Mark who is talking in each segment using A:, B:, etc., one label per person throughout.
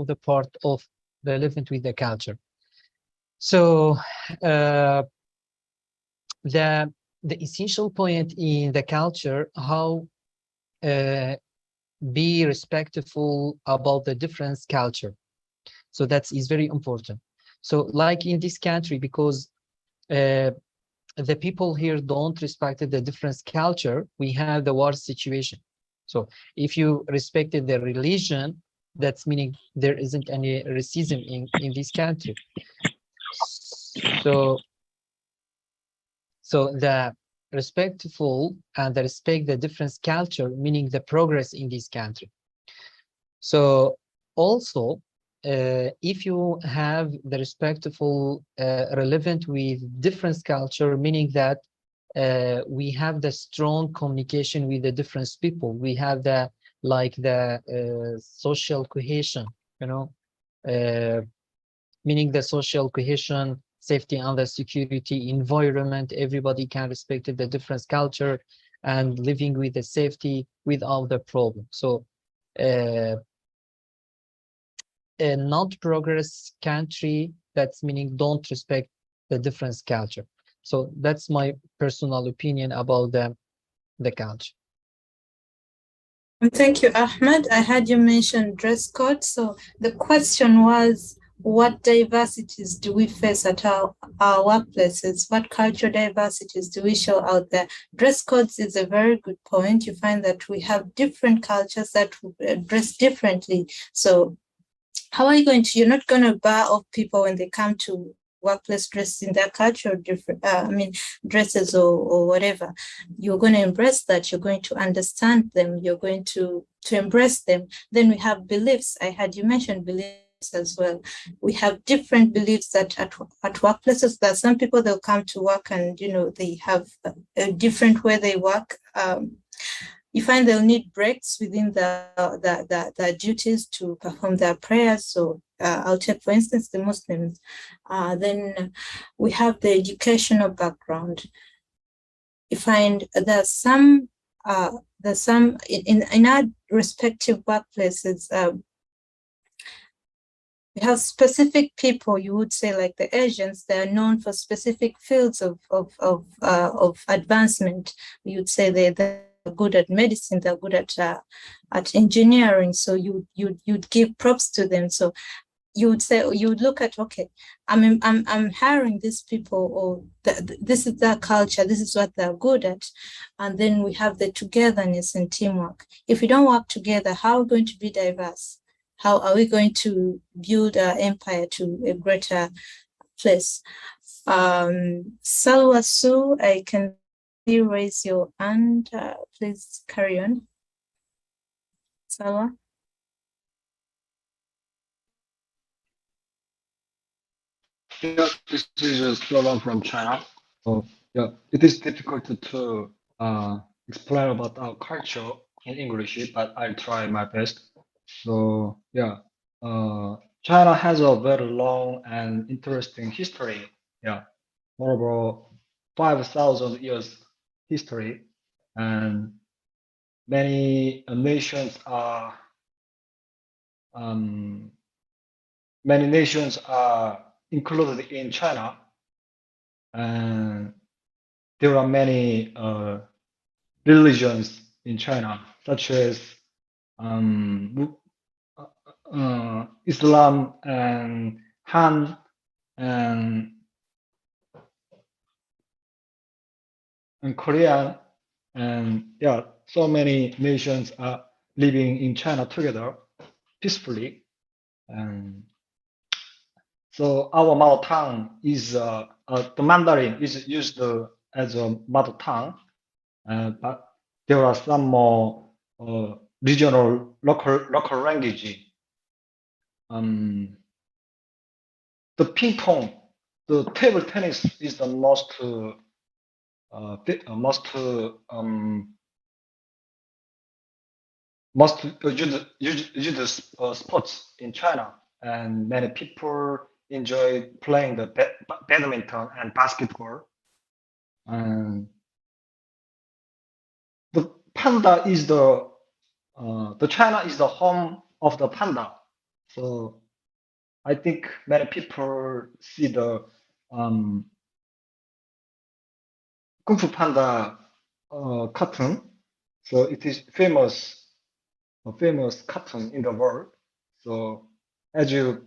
A: of the part of relevant with the culture. So the essential point in the culture, how be respectful about the different culture. So that is very important. So like in this country, because the people here don't respect the different culture, we have the war situation. So if you respected the religion, that's meaning there isn't any racism in this country. So the respectful and the respect the different culture, meaning the progress in this country. So also, if you have the respectful relevant with different culture, meaning that we have the strong communication with the different people, we have the social cohesion, you know, meaning the social cohesion, safety and the security environment, everybody can respect the different culture and living with the safety without the problem. So a not progress country, that's meaning don't respect the different culture. So that's my personal opinion about the culture.
B: Thank you, Ahmed. I heard you mention dress code. So the question was, what diversities do we face at our workplaces? What cultural diversities do we show out there? Dress codes is a very good point. You find that we have different cultures that dress differently. So how are you going to, you're not going to bar off people when they come to workplace dressed in their culture, different, dresses or whatever. You're going to embrace that. You're going to understand them. You're going to embrace them. Then we have beliefs. I had you mention beliefs as well. We have different beliefs that at workplaces. There are some people, they'll come to work and, you know, they have a different way they work. You find they'll need breaks within the duties to perform their prayers. So I'll take, for instance, the Muslims. Then we have the educational background. You find there's some in our respective workplaces. We have specific people, you would say, like the Asians, they are known for specific fields of advancement. You would say they're good at medicine, they're good at engineering. So you'd give props to them. So you would say, you would look at, okay, I'm hiring these people, or this is their culture, this is what they're good at. And then we have the togetherness and teamwork. If we don't work together, how are we going to be diverse? How are we going to build our empire to a greater place? Salwa Su, I can see you raise your hand. Please carry on. Salwa.
C: Yeah, this is Salwa from China. Yeah, it is difficult to explain about our culture in English, but I'll try my best. So yeah, China has a very long and interesting history. Yeah, more about 5,000 years history, and many nations are included in China, and there are many religions in China, such as Islam and Han and Korean, and yeah, so many nations are living in China together peacefully. And so our mother tongue is the Mandarin is used as a mother tongue, but there are some more regional local language. The ping pong, the table tennis is the most used sports in China, and many people enjoy playing the badminton and basketball. And the panda is the China is the home of the panda. So I think many people see the Kung Fu Panda cartoon. So it is a famous cartoon in the world. So as you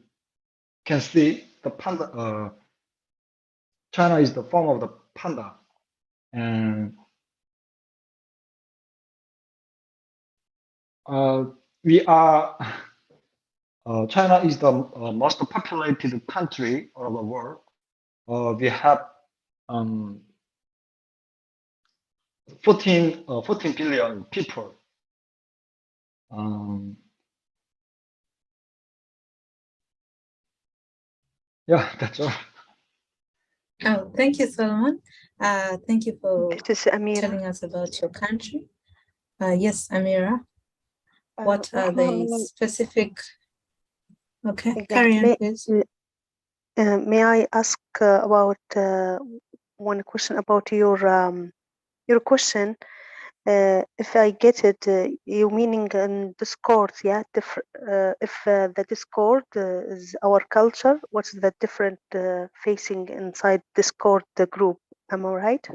C: can see, the panda, China is the form of the panda, and we are. China is the most populated country of the world. We have 14 billion people. Yeah, that's all.
B: Oh, thank you, Solomon. Thank you for
D: This is Amira.
B: telling us about your country. Yes, Amira. What are the specific? Okay, carry on, please.
D: May I ask about one question about your question? If I get it, you meaning in Discord, yeah? If the Discord is our culture, what's the different facing inside Discord the group? Am I right?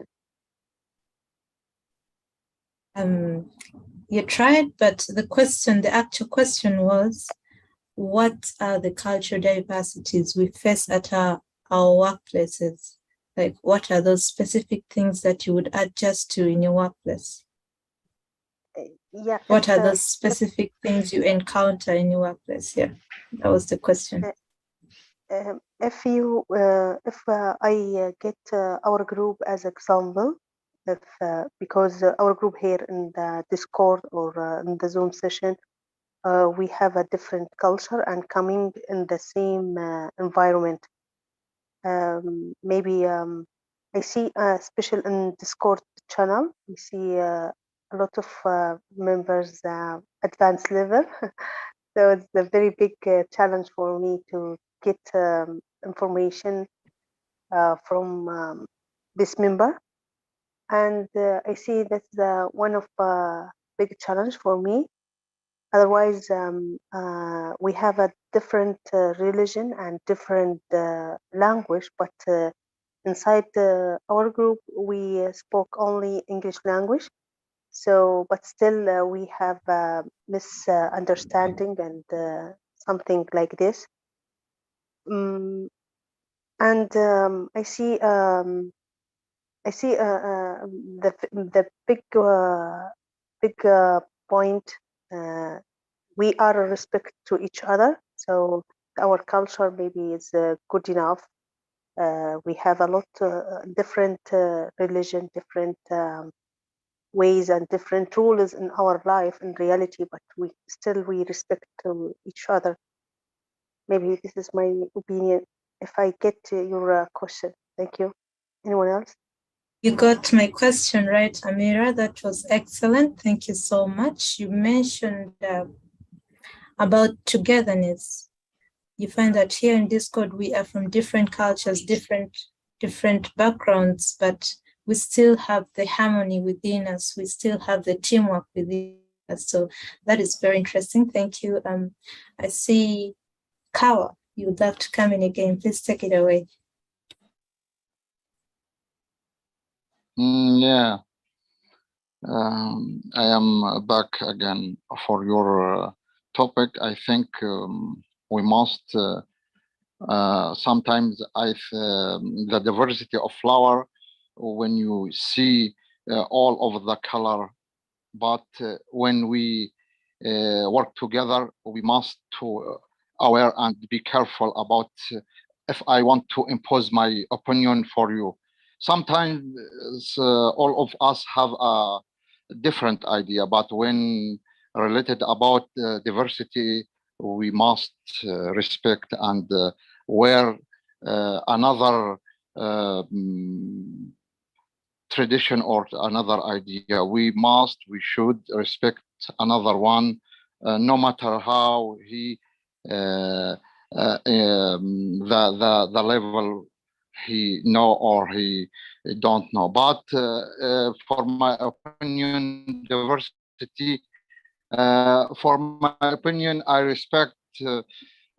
B: You tried, but the actual question was, what are the cultural diversities we face at our workplaces? Like, what are those specific things that you would adjust to in your workplace?
D: Yeah.
B: What are those specific things you encounter in your workplace? Yeah, that was the question.
D: If I get our group as example, because our group here in the Discord or in the Zoom session, we have a different culture and coming in the same environment. Maybe I see, especially in Discord channel, we see a lot of members advanced level. So it's a very big challenge for me to get information from this member. And I see that's one of big challenge for me. Otherwise, we have a different religion and different language, but inside our group, we spoke only English language. So, but still, we have misunderstanding and something like this. And I see the big point. We are a respect to each other, so our culture maybe is good enough. We have a lot different religion, different ways and different rules in our life in reality, but we respect to each other. Maybe this is my opinion. If I get your question, thank you. Anyone else?
B: You got my question right, Amira. That was excellent. Thank you so much. You mentioned about togetherness. You find that here in Discord, we are from different cultures, different backgrounds, but we still have the harmony within us. We still have the teamwork within us. So that is very interesting. Thank you. I see Kawa, you would love to come in again. Please take it away.
E: Yeah, I am back again for your topic. I think we must sometimes the diversity of flower, when you see all of the color, but when we work together, we must to aware and be careful about if I want to impose my opinion for you. Sometimes all of us have a different idea, but when related about diversity, we must respect and where another tradition or another idea, we should respect another one, no matter how he the level he know or he don't know. But for my opinion, diversity, for my opinion, I respect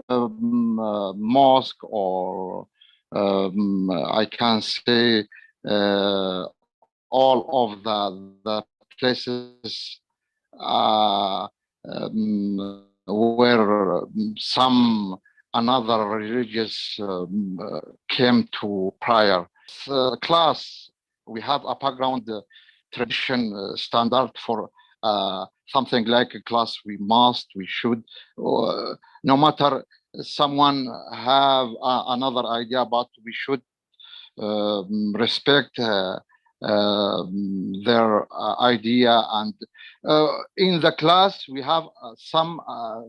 E: mosque, or I can say all of the places where some another religious came to prior. Class, we have a background tradition standard for something like a class. We should, no matter someone have another idea, but we should respect their idea. And in the class, we have some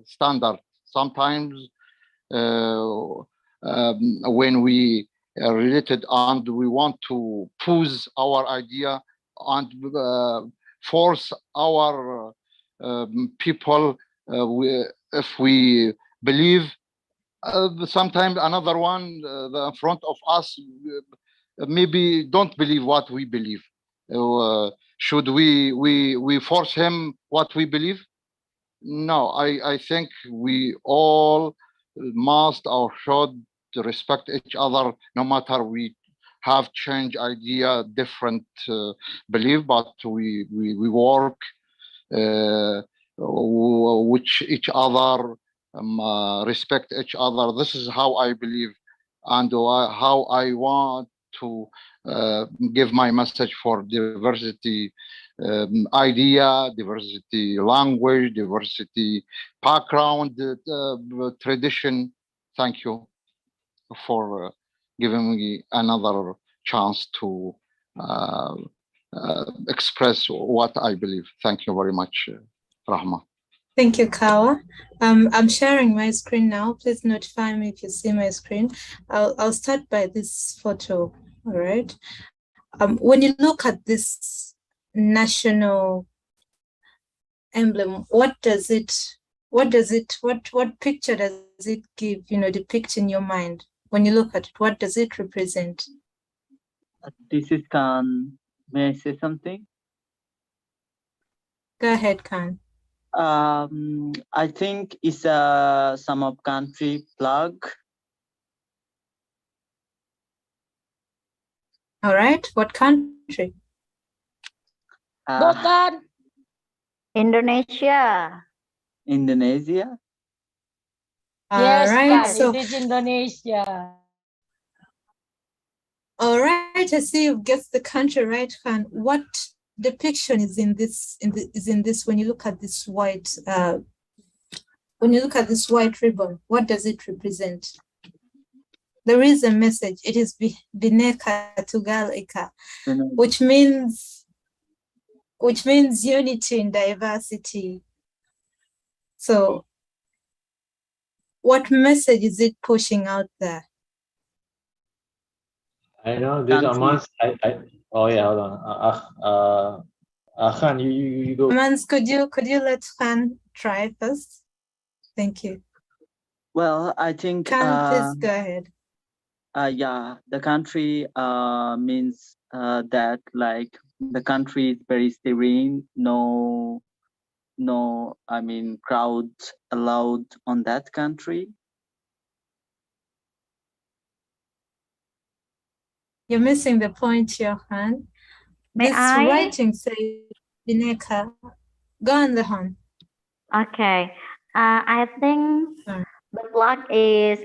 E: standard. Sometimes when we related and we want to push our idea and force our people, if we believe, sometimes another one in front of us maybe don't believe what we believe. Should we force him what we believe? No, I think we all must or should respect each other, no matter we have changed idea, different belief, but we work which each other, respect each other. This is how I believe, and how I want to give my message for diversity idea, diversity language, diversity background, tradition. Thank you for giving me another chance to express what I believe. Thank you very much, Rahma.
B: Thank you, Kawa. I'm sharing my screen now. Please notify me if you see my screen. I'll start by this photo. All right. When you look at this national emblem, what picture does it give, depict in your mind? When you look at it, what does it represent?
F: This is Khan. May I say something?
B: Go ahead, Khan.
F: I think it's a sum of country flag.
B: All right. What country?
G: Bukan.
H: Indonesia.
F: Indonesia.
G: Yes,
B: All right.
G: Khan,
B: So
G: it is Indonesia.
B: all right, I see you've guessed the country right, Khan. What depiction is in this? When you look at this white, ribbon, what does it represent? There is a message. It is Bineka Tunggal Ika, which means unity in diversity. So, what message is it pushing out there?
I: I know this Amans. Oh yeah, hold on. Khan, you go.
B: Amans, could you let Khan try first? Thank you.
F: Well, I think
B: Khan, please go ahead.
F: Yeah, the country means that like the country is very serene, no crowds allowed on that country.
B: You're missing the point, Johan. This writing says Bineka. Go on, Lehan.
H: Okay. I think the flag is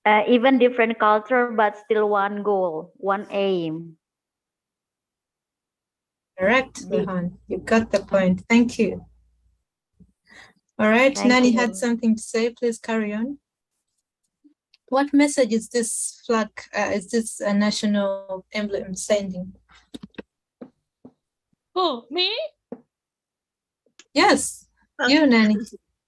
H: even different culture, but still one goal, one aim.
B: Correct, Lehan. You got the point. Thank you. All right, Nani had something to say. Please carry on. What message is this flag, is this national emblem sending?
G: Who, me?
B: Yes, you, Nani.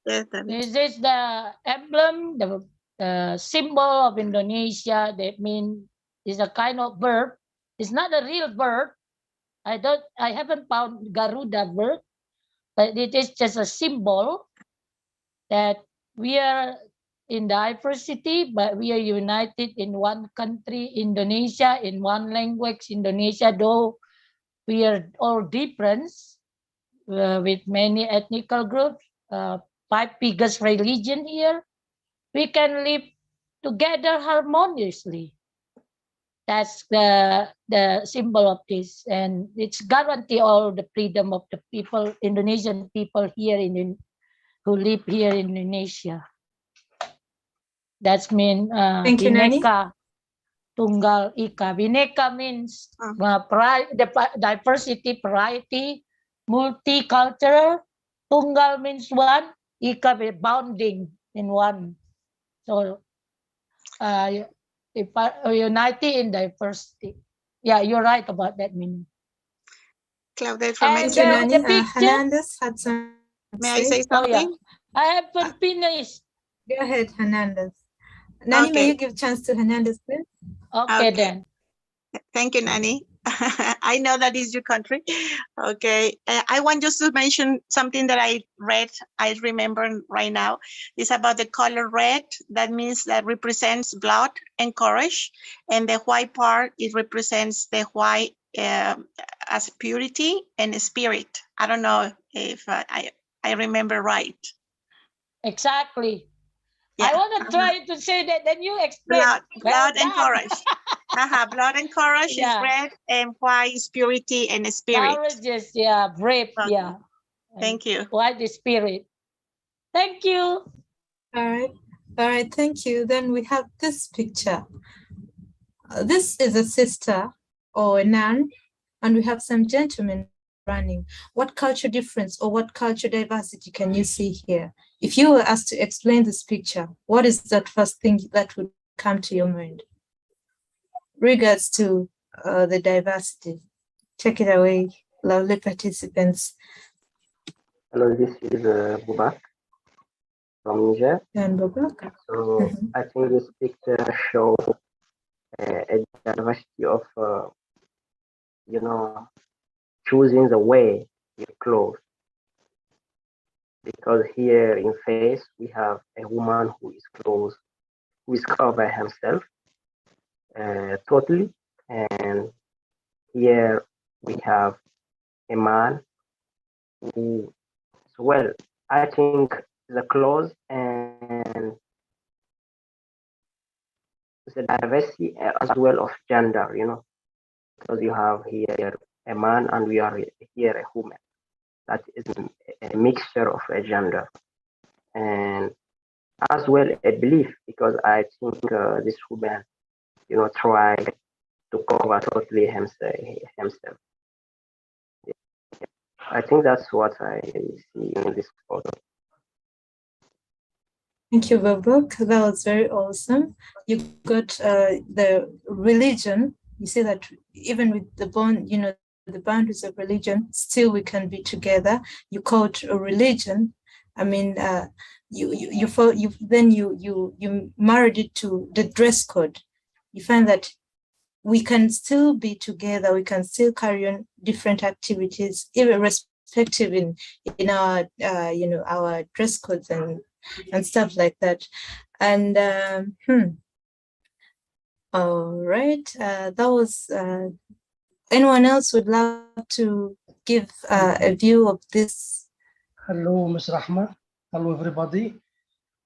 G: This is the emblem, the symbol of Indonesia. That means it's a kind of bird. It's not a real bird. I haven't found Garuda bird, but it is just a symbol that we are in diversity, but we are united in one country, Indonesia, in one language, Indonesia, though we are all different with many ethnic groups, 5 biggest religion here, we can live together harmoniously. That's the symbol of this, and it's guarantee all the freedom of the people, Indonesian people here who live here in Indonesia. That's mean
B: Thank you, Nani.
G: Bhinneka Tunggal Ika. Bhinneka means diversity, variety, multicultural. Tunggal means one. Ika means bounding in one. So unity in diversity. Yeah, you're right about that meaning.
J: Claudette from
B: Thank you, Nani.
G: The picture,
B: Hernandez had some.
J: May I say something?
G: I haven't finished.
B: Go ahead, Hernandez. Nani, may you give chance to Hernandez, please?
G: Okay, then.
J: Thank you, Nani. I know that is your country. Okay. I want just to mention something that I read. I remember right now. It's about the color red. That means that represents blood and courage. And the white part, it represents the white as purity and spirit. I don't know if I remember right.
G: Exactly.
J: Yeah.
G: I want to try to say that, then you explain.
J: Blood and courage. Blood and courage is red, and white is purity and spirit.
G: Courage is, brave,
J: Okay. Thank you.
G: White is spirit. Thank you.
B: All right, thank you. Then we have this picture. This is a sister or a nun, and we have some gentlemen running. What culture difference or what culture diversity can you see here? If you were asked to explain this picture, what is that first thing that would come to your mind? Regards to the diversity. Take it away, lovely participants.
K: Hello, this is Bubak from Niger.
B: And Bubak.
K: So I think this picture shows a diversity of, choosing the way you clothe. Because here in face, we have a woman who is clothed, who is covered herself totally. And here we have a man who, well, I think the clothes and the diversity as well of gender, because you have here a man and we are here a woman. That is a mixture of a gender and as well a belief, because I think this woman, try to cover totally himself. I think that's what I see in this photo.
B: Thank you, Babak. That was very awesome. You got the religion. You see that even with the bond, the boundaries of religion, still we can be together. You called a religion. I mean, you married it to the dress code. You find that we can still be together. We can still carry on different activities, irrespective in our our dress codes and stuff like that. And all right, that was. Anyone else would love to give a view of this?
L: Hello, Ms. Rahma. Hello, everybody.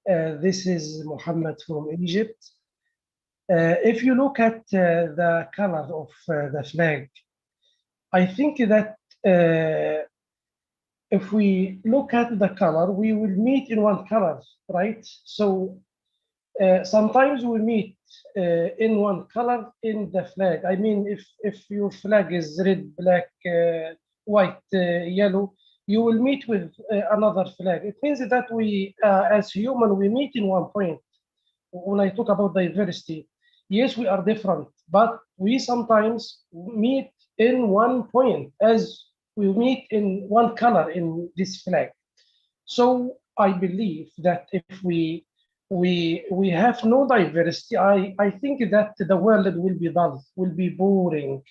L: This is Mohammed from Egypt. If you look at the color of the flag, I think that if we look at the color, we will meet in one color, right? So sometimes we meet in one color in the flag. I mean, if your flag is red, black, white, yellow, you will meet with another flag. It means that we, as human, we meet in one point. When I talk about diversity, yes, we are different, but we sometimes meet in one point as we meet in one color in this flag. So I believe that if we have no diversity, I think that the world will be dull, will be boring,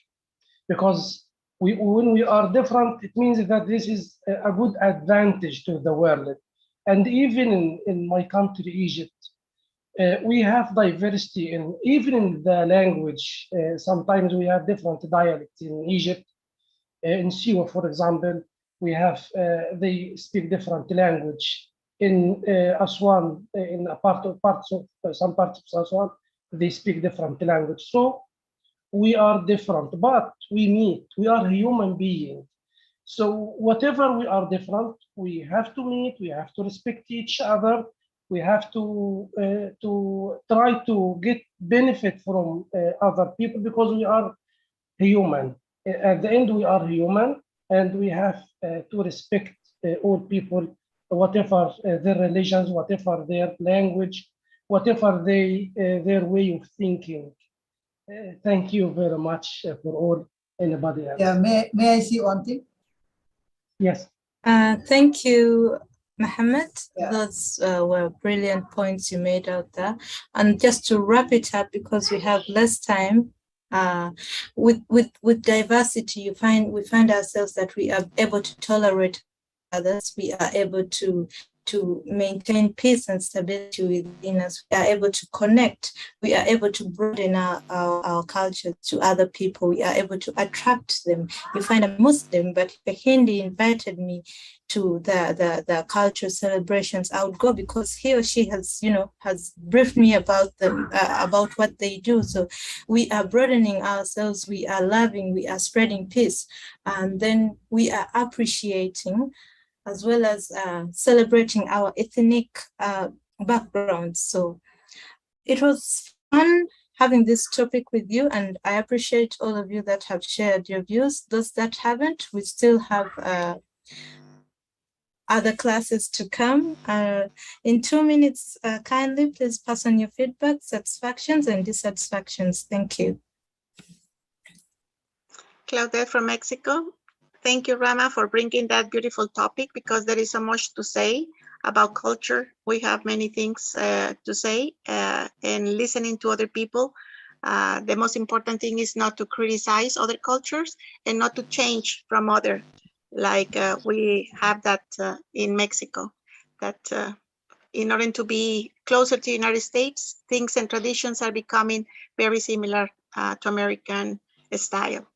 L: because when we are different, it means that this is a good advantage to the world. And even in my country, Egypt, we have diversity even in the language. Sometimes we have different dialects in Egypt. In Siwa, for example, we have they speak different language. in Aswan, in some parts of Aswan, they speak different language. So we are different, but we meet. We are human beings. So whatever we are different, we have to meet. We have to respect each other. We have to try to get benefit from other people because we are human. At the end, we are human, and we have to respect all people, whatever their religions, whatever their language, whatever their way of thinking. Thank you very much for all. Anybody else?
M: Yeah, may I see one thing?
L: Yes.
B: Thank you, Mohammed.
M: Yeah.
B: Those were brilliant points you made out there. And just to wrap it up, because we have less time, with diversity, we find ourselves that we are able to tolerate others. We are able to maintain peace and stability within us. We are able to connect. We are able to broaden our culture to other people. We are able to attract them. You find a Muslim, but if a Hindi invited me to the cultural celebrations, I would go because he or she has briefed me about them, about what they do. So we are broadening ourselves. We are loving. We are spreading peace, and then we are appreciating, as well as celebrating our ethnic backgrounds. So it was fun having this topic with you, and I appreciate all of you that have shared your views. Those that haven't, we still have other classes to come. In 2 minutes, kindly please pass on your feedback, satisfactions and dissatisfactions. Thank you.
J: Claudette from Mexico. Thank you, Rahma, for bringing that beautiful topic, because there is so much to say about culture. We have many things to say, and listening to other people. The most important thing is not to criticize other cultures and not to change from other, like we have that in Mexico, that in order to be closer to the United States, things and traditions are becoming very similar to American style.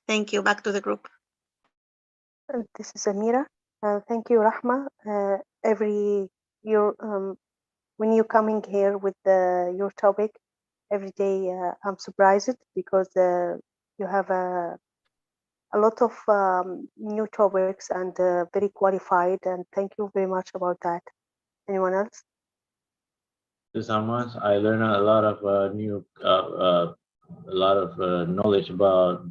J: Thank you. Back to the group.
D: This is Amira. Thank you, Rahma. Every year, when you're coming here with your topic, every day I'm surprised because you have a lot of new topics and very qualified. And thank you very much about that. Anyone else?
I: Someone, I learned a lot of knowledge about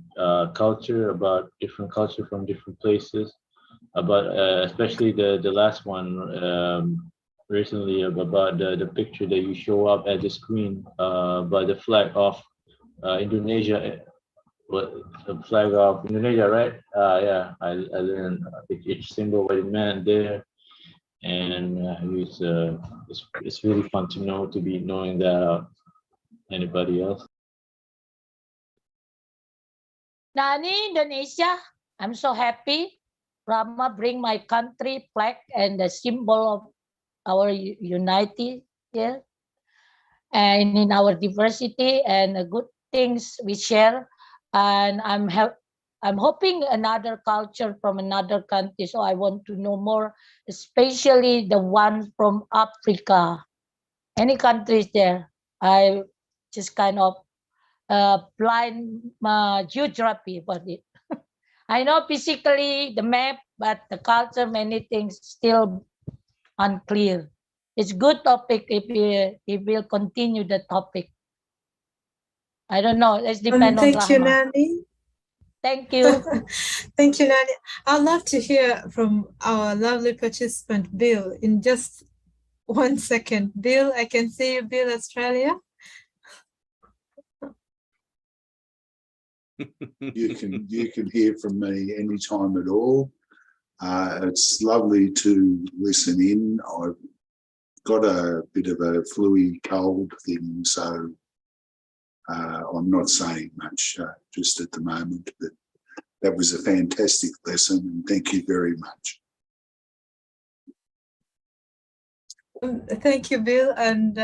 I: culture, about different culture from different places, about especially the last one recently about the picture that you show up at the screen by the flag of Indonesia. The flag of Indonesia, right? Yeah, I learned each symbol what it meant there, and it's really fun to know, to be knowing that. Anybody else?
G: Nani, Indonesia, I'm so happy. Rahma bring my country flag and the symbol of our unity here, and in our diversity and the good things we share. And I'm hoping another culture from another country, so I want to know more, especially the one from Africa. Any countries there? I just kind of blind geography about it. I know physically the map, but the culture, many things still unclear. It's good topic if we'll continue the topic. I don't know. Let's depend on Rahma.
B: Thank you, Nani.
G: Thank you.
B: Thank you, Nani. I'd love to hear from our lovely participant, Bill, in just 1 second. Bill, I can see you, Bill, Australia.
N: You can hear from me anytime at all. It's lovely to listen in. I've got a bit of a flu cold thing, so I'm not saying much just at the moment, but that was a fantastic lesson, and thank you very much.
B: Thank you, Bill, and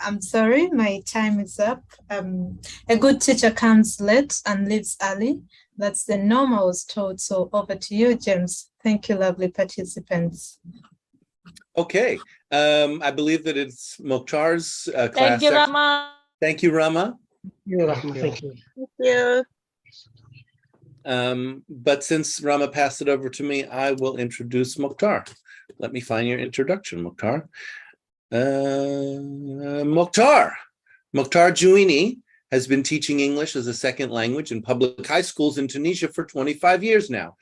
B: I'm sorry, my time is up. A good teacher comes late and leaves early. That's the norm I was told. So over to you, James. Thank you, lovely participants.
O: Okay, I believe that it's Mokhtar's class.
G: Thank you,
O: section.
G: Rahma.
O: Thank you, Rahma.
L: You're welcome. Thank you.
J: Thank you.
O: But since Rahma passed it over to me, I will introduce Mokhtar. Let me find your introduction, Mokhtar. Mokhtar Jouini has been teaching English as a second language in public high schools in Tunisia for 25 years now.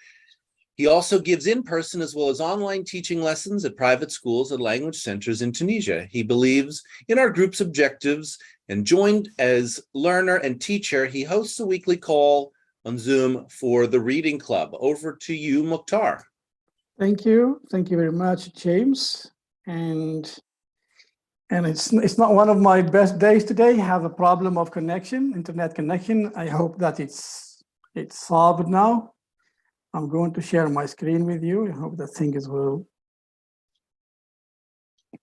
O: He also gives in-person as well as online teaching lessons at private schools and language centers in Tunisia. He believes in our group's objectives and joined as learner and teacher. He hosts a weekly call on Zoom for the Reading Club. Over to you, Mokhtar.
P: Thank you. Thank you very much, James. And it's not one of my best days today. I have a problem of connection, internet connection. I hope that it's solved now. I'm going to share my screen with you. I hope that things will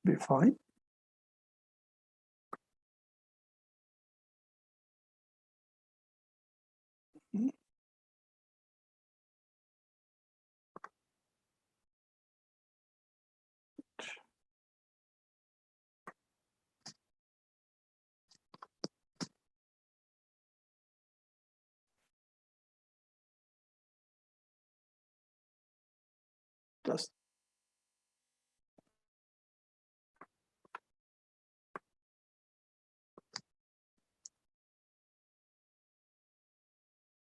P: be fine. Just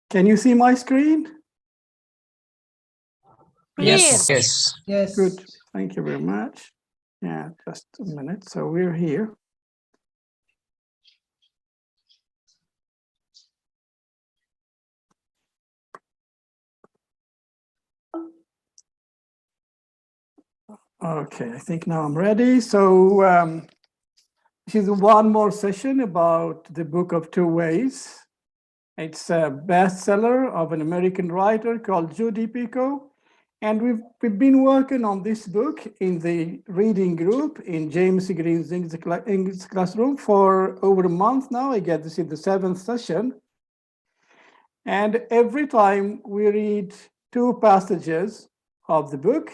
P: can you see my screen?
A: Yes. Yes.
M: Yes.
P: Good. Thank you very much. Yeah, just a minute. So we're here. Okay, I think now I'm ready. So this is one more session about the Book of Two Ways. It's a bestseller of an American writer called Jodi Picoult. And we've been working on this book in the reading group in James Green's English classroom for over a month now. I guess this is the 7th session. And every time we read 2 passages of the book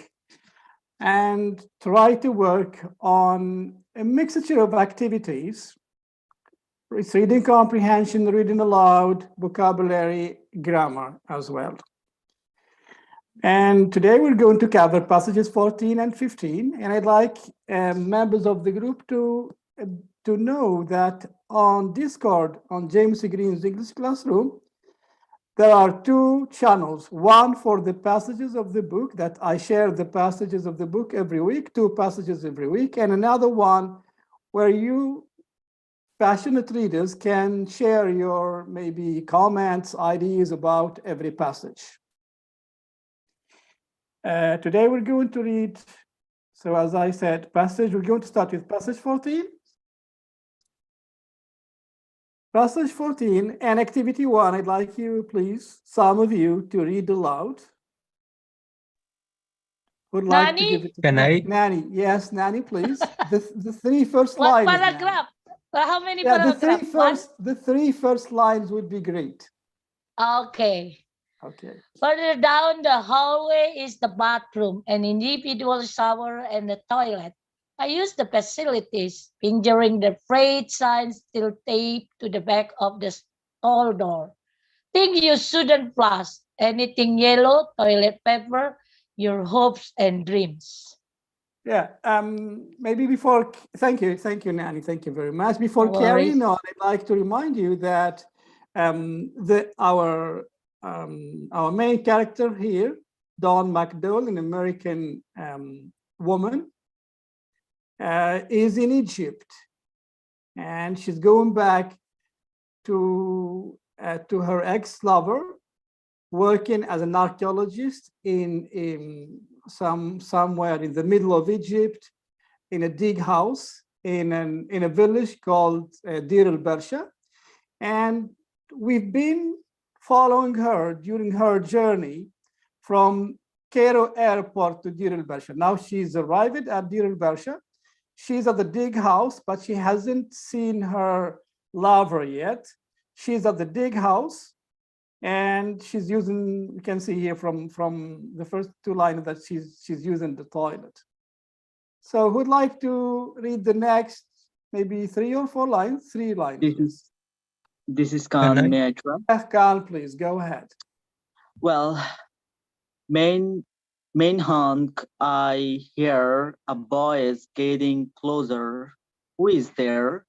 P: and try to work on a mixture of activities. It's reading comprehension, reading aloud, vocabulary, grammar as well. And today we're going to cover passages 14 and 15. And I'd like members of the group to know that on Discord, on James Green's English Classroom, there are 2 channels, one for the passages of the book that I share the passages of the book every week, 2 passages every week, and another one where you passionate readers can share your maybe comments, ideas about every passage. Today we're going to read, so as I said, we're going to start with passage 14. Passage 14 and activity 1, I'd like you, please, some of you to read aloud. Would like to give it to
A: Can I?
P: Nani. Yes, Nani, please. The 3 first
G: What
P: lines.
G: paragraph? How many
P: Yeah,
G: paragraphs?
P: the 3 first lines would be great.
G: Okay.
P: Okay.
G: Further down the hallway is the bathroom, an individual shower, and the toilet. I use the facilities, fingering the freight sign still taped to the back of the stall door. Think you shouldn't flush anything yellow, toilet paper, your hopes and dreams.
P: Yeah, maybe before, thank you, Nani, thank you very much. Before carrying on, I'd like to remind you that our main character here, Dawn McDowell, an American woman, is in Egypt, and she's going back to her ex-lover, working as an archaeologist in somewhere in the middle of Egypt, in a dig house in a village called Deir el-Barsha, and we've been following her during her journey from Cairo airport to Deir el-Barsha. Now she's arrived at Deir el-Barsha. She's at the dig house, but she hasn't seen her lover yet. She's at the dig house, and she's using, you can see here from the first 2 lines that she's using the toilet. So who'd like to read the next, maybe 3 or 4 lines? 3 lines.
F: This is Khan. May I try?
P: Khan, please go ahead.
F: Well, main hunk, I hear a boy is getting closer. Who is there?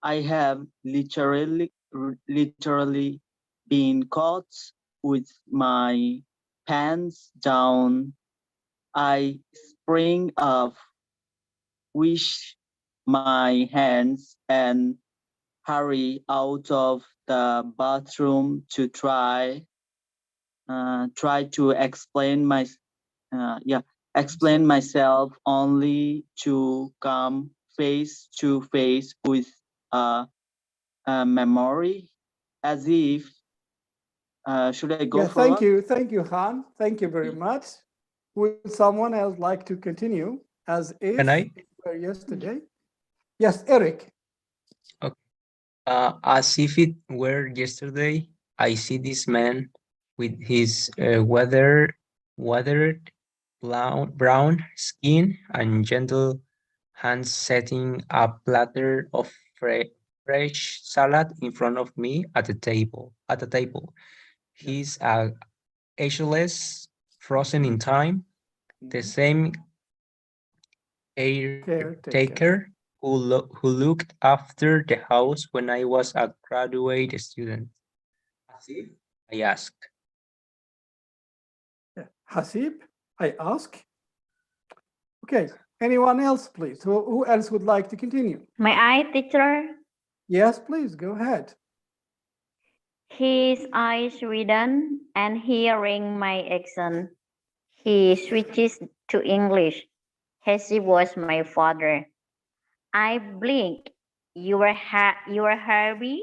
F: I have literally been caught with my pants down. I spring up, wish my hands, and hurry out of the bathroom to try to explain myself, only to come face to face with a memory, as if should I go
P: Yeah,
F: for
P: thank you, Han. Thank you very much. Would someone else like to continue as if it were yesterday? Yes, Eric.
Q: Okay. As if it were yesterday, I see this man with his weathered brown skin and gentle hands setting a platter of fresh salad in front of me at the table. He's ageless, frozen in time, the same caretaker who looked after the house when I was a graduate student. Hasib, I asked.
P: Hasib, I ask. Okay, anyone else, please? Who else would like to continue?
H: May I, teacher?
P: Yes, please, go ahead.
H: His eyes widen, and hearing my accent, he switches to English. Hasib was my father. I blinked. You were Harvey?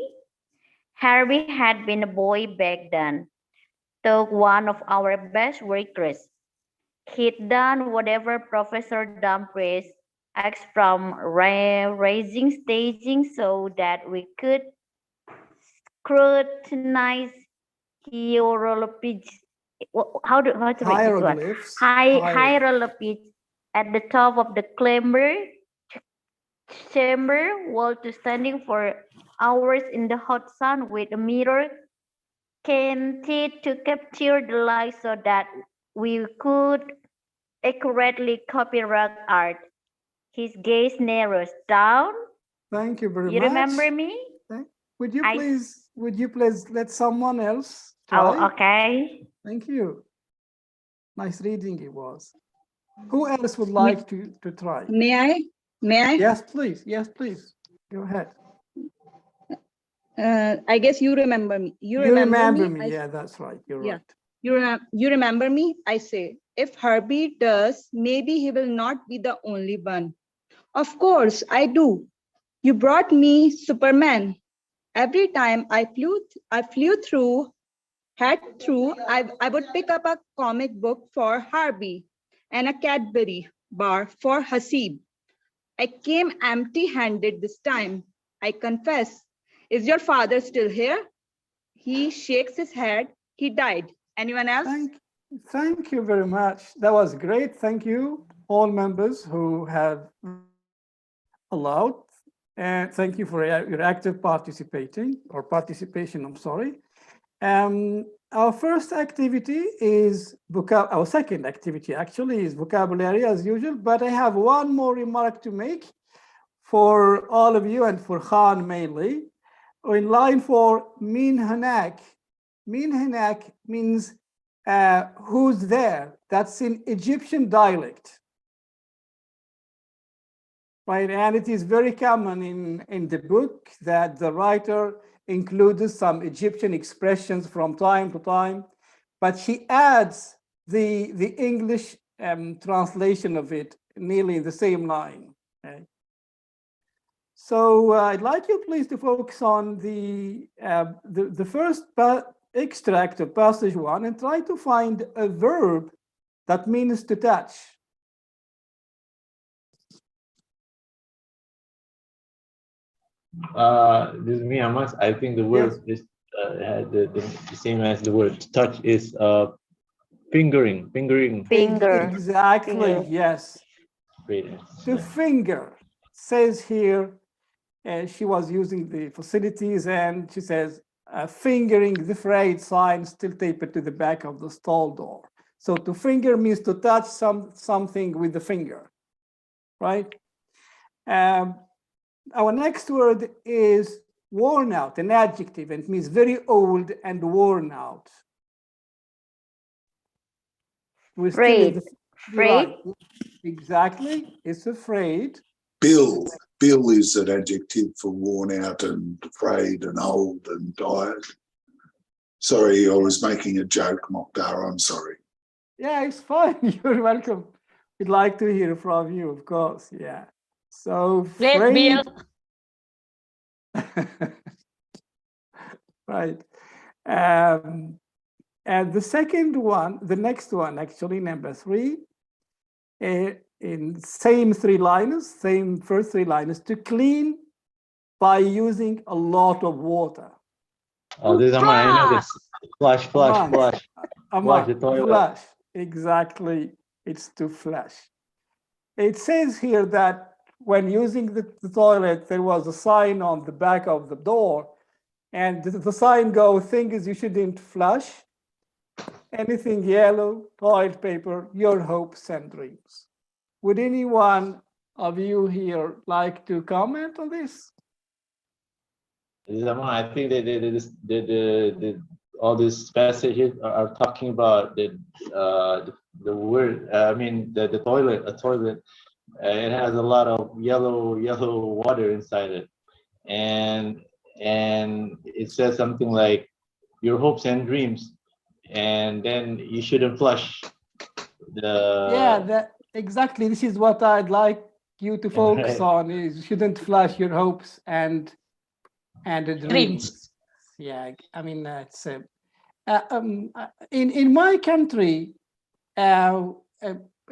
H: Harvey had been a boy back then, took one of our best workers. He'd done whatever Professor Dumfries asked, from raising staging so that we could scrutinize hieroglyphs. How to write this one? Hieroglyphs at the top of the chamber wall, to standing for hours in the hot sun with a mirror canted to capture the light so that we could accurately copy rock art. His gaze narrows down.
P: Thank you very much.
H: You remember me?
P: Would you please let someone else try?
H: Oh, okay.
P: Thank you. Nice reading it was. Who else would like to try?
R: May I?
P: Yes, please. Yes, please. Go ahead.
R: I guess you remember me. You
P: remember me. Yeah, that's right. You're right.
R: You remember me? I say, if Herbie does, maybe he will not be the only one. Of course, I do. You brought me Superman. Every time I flew through, I would pick up a comic book for Herbie and a Cadbury bar for Hasib. I came empty-handed this time, I confess. Is your father still here? He shakes his head. He died. Anyone else?
P: Thank you very much. That was great. Thank you, all members who have allowed. And thank you for your active participation, I'm sorry. Our first activity is our second activity actually is vocabulary as usual, but I have one more remark to make for all of you and for Khan mainly. In line 4, min hanak. Min hanak means who's there. That's in Egyptian dialect. Right, and it is very common in the book that the writer included some Egyptian expressions from time to time, but she adds the English translation of it nearly in the same line. Okay? So I'd like you please to focus on the first extract of passage 1 and try to find a verb that means to touch.
I: This is me, Hamas. I think the word is the same as the word touch is fingering.
H: Finger.
P: Exactly. Yes. To finger says here, she was using the facilities and she says, fingering the frayed sign still taped to the back of the stall door. So to finger means to touch something with the finger, right? Our next word is worn out, an adjective, and it means very old and worn out. We're still in the
H: Frayed.
P: Exactly, it's afraid.
N: Bill is an adjective for worn out and frayed and old and tired. Sorry, I was making a joke, Mokhtar, I'm sorry.
P: Yeah, it's fine. You're welcome. We'd like to hear from you, of course. Yeah. So frayed. Right. And the second one, the next one, actually, number 3, in same 3 lines, same first 3 lines, to clean by using a lot of water.
I: Oh, this is I know this. Flush the toilet.
P: Flush, exactly. It's to flush. It says here that when using the toilet, there was a sign on the back of the door, and the sign goes, things you shouldn't flush, anything yellow, toilet paper, your hopes and dreams. Would anyone of you here like to comment on this?
I: I think that all these passages are talking about the word. I mean the toilet. A toilet. It has a lot of yellow water inside it, and it says something like your hopes and dreams, and then you shouldn't flush the.
P: Yeah, exactly. This is what I'd like you to focus on: is you shouldn't flush your hopes and the dreams. Yeah, I mean it's in my country,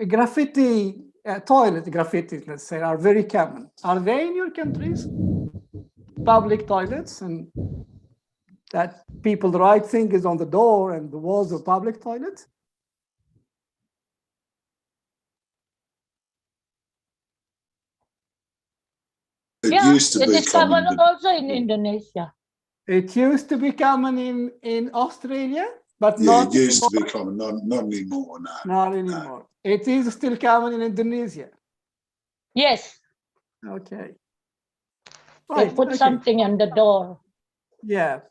P: graffiti. Toilet graffitis, let's say, are very common. Are they in your countries? Public toilets, and that people write things on the door and the walls of public toilets?
N: It used to
G: it
N: be
G: is common
N: common.
G: also in Indonesia.
P: It used to be common in Australia, but
N: Yeah,
P: not
N: it used
P: anymore.
N: to be common, not anymore, no.
P: Not anymore. No. It is still common in Indonesia.
G: Yes.
P: Okay.
G: They put something on the door.
P: Yeah.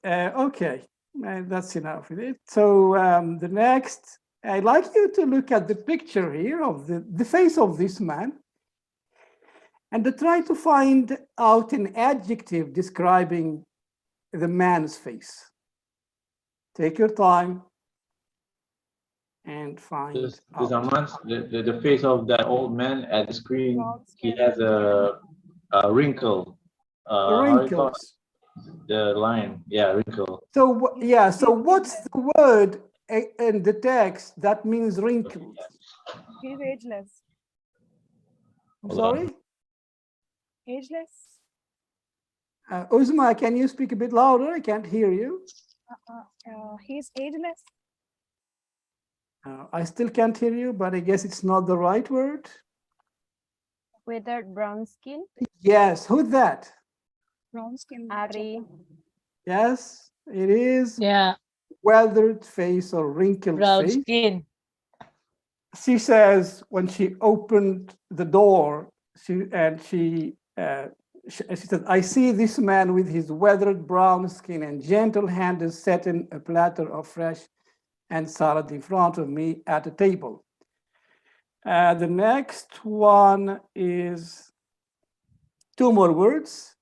P: Okay. That's enough with it. So the next, I'd like you to look at the picture here of the face of this man and to try to find out an adjective describing the man's face. Take your time and find out.
I: The face of that old man at the screen, he has a wrinkle.
P: Wrinkles.
I: The line, yeah, wrinkle.
P: So yeah, so what's the word in the text that means wrinkles?
S: He's ageless.
P: I'm sorry?
S: Ageless.
P: Uzma, can you speak a bit louder? I can't hear you.
S: He's ageless.
P: I still can't hear you, but I guess it's not the right word.
S: Withered brown skin.
P: Yes, who's that?
S: Brown skin. Ari.
P: Yes, it is.
G: Yeah.
P: Weathered face or wrinkled
G: Brown
P: face.
G: skin.
P: She says when she opened the door, she said, I see this man with his weathered brown skin and gentle hand is setting a platter of fresh and salad in front of me at a table. The next one is 2 more words.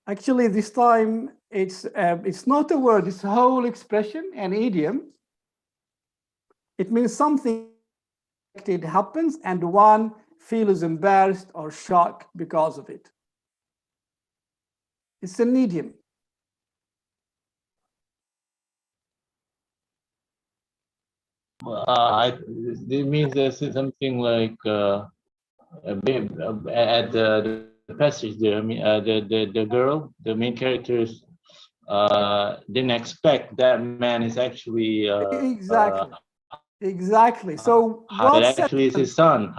P: Actually, this time it's not a word, it's a whole expression, an idiom. It means something it happens and one feels embarrassed or shocked because of it. It's an idiom.
I: It means there's something like at the passage there. I mean, the girl, the main characters, didn't expect that man is actually
P: exactly. So
I: that actually is his son.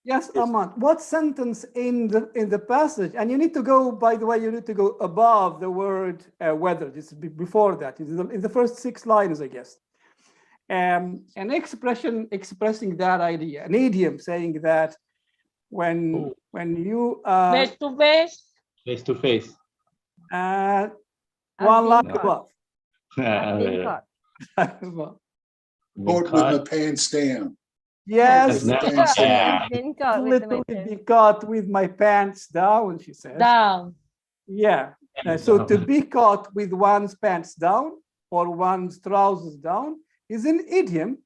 P: Yes, Aman. What sentence in the passage? And you need to go. By the way, you need to go above the word whether. This is before that. It's in the first 6 lines, I guess. An expression expressing that idea. An idiom saying that when you
G: Face to face.
I: Face to face.
P: one line
I: caught.
P: above.
S: Been caught.
N: Caught with my pants down.
P: Yes,
I: Yeah.
S: Been caught with my
P: literally be caught with my pants down, she says.
G: Down.
P: Yeah. So to be caught with one's pants down or one's trousers down is an idiom.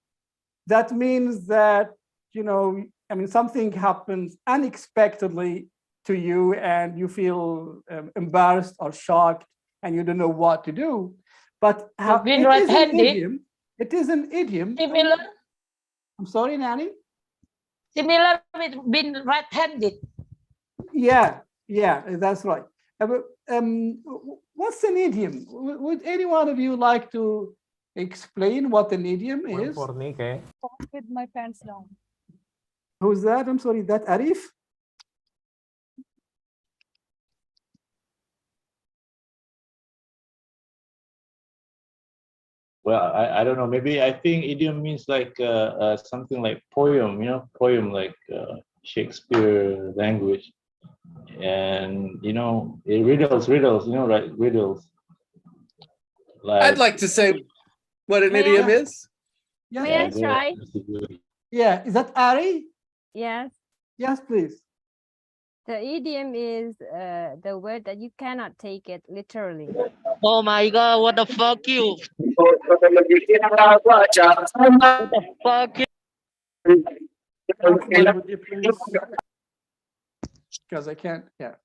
P: That means that, you know, I mean, something happens unexpectedly to you and you feel embarrassed or shocked and you don't know what to do. But
G: You've been
P: it is an
G: red-handed.
P: idiom. It is an idiom.
G: Similar.
P: I'm sorry, Nanny?
G: Similar with being right-handed.
P: Yeah, that's right. What's an idiom? Would any one of you like to explain what an idiom is?
S: with my pants down.
P: Who's that? I'm sorry, that Arif?
I: Well, I don't know. Maybe I think idiom means like something like poem, you know, poem like Shakespeare language, and you know, riddles, you know, right? Riddles.
O: I'd like to say what an
S: May
O: idiom
S: I-
O: is.
P: Yeah.
S: May I try?
P: Yeah, is that Ari?
S: Yes.
P: Yes, please.
S: The idiom is the word that you cannot take it literally.
G: Oh my God, what the fuck you? Fuck you.
P: Ahmed, would you please? Because I can't, yeah.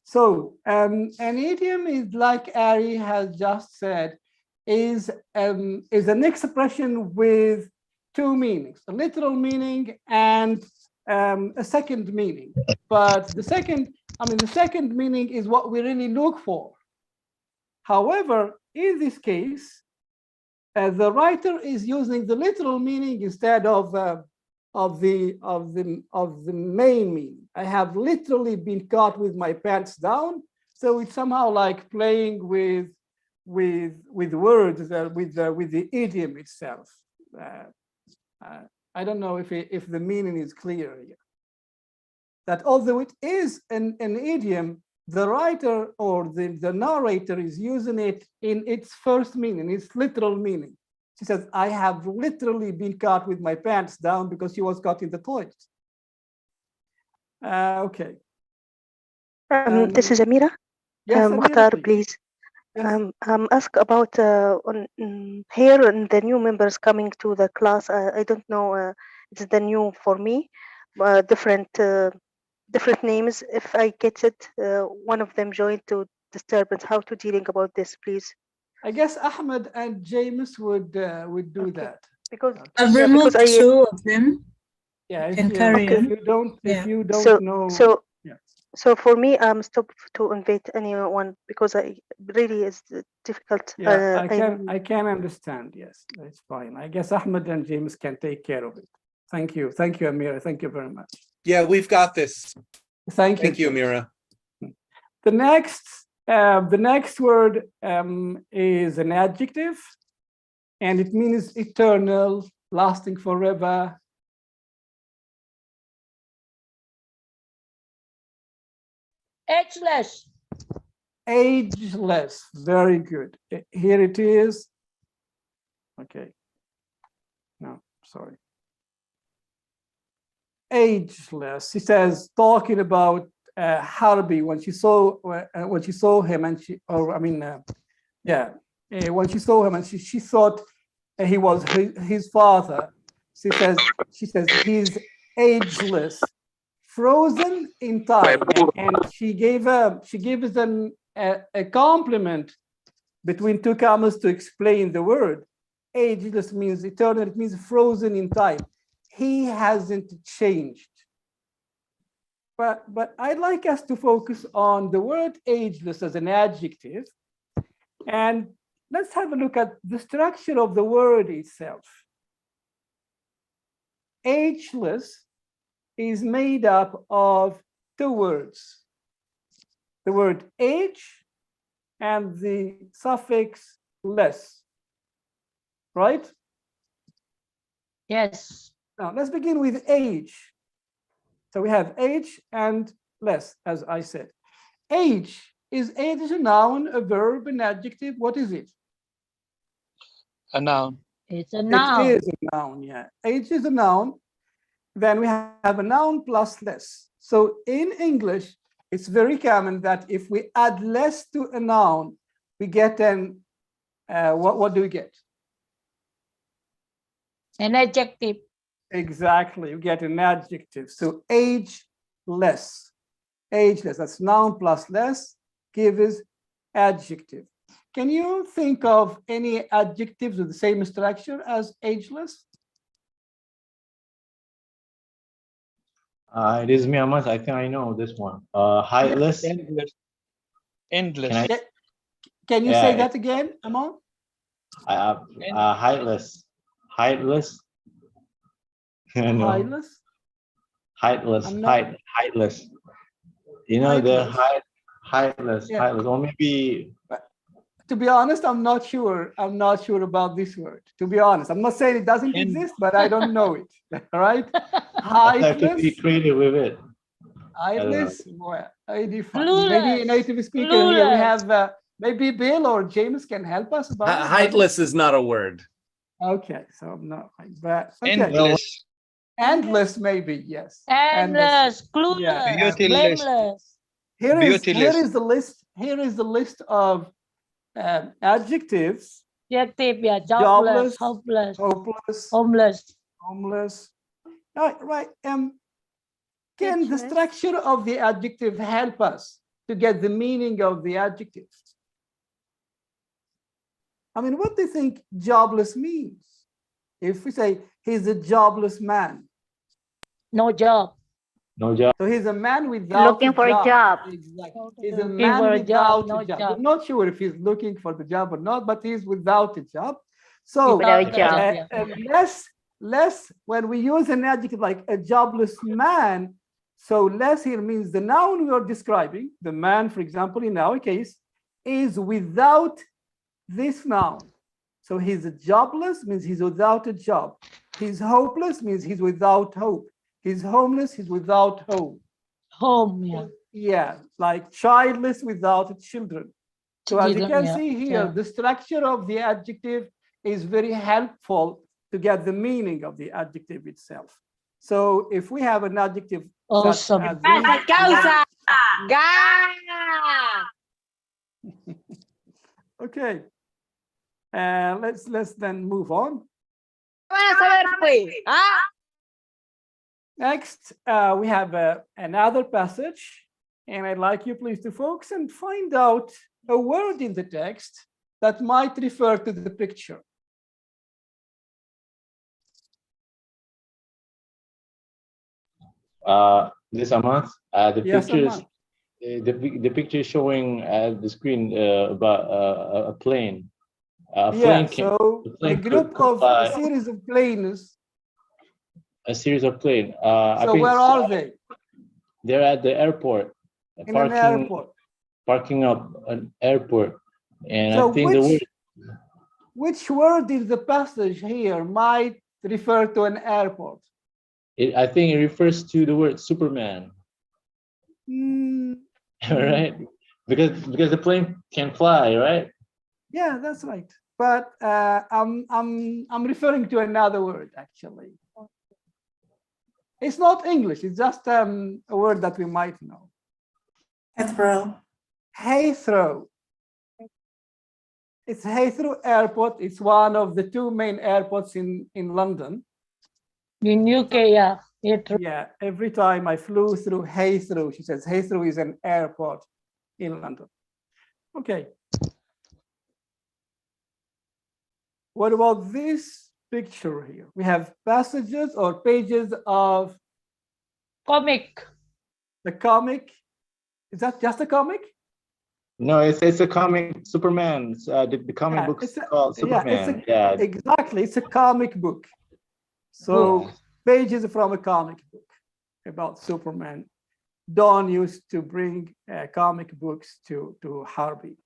P: So an idiom is like Ari has just said, is an expression with 2 meanings, a literal meaning and a second meaning. But the second meaning is what we really look for. However, in this case, the writer is using the literal meaning instead of the main meaning. I have literally been caught with my pants down. So it's somehow like playing with words, with the idiom itself. I don't know if the meaning is clear here. That although it is an idiom, the writer or the narrator is using it in its first meaning, its literal meaning. She says, I have literally been caught with my pants down because she was caught in the toilet. Okay.
D: This is Amira.
P: Yes, Amira,
D: Mokhtar,
P: please.
D: please. Ask about here and the new members coming to the class. I don't know. It's the new for me. Different names. If I get it, one of them joined to disturbance. How to dealing about this, please?
P: I guess Ahmed and James would do that.
D: Because
B: I've
D: yeah,
B: removed
D: because I
B: 2 of them.
P: Yeah,
B: Can carry on.
P: if you don't
D: so
P: know.
D: so
P: Yeah.
D: so for me, stop to invite anyone because I really is difficult.
P: Yeah, I can understand. Yes, that's fine. I guess Ahmed and James can take care of it. Thank you, Amira. Thank you very much.
O: Yeah, we've got this.
P: Thank you,
O: Thank you, Amira.
P: The next word is an adjective, and it means eternal, lasting forever.
G: Ageless.
P: Ageless. Very good. Here it is. Okay. No, sorry. Ageless. He says, talking about Harbi when she saw him, and when she saw him and she thought he was his father. She says he's ageless, frozen in time, and she gave us a compliment between 2 commas to explain the word. Ageless means eternal. It means frozen in time. He hasn't changed. But I'd like us to focus on the word ageless as an adjective. And let's have a look at the structure of the word itself. Ageless is made up of two words. The word age and the suffix less, right?
G: Yes.
P: Now let's begin with age. So we have age and less, as I said. Age is a noun, a verb, an adjective. What is it?
T: A noun.
G: It's a noun.
P: It is a noun, yeah. Age is a noun. Then we have a noun plus less. So in English, it's very common that if we add less to a noun, we get an, what do we get?
G: An adjective.
P: Exactly, you get an adjective. So ageless, ageless, that's noun plus less, gives adjective. Can you think of any adjectives with the same structure as ageless?
I: It is me, Ahmad. I think I know this one. Heightless.
T: Endless. Endless.
P: Can you say that again, Ahmad?
I: Heightless. Heightless. No.
P: Heightless?
I: Heightless. Heightless. You know, the heightless.
P: Yeah.
I: Heightless. Or maybe.
P: To be honest, I'm not sure. I'm not sure about this word. To be honest, I'm not saying it doesn't exist, but I don't know it. All right?
I: I have to be
P: Heightless.
I: creative with it.
P: Heightless. Well, maybe a native speaker here. We have maybe Bill or James can help us about it.
O: Heightless is not a word.
P: Okay, so I'm not like that. Okay.
T: Endless.
P: Endless, maybe, yes.
G: Endless, clueless,
P: Yeah.
G: blameless.
P: Here is the list. Here is the list of adjectives.
G: Adjective, yeah, jobless, hopeless, homeless.
P: Homeless. Right. Can the structure of the adjective help us to get the meaning of the adjective? I mean, what do you think jobless means? If we say he's a jobless man.
G: No job.
I: No job.
P: So he's a man without
H: Looking for a job.
P: Exactly. He's a man without a job. We're not sure if he's looking for the job or not, but he's without a job. So less, when we use an adjective like a jobless man, so less here means the noun we are describing, the man, for example, in our case, is without this noun. So he's jobless means he's without a job. He's hopeless means he's without hope. He's homeless, he's without home.
G: Home, yeah.
P: Yeah, like childless without children. So as you can see here, the structure of the adjective is very helpful to get the meaning of the adjective itself. So if we have an adjective
G: awesome.
P: Okay. Let's then move on. Next, we have another passage, and I'd like you please to focus and find out a word in the text that might refer to the picture.
I: This Ahmad, the
P: Yes,
I: pictures.
P: Ahmad.
I: The picture is showing at the screen about a plane.
P: A group of a series of planes.
I: A series of planes.
P: So where are they?
I: They're at the airport.
P: In an airport.
I: Parking up an airport. And
P: So
I: I think
P: which word in the passage here might refer to an airport?
I: I think it refers to the word Superman. Right? Because the plane can fly, right?
P: Yeah, that's right. But I'm referring to another word actually. It's not English. It's just a word that we might know.
B: Heathrow.
P: Heathrow. It's Heathrow Airport. It's one of the two main airports in London.
G: In UK, yeah. Heathrow.
P: Yeah, every time I flew through Heathrow, she says Heathrow is an airport in London. Okay. What about this picture here? We have passages or pages of
G: comic.
P: The comic. Is that just a comic?
I: No, it's a comic. Superman. The comic book is called Superman.
P: Exactly. It's a comic book. So pages from a comic book. about Superman. Don used to bring comic books to Harvey.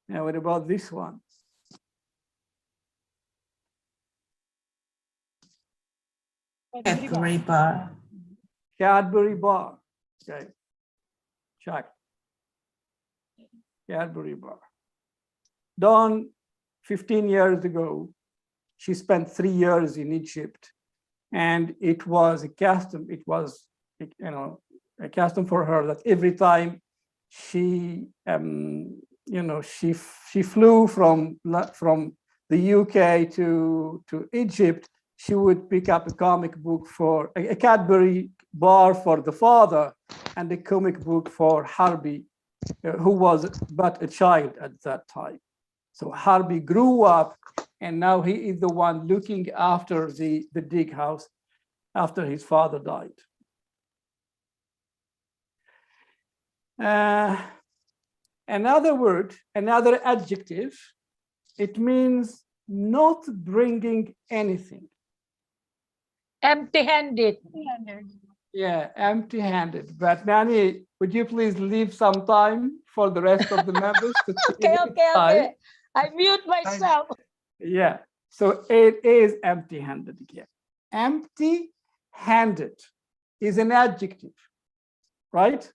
P: Now, what about this one?
U: Cadbury bar.
P: Cadbury bar. Okay. Check. Cadbury bar. Dawn, 15 years ago, she spent 3 years in Egypt, and it was a custom. It was, a custom for her that every time she, she flew from the UK to Egypt, she would pick up a comic book for a Cadbury bar for the father and a comic book for Harvey, who was but a child at that time. So Harvey grew up, and now he is the one looking after the dig house after his father died. Another word, another adjective, it means not bringing anything.
G: Empty-handed.
P: Yeah, empty-handed. But Nani, would you please leave some time for the rest of the members?
G: Okay. I mute myself.
P: Yeah, so it is empty-handed again. Empty-handed is an adjective, right?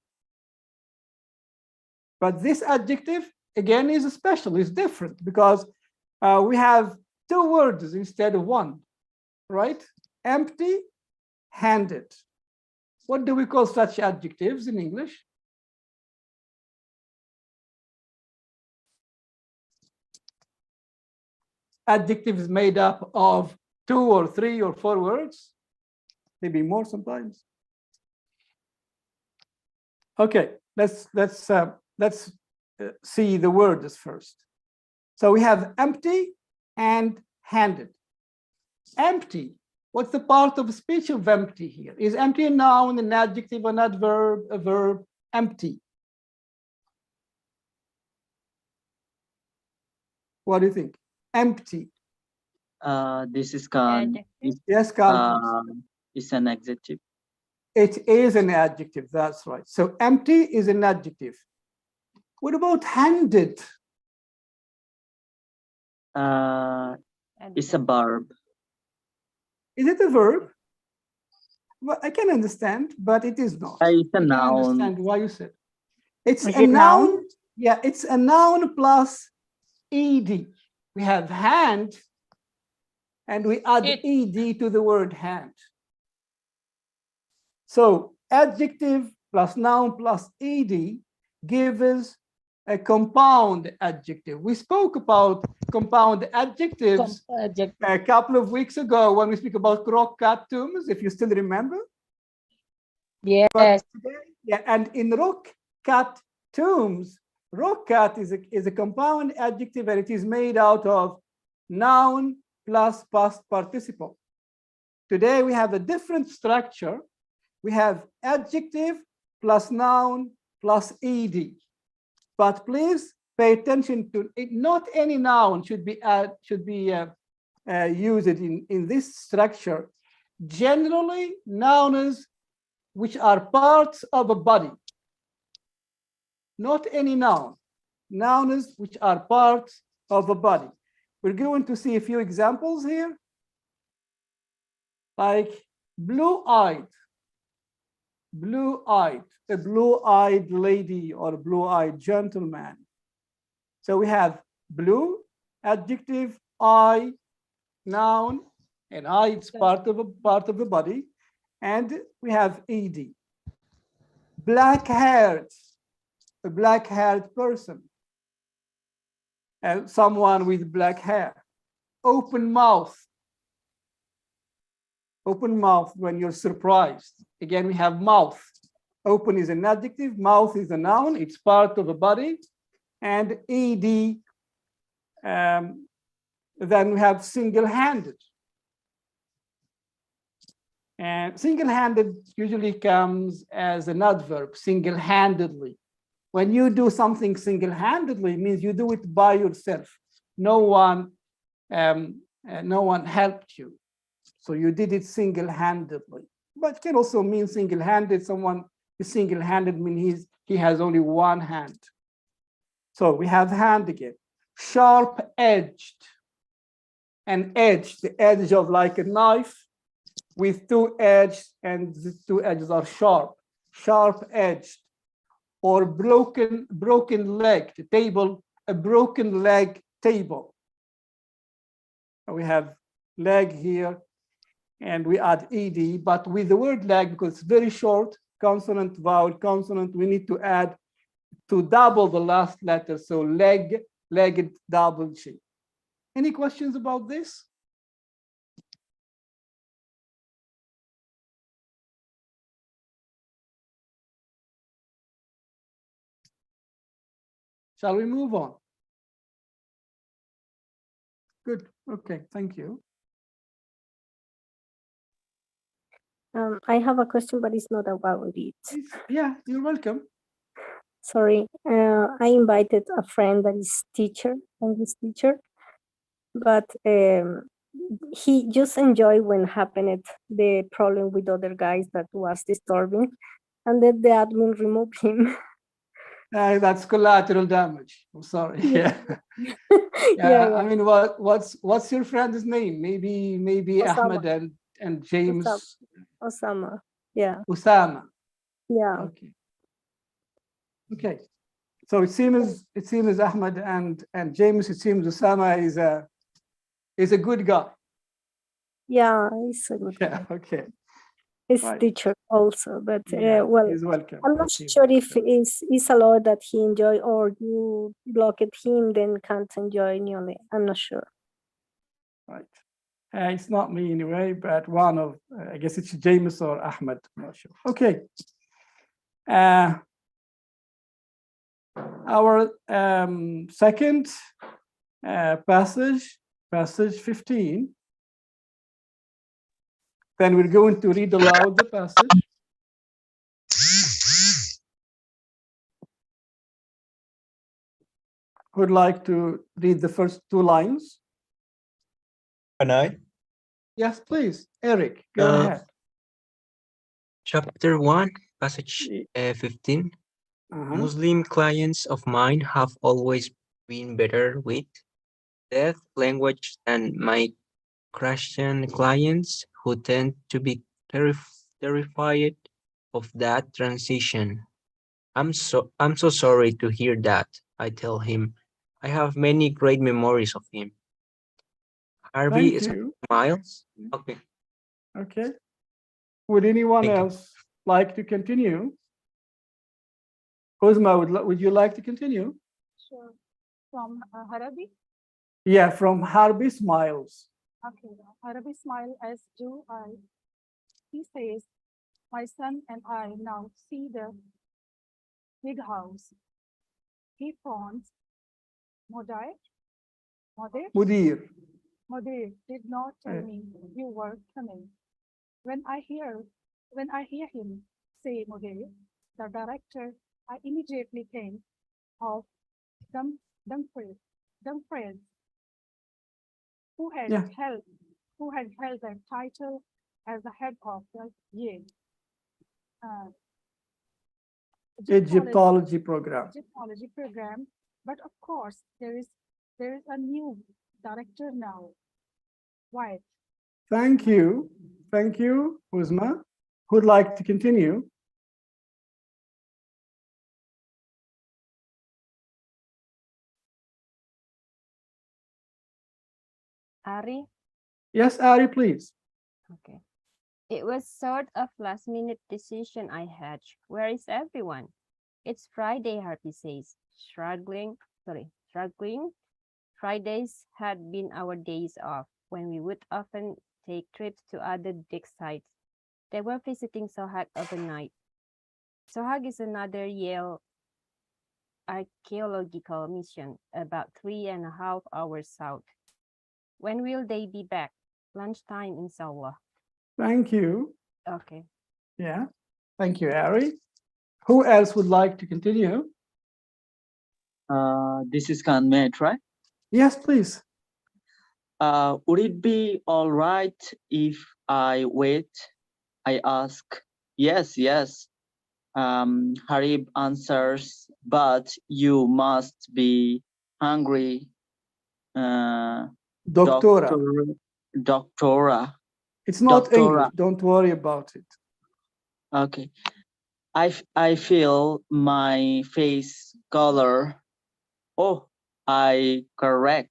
P: But this adjective, again, is special, is different, because we have two words instead of one, right? Empty-handed. What do we call such adjectives in English? Adjectives made up of 2 or 3 or 4 words, maybe more sometimes. Okay, let's see the words first. So we have empty and handed. Empty. What's the part of speech of empty here? Is empty a noun, an adjective, an adverb, a verb? Empty. What do you think? Empty.
F: This is Khan.
P: Yes, Khan.
F: It's an adjective.
P: It is an adjective, that's right. So empty is an adjective. What about handed?
F: It's a verb.
P: Is it a verb? Well, I can understand, but it is not.
F: It's a
P: I
F: noun.
P: can understand why you said. It's
H: Is
P: a
H: it
P: noun.
H: noun?
P: Yeah, it's a noun plus ed. We have hand, and we add ed to the word hand. So adjective plus noun plus ed gives a compound adjective. We spoke about compound adjectives a couple of weeks ago when we speak about rock-cut tombs, if you still remember.
G: Yes.
P: But today, yeah, and in rock-cut tombs, rock-cut is a compound adjective, and it is made out of noun plus past participle. Today we have a different structure. We have adjective plus noun plus ed. But please pay attention to it. Not any noun should be used in this structure. Generally, nouns which are parts of a body. Not any noun. Nouns which are parts of a body. We're going to see a few examples here, like blue-eyed. Blue-eyed, a blue-eyed lady or a blue-eyed gentleman. So we have blue, adjective, eye, noun, and eye is part of the body, and we have ed. Black-haired, a black-haired person, and someone with black hair. Open mouth. Open mouth when you're surprised. Again, we have mouth. Open is an adjective, mouth is a noun, it's part of a body, and ed, then we have single-handed. And single-handed usually comes as an adverb, single-handedly. When you do something single-handedly, it means you do it by yourself. No one helped you. So you did it single-handedly. but can also mean single-handed. Someone is single-handed means he has only one hand. So we have hand again. Sharp-edged. An edge, the edge of like a knife with two edges, and the two edges are sharp. Sharp-edged. Or broken leg, the table, a broken leg table. We have leg here, and we add ed, but with the word leg, because it's very short, consonant, vowel, consonant, we need to add to double the last letter. So leg, legged, double G. Any questions about this? Shall we move on? Good. Okay. Thank you.
U: I have a question, but it's not about it.
P: Yeah, you're welcome.
U: Sorry, I invited a friend that is teacher, English teacher, but he just enjoyed when happened the problem with other guys that was disturbing, and then the admin removed him.
P: That's collateral damage. I'm sorry.
U: Yeah.
P: Yeah. I mean, what's your friend's name? Maybe
U: Osama.
P: Ahmed and James.
U: Osama. Yeah.
P: Usama.
U: Yeah.
P: Okay. Okay. So it seems Ahmed and James. It seems Usama is a good guy.
U: Yeah, he's a good guy.
P: Okay.
U: He's
P: Right.
U: teacher also, but
P: Yeah,
U: well,
P: he's welcome.
U: I'm not sure if it's allowed that he enjoy, or you blocked him, then can't enjoy newly. I'm not sure.
P: Right. It's not me anyway, but one of, I guess it's James or Ahmed, I'm not sure. Okay. Our second passage 15. Then we're going to read aloud the passage. Would like to read the first two lines?
Q: Can I?
P: Yes, please. Eric, go ahead.
Q: Chapter 1, passage 15. Muslim clients of mine have always been better with deaf language than my Christian clients, who tend to be terrified of that transition. I'm so sorry to hear that, I tell him. I have many great memories of him. Harvey
P: Thank you.
Q: smiles. Okay.
P: Okay. Would anyone
Q: Thank you.
P: else like to continue? Uzma, would you like to continue?
V: Sure. From Harabi?
P: Yeah, from Harvey Smiles.
V: Okay. Harabi smile, as do I. He says, my son and I now see the big house. He phones Modir.
P: Mudir.
V: Modir did not tell me you were coming. When I hear him say Modir, the director, I immediately think of Dumfries, who had held the title as the head of the Yale
P: Egyptology program.
V: But of course, there is a new director now. Why?
P: Thank you. Thank you, Uzma. Who'd like to continue?
S: Ari?
P: Yes, Ari, please.
S: Okay. It was sort of last-minute decision I had. Where is everyone? It's Friday, Harvey says. Struggling. Fridays had been our days off, when we would often take trips to other dig sites. They were visiting Sohag overnight. Sohag is another Yale archaeological mission, about 3.5 hours south. When will they be back? Lunchtime, inshallah.
P: Thank you.
S: Okay.
P: Yeah. Thank you, Ari. Who else would like to continue?
F: This is Khan. May I try?
P: Yes, please.
F: Would it be all right if I wait I ask. Yes, yes. Harib answers, but you must be hungry.
P: Doctora.
F: Doctora.
P: It's not
F: Doctora.
P: English. Don't worry about it.
F: Okay. I feel my face color. Oh, I correct.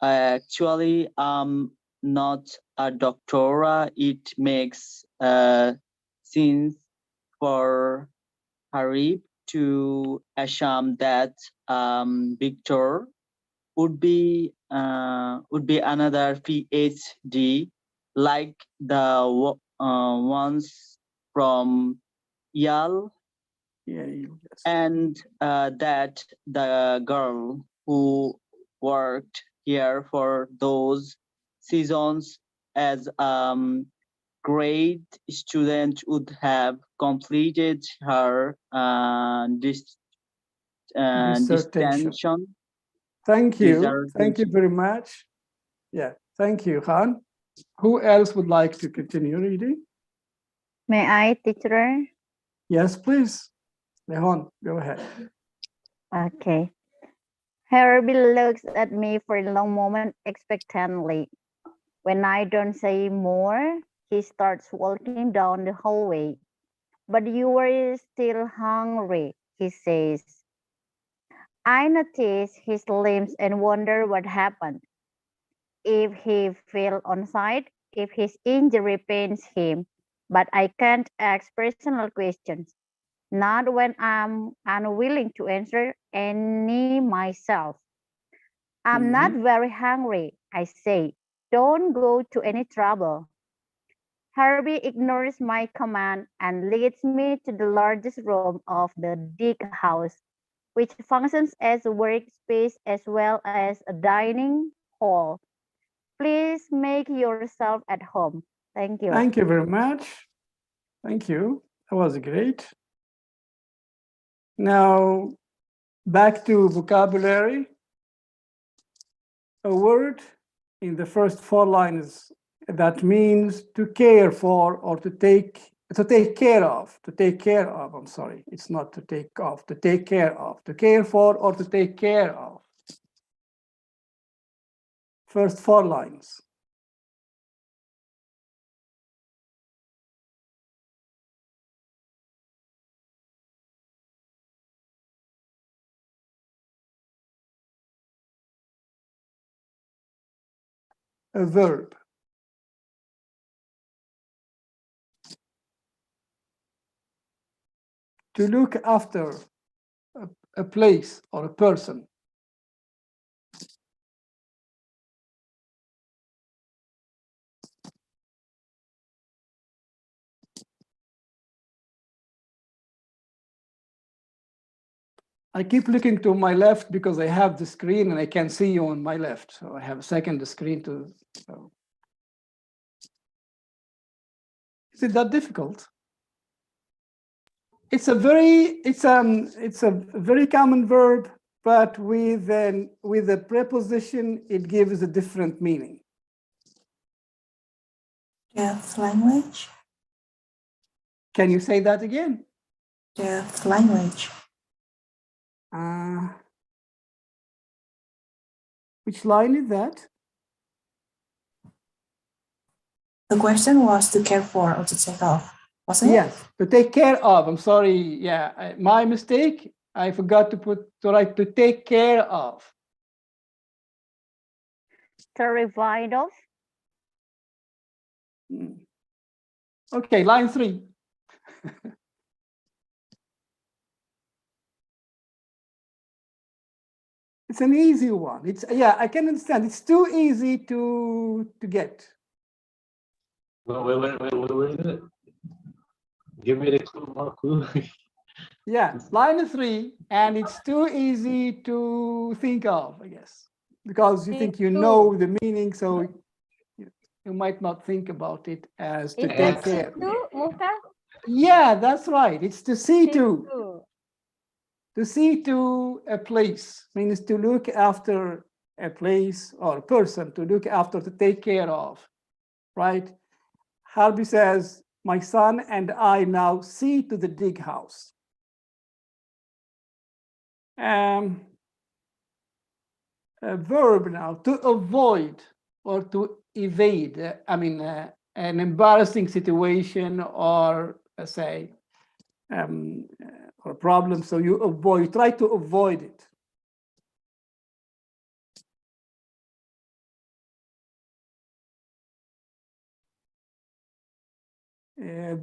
F: Actually, I'm not a doctora. It makes sense for Harib to assume that Victor would be another PhD like the ones from Yale, and that the girl who worked here for those seasons as grade student would have completed her dissertation.
P: Thank you. Thank you very much. Yeah, thank you, Han. Who else would like to continue reading?
H: May I, teacher?
P: Yes, please. Leon, go ahead.
H: Okay. Herbie looks at me for a long moment expectantly. When I don't say more, he starts walking down the hallway. But you are still hungry, he says. I notice his limbs and wonder what happened. If he fell on site, if his injury pains him, but I can't ask personal questions. Not when I'm unwilling to answer any myself. I'm not very hungry, I say. Don't go to any trouble. Herbie ignores my command and leads me to the largest room of the big house, which functions as a workspace as well as a dining hall. Please make yourself at home. Thank you.
P: Thank you very much. Thank you. That was great. Now, back to vocabulary. A word in the first 4 lines that means to care for or to take care of, I'm sorry, it's not to take off, to take care of, to care for or to take care of. First 4 lines. A verb. To look after a place or a person. I keep looking to my left because I have the screen and I can see you on my left. So I have a second screen to. So. Is it that difficult? It's a very common verb, but with a preposition, it gives a different meaning.
C: Deaf language.
P: Can you say that again?
C: Deaf language.
P: Which line is that?
C: The question was to care for or to take off, wasn't it?
P: Yes, to take care of. I'm sorry. Yeah, my mistake. I forgot to write to take care of.
H: Terrified of.
P: Okay, line 3. It's an easy one. It's I can understand. It's too easy to get.
I: Wait, what is it? Give me the clue, more clue.
P: Yeah, line 3, and it's too easy to think of, I guess, because you think you know the meaning, so you might not think about it as to take care. Yeah, that's right. It's to see to. To see to a place means to look after a place or a person, to look after, to take care of, right? Harvey says, My son and I now see to the dig house. A verb now, to avoid or to evade, an embarrassing situation or let's say, or problem. So you avoid, try to avoid it.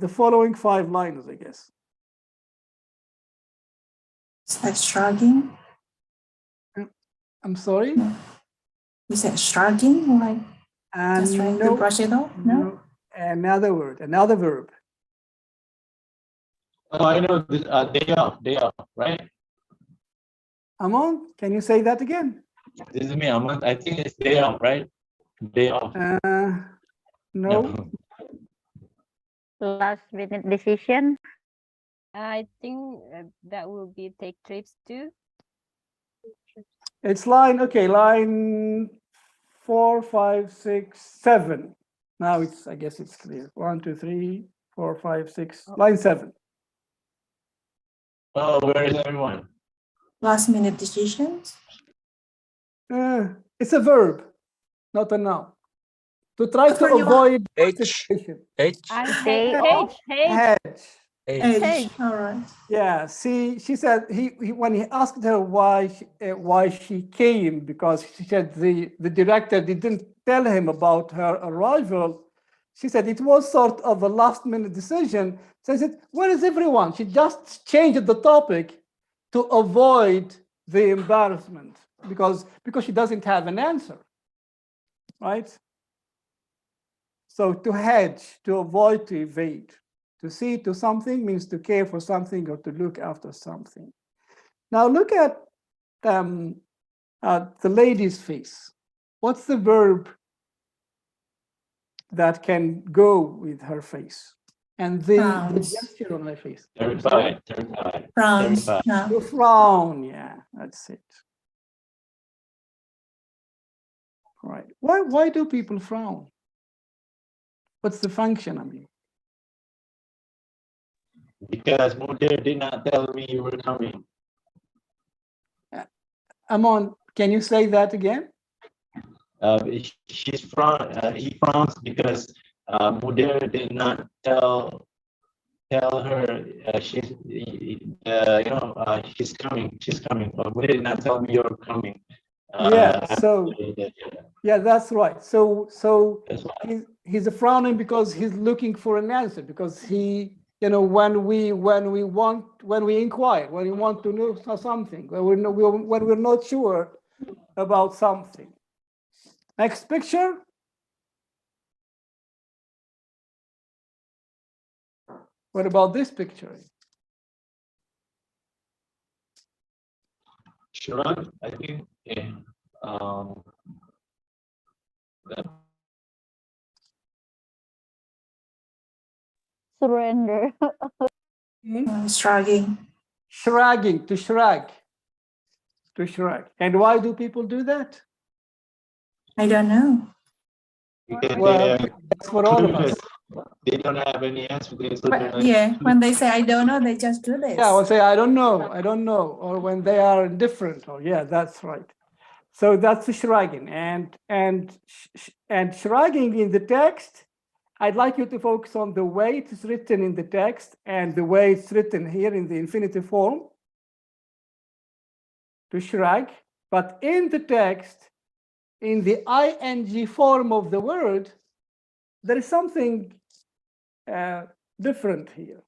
P: The following 5 lines, I guess.
C: Is that shrugging?
P: I'm sorry?
C: Is that shrugging? Like just trying to
P: No,
C: brush it off? No?
P: Another word, another verb.
I: Oh, I know this. Day off, right?
P: Amon, can you say that again?
I: This is me, Amon. I think it's day off, right? Day off.
P: No.
H: Last minute decision.
S: I think that will be take trips too.
P: It's line 4, 5, 6, 7. Now it's, I guess it's clear. 1, 2, 3, 4, 5, 6, line 7.
I: Oh, where is everyone?
C: Last minute decisions?
P: It's a verb, not a noun. To try to avoid situation.
H: Day off.
P: Hedge.
C: All right.
P: Yeah. See, she said he when he asked her why she came, because she said the director didn't tell him about her arrival. She said it was sort of a last minute decision. So I said, where is everyone? She just changed the topic to avoid the embarrassment because she doesn't have an answer, right? So to hedge, to avoid, to evade. To see to something means to care for something or to look after something. Now look at the lady's face. What's the verb that can go with her face? And the gesture on her face.
I: Terrified.
C: Frowns. No.
P: To frown, yeah, that's it. Right. Why do people frown? What's the function, I mean?
I: Because Mokhtar did not tell me you were coming.
P: Amon, can you say that again?
I: He frowns because Mokhtar did not tell her she's coming. But Mokhtar did not tell me you're coming.
P: Yeah, that's right. So he's frowning because he's looking for an answer, because he, when we inquire, when we want to know something, when we're not sure about something. Next picture. What about this picture?
I: Shrug, I think. Yeah.
H: Surrender.
C: Shrugging.
P: Shrugging, to shrug. To shrug. And why do people do that?
C: I don't know.
P: Well, that's for all of us.
I: They don't have any answer.
C: Yeah, when they say I don't know, they just do this.
P: Yeah, or say I don't know, or when they are indifferent, or yeah, that's right. So that's the shrugging, and shrugging in the text. I'd like you to focus on the way it's written in the text and the way it's written here in the infinitive form. To shrug, but in the text, in the ing form of the word, there is something different here.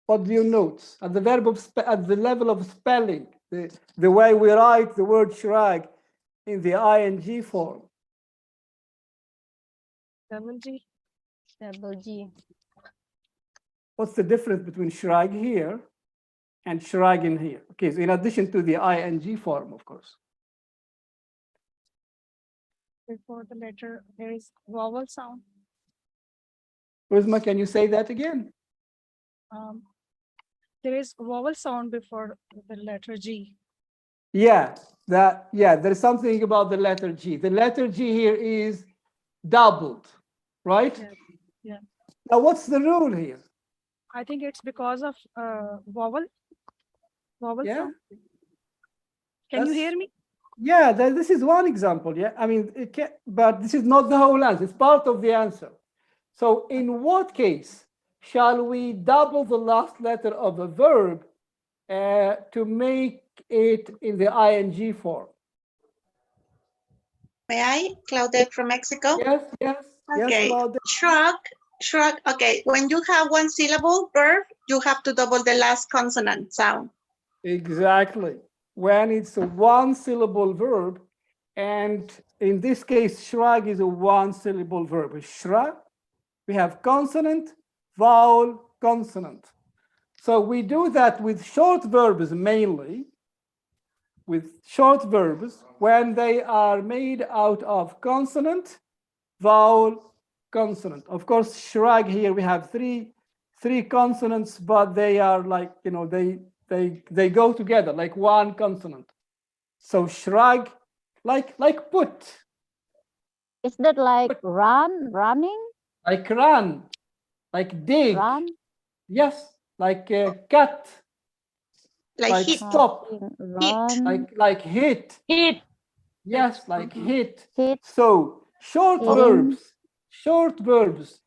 P: What do you note at the verb of at the level of spelling, the way we write the word shrug in the ing form?
V: Double G.
S: Double G.
P: What's the difference between shrug here and shrug in here? Okay, so in addition to the ing form, of course.
V: Before the letter, there is vowel sound.
P: Uzma, can you say that again?
V: There is vowel sound before the letter G.
P: Yeah, there's something about the letter G. The letter G here is doubled, right?
V: Yeah.
P: Now, what's the rule here?
V: I think it's because of vowel
P: Yeah.
V: sound. Can you
P: That's-
V: hear me?
P: Yeah, this is one example. Yeah, I mean, it can, but this is not the whole answer. It's part of the answer. So in what case shall we double the last letter of a verb to make it in the ing form?
J: May I, Claudette from Mexico?
P: Yes, yes,
J: Okay.
P: yes, Claudette.
J: Shrug. Okay, when you have one syllable verb, you have to double the last consonant sound.
P: Exactly. When it's a one syllable verb, and in this case, shrug is a one syllable verb. Shrug, we have consonant, vowel, consonant. So we do that with short verbs mainly, with short verbs when they are made out of consonant, vowel, consonant. Of course, shrug here we have three consonants, but they are like, you know, they go together like one consonant. So shrug, like put.
H: Is that like running?
P: Like run, like dig.
H: Run?
P: Yes, like cut.
J: Like hit.
P: Stop.
H: Run.
P: Like hit.
G: Hit.
P: Yes, like hit.
H: Hit.
P: So short
H: Hitting.
P: verbs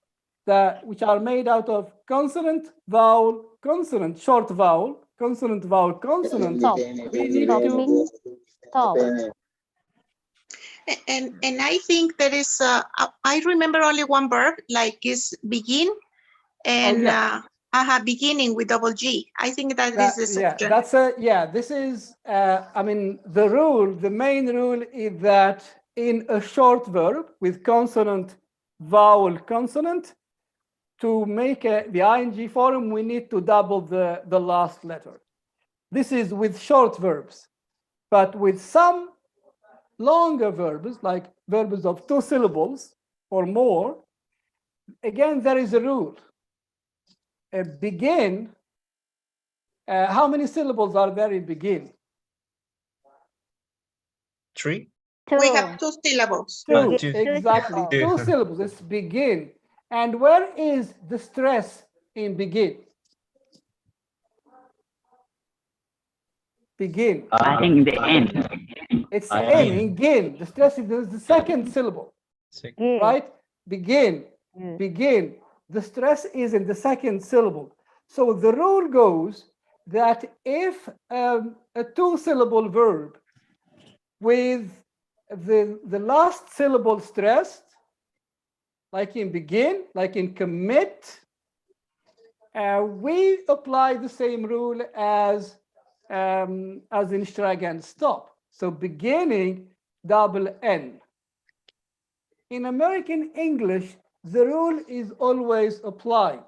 P: that which are made out of consonant, vowel, consonant, short vowel, consonant, vowel, consonant.
H: Stop.
P: We need to
H: Stop.
J: And I think there is, I remember only one verb, like is begin and beginning with double G. I think that is the section.
P: This is, I mean, the main rule is that in a short verb with consonant, vowel, consonant, to make the ing form, we need to double the last letter. This is with short verbs, but with some longer verbs, like verbs of 2 syllables or more, again, there is a rule. Begin, how many syllables are there in begin?
Q: 3.
J: We have 2 syllables.
P: Two,
Q: Two.
P: exactly. 2 syllables. It's begin. And where is the stress in begin? Begin.
E: I think the end.
P: It's in gin. The stress is the second syllable. Right? Begin. Begin. The stress is in the second syllable. So the rule goes that if a 2-syllable verb with the last syllable stressed, like in begin, like in commit, we apply the same rule as in shrug and stop. So beginning, double N. In American English, the rule is always applied.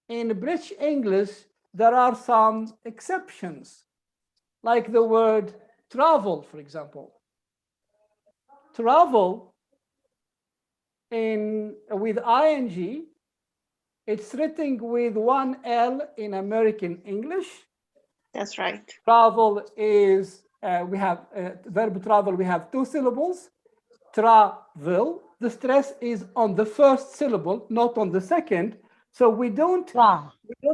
P: In British English, there are some exceptions, like the word travel, for example. Travel with ing, it's written with one L in American English.
J: That's right.
P: Travel is, we have verb travel, we have 2 syllables. Travel, the stress is on the first syllable, not on the second. So we don't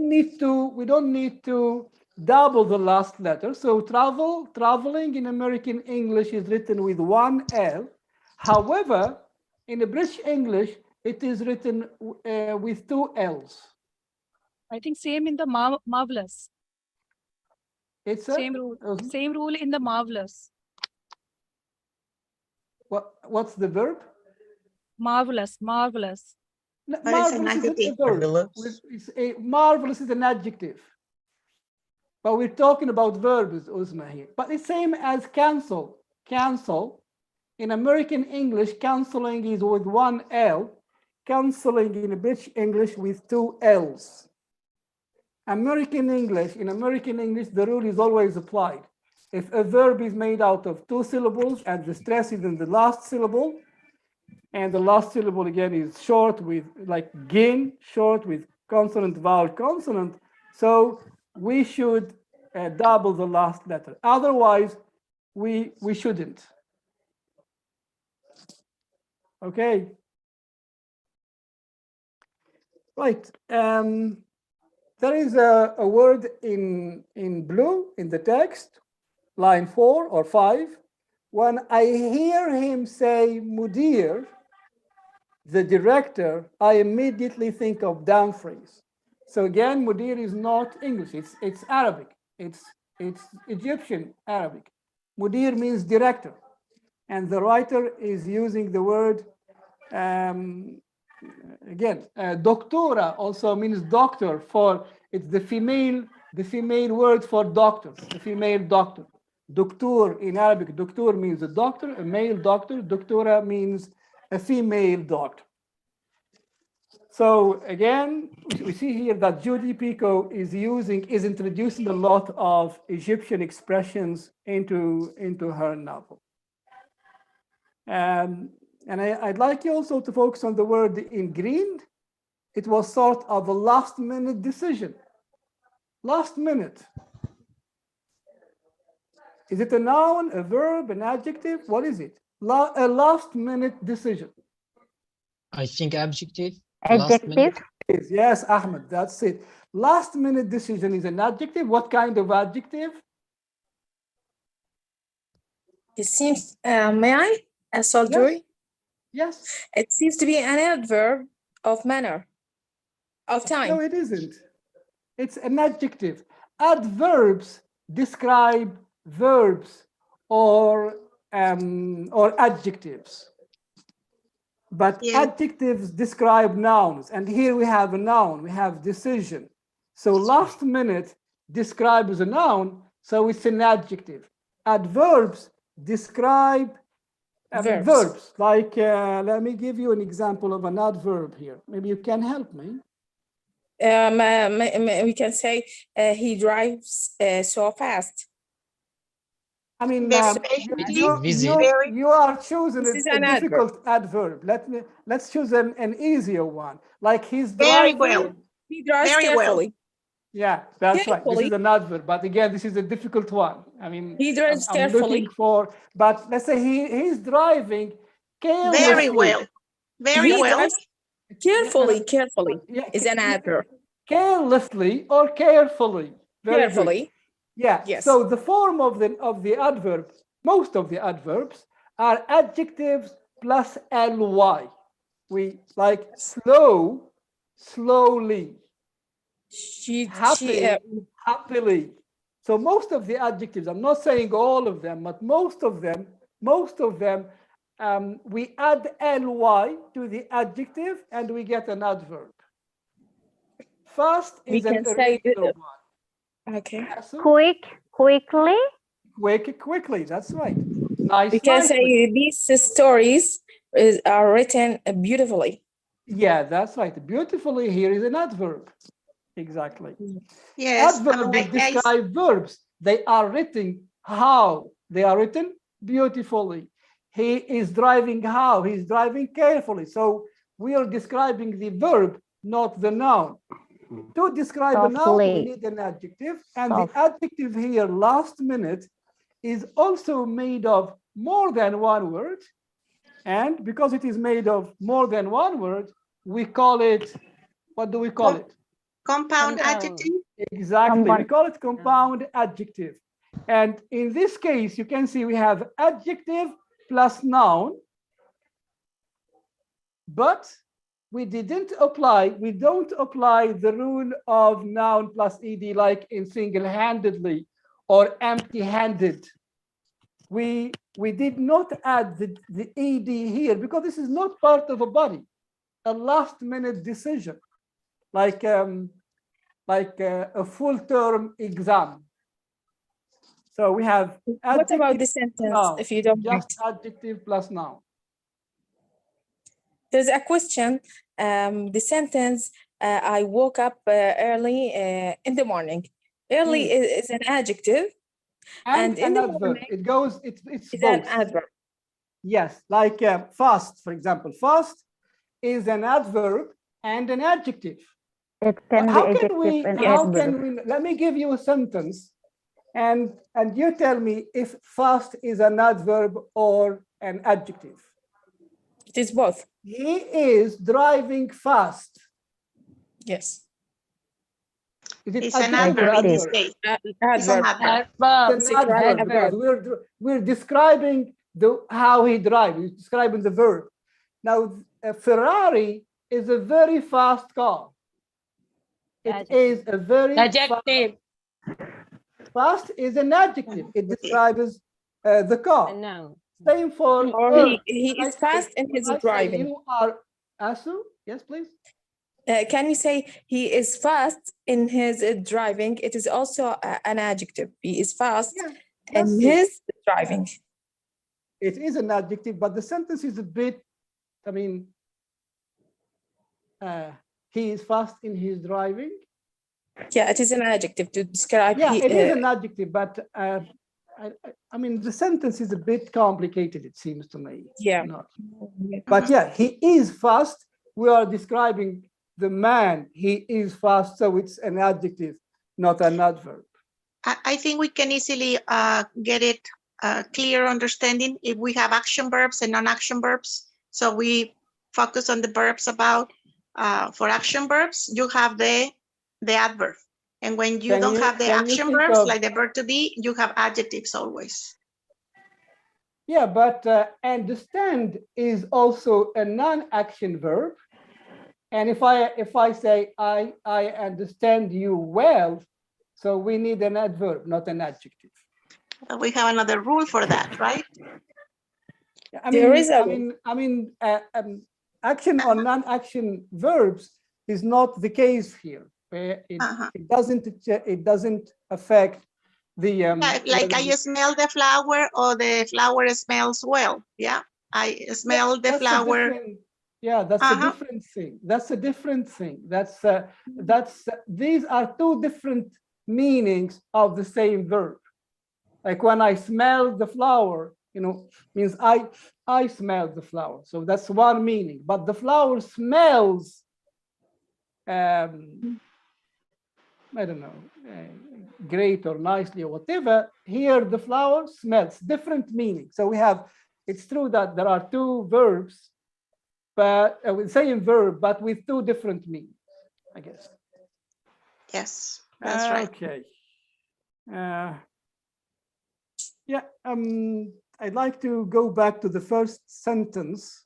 P: need to double the last letter. So traveling in American English is written with one L. However, in the British English, it is written with 2 L's.
V: I think same in the marvelous.
P: It's
V: same rule in the marvelous.
P: What's the verb?
V: Marvelous, marvelous.
P: Marvelous is a verb. Marvelous is an adjective. But we're talking about verbs, Uzma, here. But it's same as cancel. Cancel. In American English, canceling is with one L. Canceling in British English with 2 L's. In American English, the rule is always applied. If a verb is made out of 2 syllables and the stress is in the last syllable, and the last syllable again is short with like gin, short with consonant, vowel, consonant. So we should double the last letter. Otherwise, we shouldn't. Okay. Right. There is a word in blue in the text, line 4 or 5. When I hear him say Mudir, the director, I immediately think of Dumfries. So again, Mudir is not English, it's Arabic. It's Egyptian Arabic. Mudir means director. And the writer is using the word, doctora also means doctor, for it's the female word for doctor, the female doctor. Doctor in Arabic, doctor means a doctor, a male doctor. Doctora means a female doctor. So again, we see here that Jodi Picoult is introducing a lot of Egyptian expressions into her novel. And I'd like you also to focus on the word in green. It was sort of a last minute decision. Last minute. Is it a noun, a verb, an adjective? What is it? A last minute decision.
A: I think adjective.
H: Adjective.
P: Yes, Ahmed, that's it. Last minute decision is an adjective. What kind of adjective?
E: It seems, may I? Soldiery?
P: Yes.
E: It seems to be an adverb of manner, of time.
P: No, it isn't. It's an adjective. Adverbs describe verbs or adjectives. But adjectives describe nouns. And here we have a noun, we have decision. So last minute describes a noun, so it's an adjective. Adverbs describe verbs. Like, let me give you an example of an adverb here. Maybe you can help me.
E: We can say he drives so fast.
P: I mean,
J: very,
P: you are choosing
E: This is
P: a
E: an
P: difficult adverb. Let's choose an easier one. Like he's
J: very
P: driving.
J: well.
E: He drives
J: Very
E: carefully.
P: Yeah, that's right. This
E: Carefully.
P: is an adverb, but again, this is a difficult one. I mean,
E: He drives
P: I'm
E: carefully.
P: looking for, but let's say he's driving carelessly.
J: Very well. Very
E: He
J: well.
E: drives carefully. Carefully is an adverb.
P: Carelessly or carefully. Very
E: Carefully.
P: good. Yeah.
E: Yes.
P: So the form of the adverb, most of the adverbs are adjectives plus ly. We like slow, slowly. Happily. So most of the adjectives, I'm not saying all of them, but most of them, we add ly to the adjective and we get an adverb. Fast is an irregular one.
E: Okay.
P: Quickly, that's right. Nice.
E: We can say these stories are written beautifully.
P: Yeah, that's right. Beautifully here is an adverb. Exactly.
J: Yes.
P: Adverbs describe verbs. They are written how? They are written beautifully. He is driving how? He's driving carefully. So we are describing the verb, not the noun. To describe a noun, we need an adjective. And the adjective here, last minute, is also made of more than one word. And because it is made of more than one word, we call it, what do we call it?
J: Compound adjective.
P: Exactly. We call it compound adjective. And in this case, you can see we have adjective plus noun. But we don't apply the rule of noun plus ed like in single-handedly or empty-handed. We did not add the ed here because this is not part of a body, a last-minute decision, like a full-term exam. So we have
E: what about the sentence,
P: noun,
E: if you don't mind?
P: just adjective plus noun.
E: There's a question. The sentence, I woke up early in the morning. Early is an adjective. And in the
P: adverb.
E: morning,
P: It's
E: is
P: both.
E: an adverb.
P: Yes, like fast, for example. Fast is an adverb and an adjective.
H: It can
P: How
H: be
P: can
H: adjective
P: we,
H: and
P: how
H: adverb.
P: can we, let me give you a sentence and you tell me if fast is an adverb or an adjective.
E: It is both.
P: He is driving fast.
E: Yes.
J: It's an adverb in this case. It's an adverb.
P: It's an adverb because we're describing how he drives. We're describing the verb. Now, a Ferrari is a very fast car. It is a very
G: adjective.
P: Fast is an adjective. It describes the car.
S: No.
P: Same for
E: he is fast in his driving.
P: You are Asu? Yes, please.
E: Can you say he is fast in his driving? It is also an adjective. He is fast in his driving.
P: It is an adjective, but the sentence is a bit, I mean, he is fast in his driving.
E: Yeah, it is an adjective to describe.
P: Yeah, it is an adjective, but I mean, the sentence is a bit complicated, it seems to me.
E: Yeah.
P: But yeah, he is fast. We are describing the man. He is fast, so it's an adjective, not an adverb.
J: I think we can easily get it clear understanding if we have action verbs and non-action verbs. So we focus on the verbs about, for action verbs, you have the adverb. And when you don't have the action verbs, like the verb to be, you have adjectives always.
P: Yeah, but understand is also a non-action verb. And if I say I understand you well, so we need an adverb, not an adjective.
J: We have another rule for that, right?
P: I mean, action or non-action verbs is not the case here. It doesn't affect the
J: like I smell the flower, or the flower smells well. Yeah, I smell the flower.
P: Yeah, that's a different thing. That's a different thing. These are two different meanings of the same verb. Like when I smell the flower, means I smell the flower. So that's one meaning. But the flower smells, I don't know, great or nicely or whatever. Here the flower smells, different meaning. So it's true that there are two verbs, but with same verb, but with two different meanings, I guess.
J: Yes, that's right.
P: Okay. Yeah, I'd like to go back to the first sentence.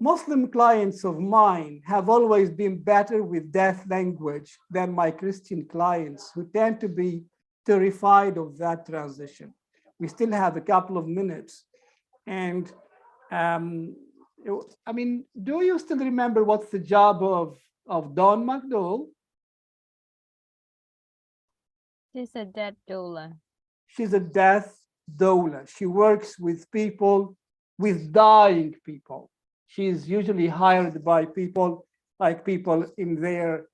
P: Muslim clients of mine have always been better with death language than my Christian clients, who tend to be terrified of that transition. We still have a couple of minutes. And I mean, do you still remember what's the job of Dawn McDowell?
S: She's a death doula.
P: She's a death doula. She works with people, with dying people. She's usually hired by people in their,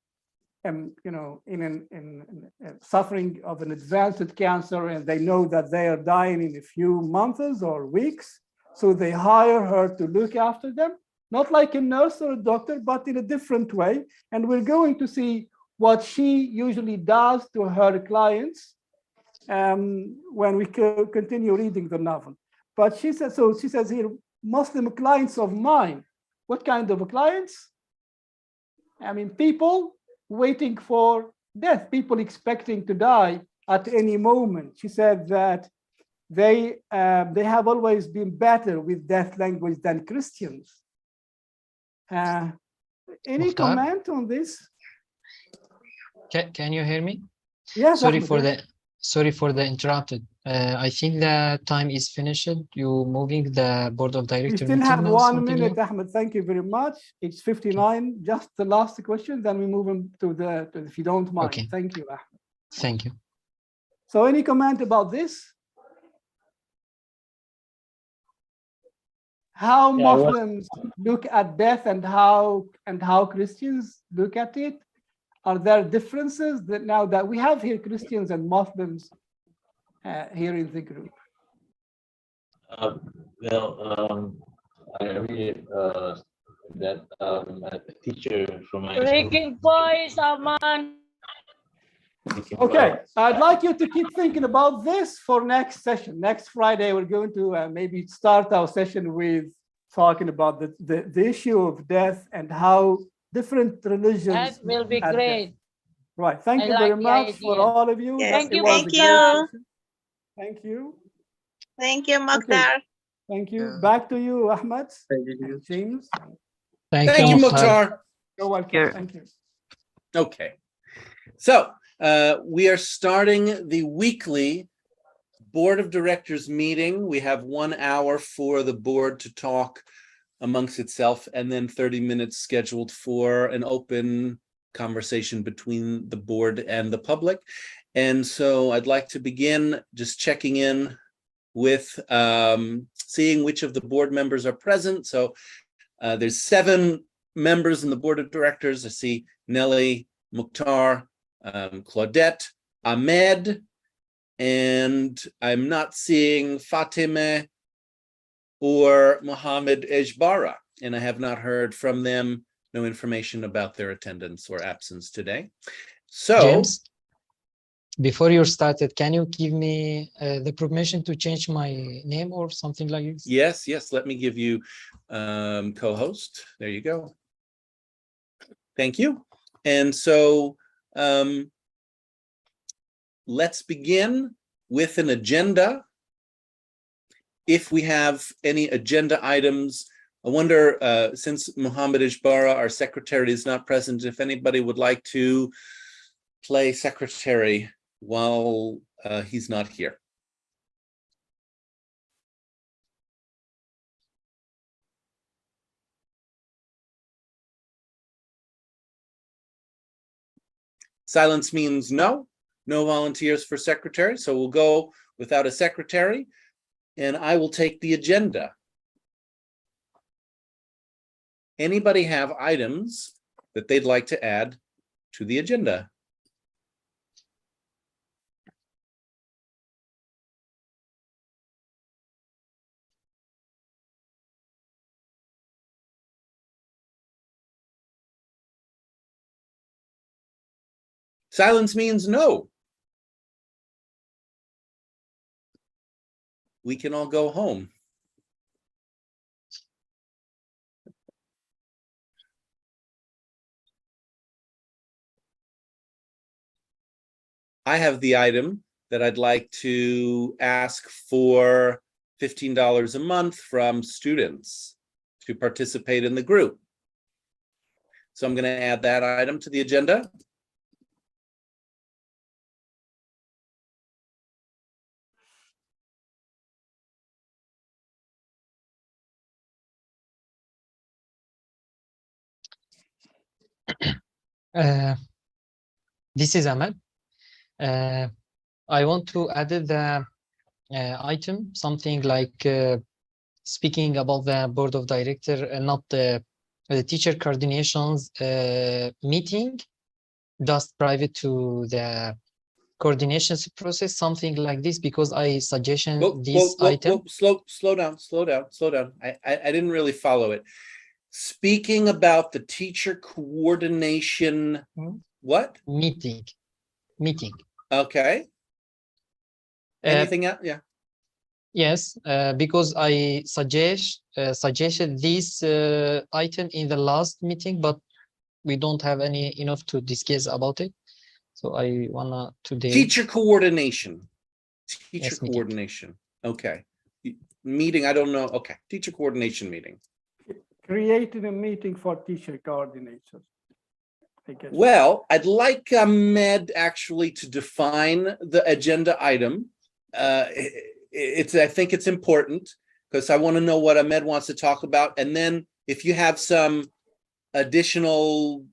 P: suffering of an advanced cancer, and they know that they are dying in a few months or weeks. So they hire her to look after them, not like a nurse or a doctor, but in a different way. And we're going to see what she usually does to her clients when we continue reading the novel. But she says here, Muslim clients of mine. What kind of clients? I mean, people waiting for death, people expecting to die at any moment. She said that they have always been better with death language than Christians. Any
A: Mokhtar?
P: comment on this?
A: Can you hear me?
P: Yes.
A: Sorry for the interrupted. I think the time is finished. You moving the board of directors.
P: We still have 1 minute, Ahmed. Thank you very much. It's 59. Just the last question, then we move on to the if you don't mind.
A: Okay.
P: Thank you, Ahmed.
A: Thank you.
P: So any comment about this? How Muslims look at death and how Christians look at it? Are there differences that now that we have here Christians and Muslims here in the group?
I: I read that a teacher from my
G: Breaking voice, Aman.
P: Okay, I'd like you to keep thinking about this for next session. Next Friday, we're going to maybe start our session with talking about the issue of death and how different religions.
G: That will be
P: at
G: great.
P: Right. Thank
G: I
P: you
G: like
P: very
G: the
P: much for
G: idea.
P: all of you.
J: Yes,
G: Thank you,
P: It was a
J: thank
P: great
J: you.
P: session. Thank you.
J: Thank you,
P: Okay.
J: Mokhtar.
P: Thank you. Back to you, Ahmed
Q: Thank
P: and
Q: you.
P: James.
O: Thank you, Mokhtar.
P: You're welcome.
Q: Sure.
P: Thank you.
O: Okay. So we are starting the weekly Board of Directors meeting. We have 1 hour for the board to talk amongst itself, and then 30 minutes scheduled for an open conversation between the board and the public. And so I'd like to begin just checking in with seeing which of the board members are present. So there's 7 members in the Board of Directors. I see Nelly, Mokhtar, Claudette, Ahmed, and I'm not seeing Fatime or Mohammed Ejbara, and I have not heard from them, no information about their attendance or absence today. So,
A: James, before you started, can you give me the permission to change my name or something like this?
O: yes, let me give you co-host. There you go. Thank you. And so let's begin with an agenda. If we have any agenda items, I wonder, since Mohammed Ejbara, our secretary, is not present, if anybody would like to play secretary while he's not here. Silence means no volunteers for secretary, so we'll go without a secretary, and I will take the agenda. Anybody have items that they'd like to add to the agenda? Silence means no. We can all go home. I have the item that I'd like to ask for $15 a month from students to participate in the group. So I'm going to add that item to the agenda.
A: This is Ahmed. I want to add the item, something like speaking about the board of director and not the teacher coordinations meeting, just private to the coordinations process, something like this, because I suggestion this item.
O: Slow down. I didn't really follow it. Speaking about the teacher coordination, what?
A: Meeting.
O: Okay. Anything else? Yeah.
A: Yes, because I suggested this item in the last meeting, but we don't have enough to discuss about it. So I wanna today.
O: Teacher coordination. Teacher
A: Yes,
O: coordination. Okay. Meeting, I don't know. Okay. Teacher coordination meeting.
P: Creating a meeting for teacher coordinators.
O: Well, I'd like Ahmed actually to define the agenda item. I think it's important because I want to know what Ahmed wants to talk about. And then if you have some additional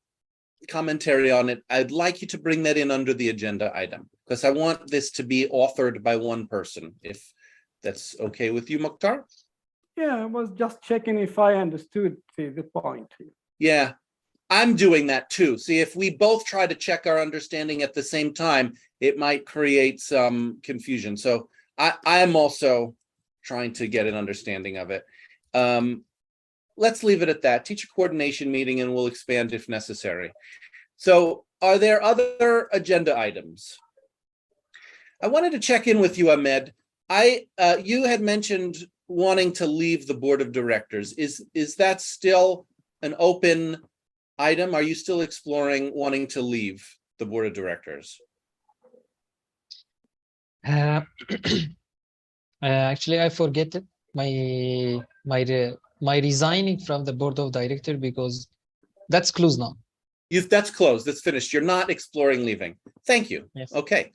O: commentary on it, I'd like you to bring that in under the agenda item because I want this to be authored by one person, if that's okay with you, Mokhtar?
P: Yeah, I was just checking if I understood the point here.
O: Yeah, I'm doing that too. See, if we both try to check our understanding at the same time, it might create some confusion. So I'm also trying to get an understanding of it. Let's leave it at that. Teacher coordination meeting, and we'll expand if necessary. So are there other agenda items? I wanted to check in with you, Ahmed. You had mentioned wanting to leave the board of directors. Is that still an open item, are you still exploring wanting to leave the board of directors?
A: Actually, I forget it. My resigning from the board of director, because that's closed now.
O: That's closed. That's finished. You're not exploring leaving. Thank you.
A: Yes.
O: Okay.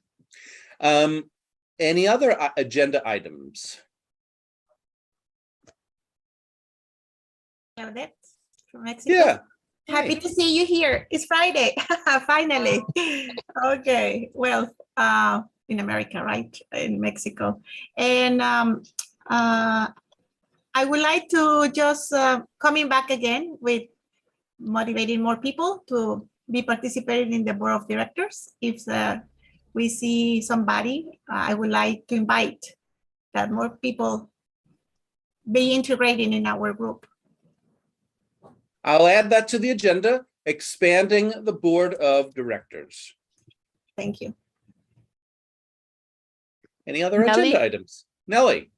O: Any other agenda items?
J: Claudette from Mexico.
O: Yeah.
J: Happy to see you here. It's Friday, finally. Okay, well, in America, right? In Mexico. And I would like to just coming back again with motivating more people to be participating in the board of directors. If we see somebody, I would like to invite that more people be integrated in our group.
O: I'll add that to the agenda, expanding the board of directors.
J: Thank you.
O: Any other
K: Nelly?
O: agenda items? Nelly?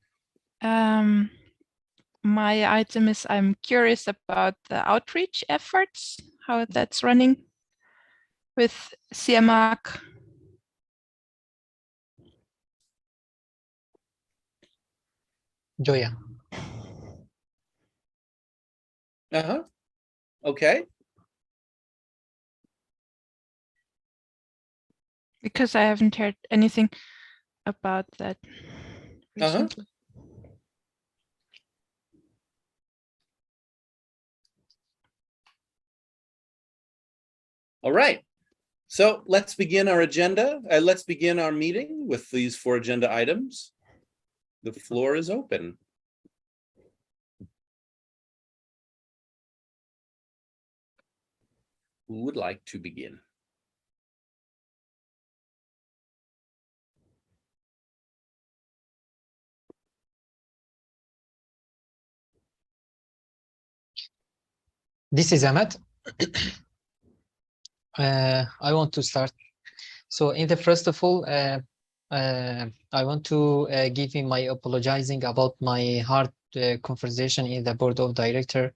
K: My item is I'm curious about the outreach efforts, how that's running with CMAC.
A: Joya.
O: Uh-huh. Okay.
K: Because I haven't heard anything about that recently.
O: All right. So let's begin our agenda. Let's begin our meeting with these 4 agenda items. The floor is open. Who would like to begin?
A: This is Ahmed. I want to start. So in the first of all, I want to give him my apologizing about my hard conversation in the board of director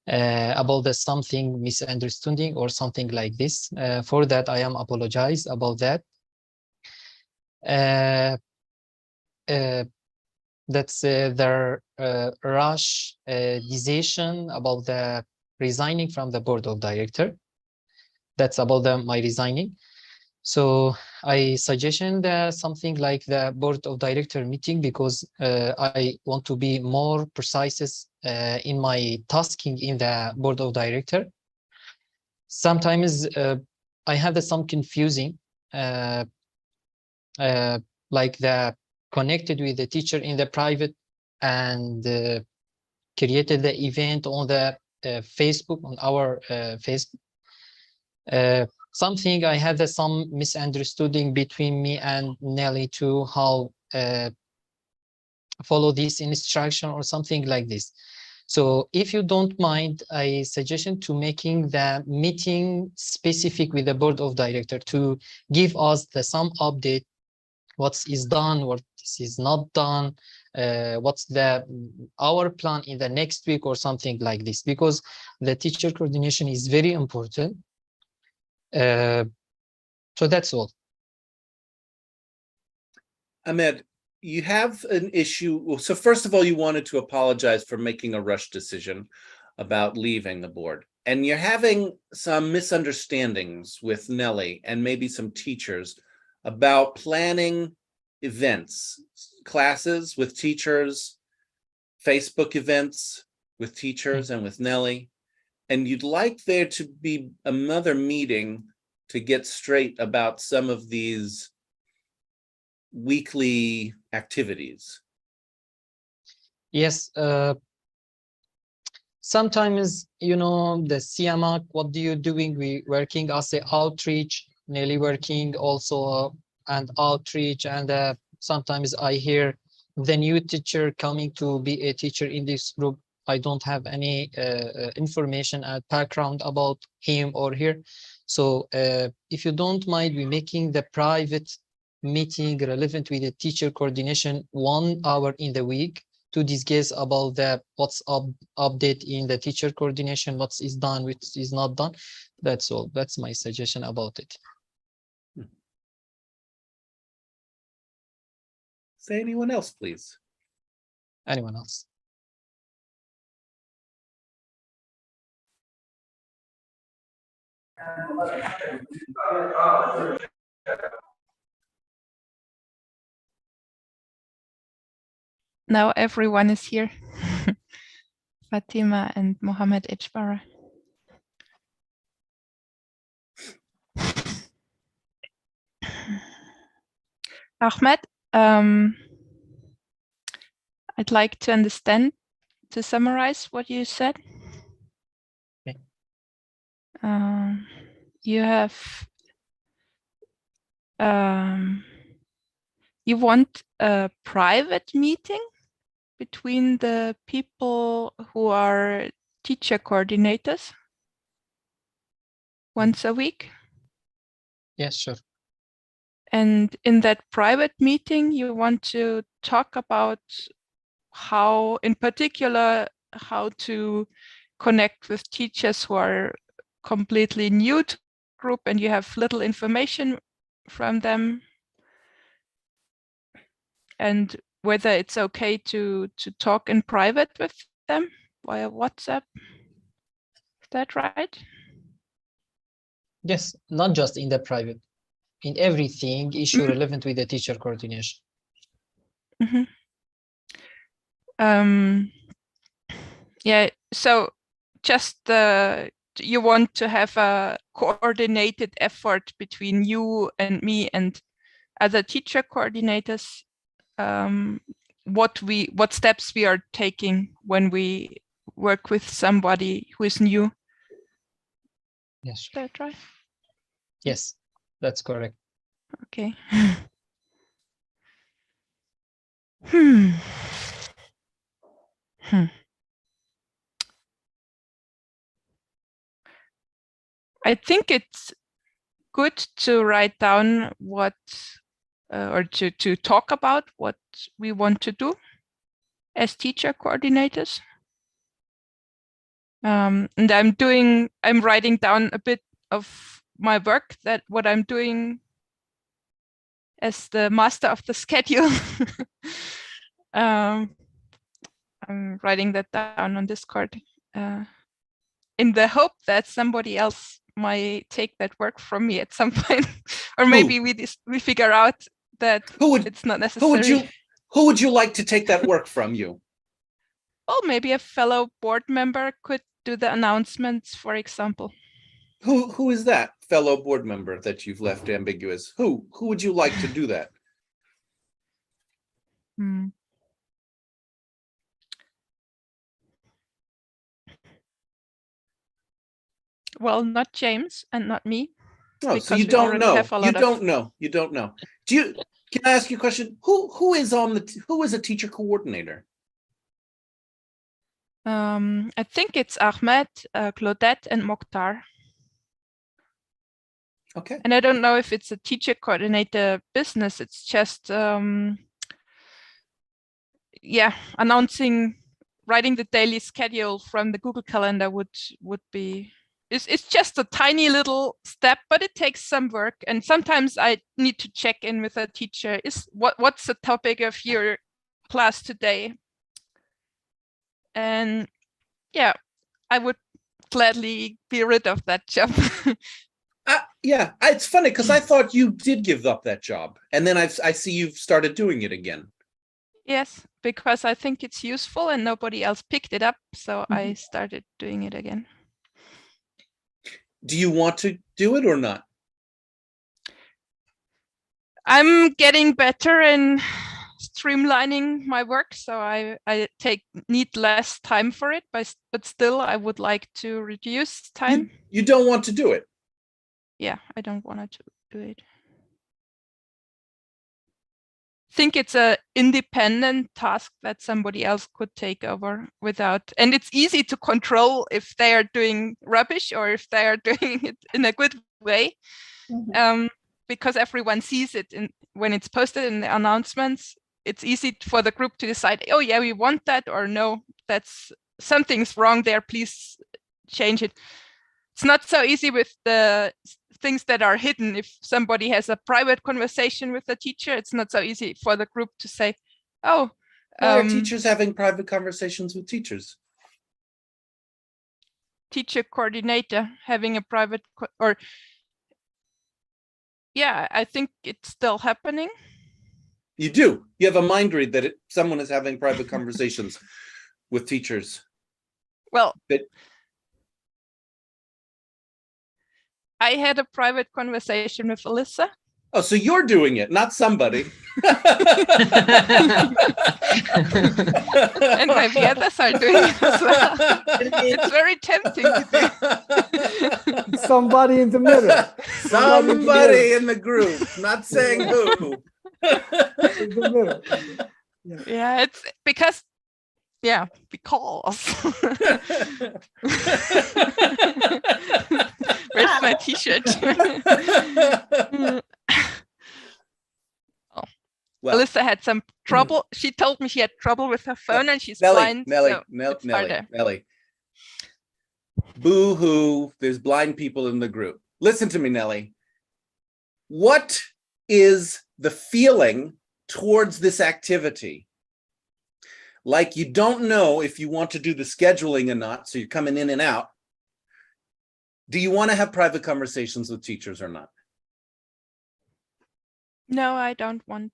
A: about the something misunderstanding or something like this. For that, I am apologize about that. That's their rush decision about the resigning from the board of director. That's about my resigning. So I suggested something like the board of director meeting, because I want to be more precise in my tasking in the board of director. Sometimes I have some confusing, like the connected with the teacher in the private and created the event on the Facebook, on our Facebook. Something I had some misunderstanding between me and Nelly to how follow this instruction or something like this. So if you don't mind, I suggestion to making the meeting specific with the board of director to give us some update, what is done, what is not done, what's our plan in the next week or something like this, because the teacher coordination is very important. So that's all.
O: Ahmed, you have an issue. So first of all, you wanted to apologize for making a rush decision about leaving the board. And you're having some misunderstandings with Nelly and maybe some teachers about planning events, classes with teachers, Facebook events with teachers and with Nelly. And you'd like there to be another meeting to get straight about some of these weekly activities.
A: Yes. Sometimes, you know, the CMAC, what do you doing? We working as a outreach, nearly working also and outreach. And sometimes I hear the new teacher coming to be a teacher in this group. I don't have any information and background about him or her. So if you don't mind, we're making the private meeting relevant with the teacher coordination 1 hour in the week to discuss about the what's update in the teacher coordination, what is done, which is not done. That's all. That's my suggestion about it.
O: Say anyone else, please.
A: Anyone else?
K: Now everyone is here. Fatima and Mohammed Ejbara. Ahmed, I'd like to understand, to summarize what you said.
A: Okay.
K: You have, you want a private meeting between the people who are teacher coordinators once a week?
A: Yes, sure.
K: And in that private meeting, you want to talk about how, in particular, how to connect with teachers who are completely new to the group and you have little information from them, and whether it's okay to talk in private with them via WhatsApp. Is that right?
A: Yes, not just in the private, in everything issue relevant with the teacher coordination.
K: Mm-hmm. Yeah, so just you want to have a coordinated effort between you and me and other teacher coordinators, what steps we are taking when we work with somebody who is new.
A: Yes.
K: Is that right?
A: Yes, that's correct.
K: Okay. I think it's good to write down what, or to talk about what we want to do as teacher coordinators. And I'm writing down a bit of my work, that what I'm doing as the master of the schedule. I'm writing that down on Discord in the hope that somebody else might take that work from me at some point, or maybe we figure out that it's not necessary.
O: Who would you like to take that work from you?
K: Well, maybe a fellow board member could do the announcements, for example.
O: Who is that fellow board member that you've left ambiguous? Who would you like to do that?
K: Well, not James and not me.
O: Oh, so you don't know. You don't know. You don't know. Can I ask you a question? Who is a teacher coordinator?
K: I think it's Ahmed, Claudette, and Mokhtar.
O: Okay.
K: And I don't know if it's a teacher coordinator business. It's just writing the daily schedule from the Google Calendar would be. It's just a tiny little step, but it takes some work. And sometimes I need to check in with a teacher. What's the topic of your class today? And yeah, I would gladly be rid of that job.
O: Yeah, it's funny because I thought you did give up that job, and then I see you've started doing it again.
K: Yes, because I think it's useful and nobody else picked it up, so I started doing it again.
O: Do you want to do it or not?
K: I'm getting better in streamlining my work, so I need less time for it, but still I would like to reduce time.
O: You don't want to do it?
K: Yeah, I don't want to do it. I think it's an independent task that somebody else could take over without, and it's easy to control if they are doing rubbish or if they are doing it in a good way, because everyone sees it when it's posted in the announcements. it's easy for the group to decide, oh yeah, we want that, or no, that's something's wrong there, please change it. It's not so easy with the things that are hidden. If somebody has a private conversation with the teacher, it's not so easy for the group to say, oh.
O: Why are teachers having private conversations with teachers?
K: Teacher coordinator having a private, or yeah, I think it's still happening.
O: You do. You have a mind read that someone is having private conversations with teachers.
K: Well, I had a private conversation with Alyssa.
O: Oh, so you're doing it, not somebody.
K: And maybe others are doing it as well. It's very tempting to do.
P: Somebody in the middle.
O: Somebody in the group, not saying who.
P: In the middle.
K: Yeah, it's because. Yeah, because. Where's my t-shirt? Oh. Well, Alyssa had some trouble. She told me she had trouble with her phone and she's blind.
O: Nelly. Boo-hoo, there's blind people in the group. Listen to me, Nelly. What is the feeling towards this activity? Like you don't know if you want to do the scheduling or not, so you're coming in and out. Do you want to have private conversations with teachers or not?
K: No, I don't want.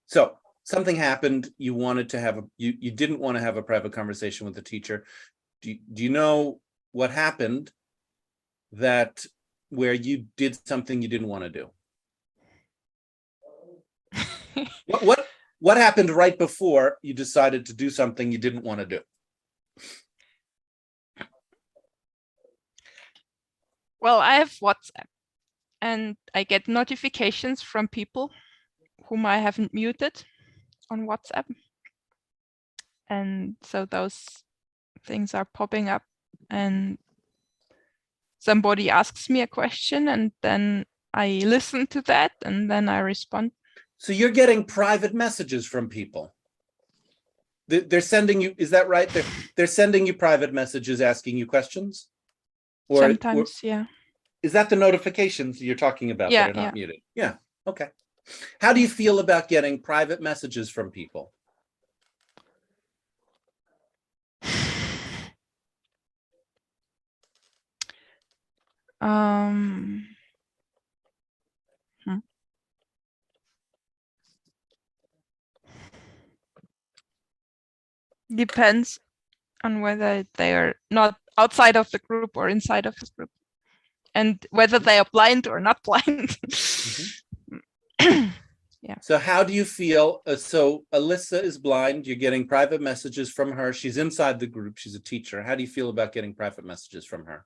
O: So something happened. You wanted to have you didn't want to have a private conversation with the teacher. Do you know what happened that where you did something you didn't want to do? What happened right before you decided to do something you didn't want to do?
K: Well, I have WhatsApp and I get notifications from people whom I haven't muted on WhatsApp. And so those things are popping up and somebody asks me a question and then I listen to that and then I respond.
O: So you're getting private messages from people. They're sending you, is that right? They're sending you private messages asking you questions?
K: Sometimes, yeah.
O: Is that the notifications you're talking about
K: Yeah,
O: that are not muted? Yeah, okay. How do you feel about getting private messages from people?
K: Depends on whether they are not outside of the group or inside of the group, and whether they are blind or not blind. Yeah.
O: So how do you feel? So Alyssa is blind. You're getting private messages from her. She's inside the group. She's a teacher. How do you feel about getting private messages from her?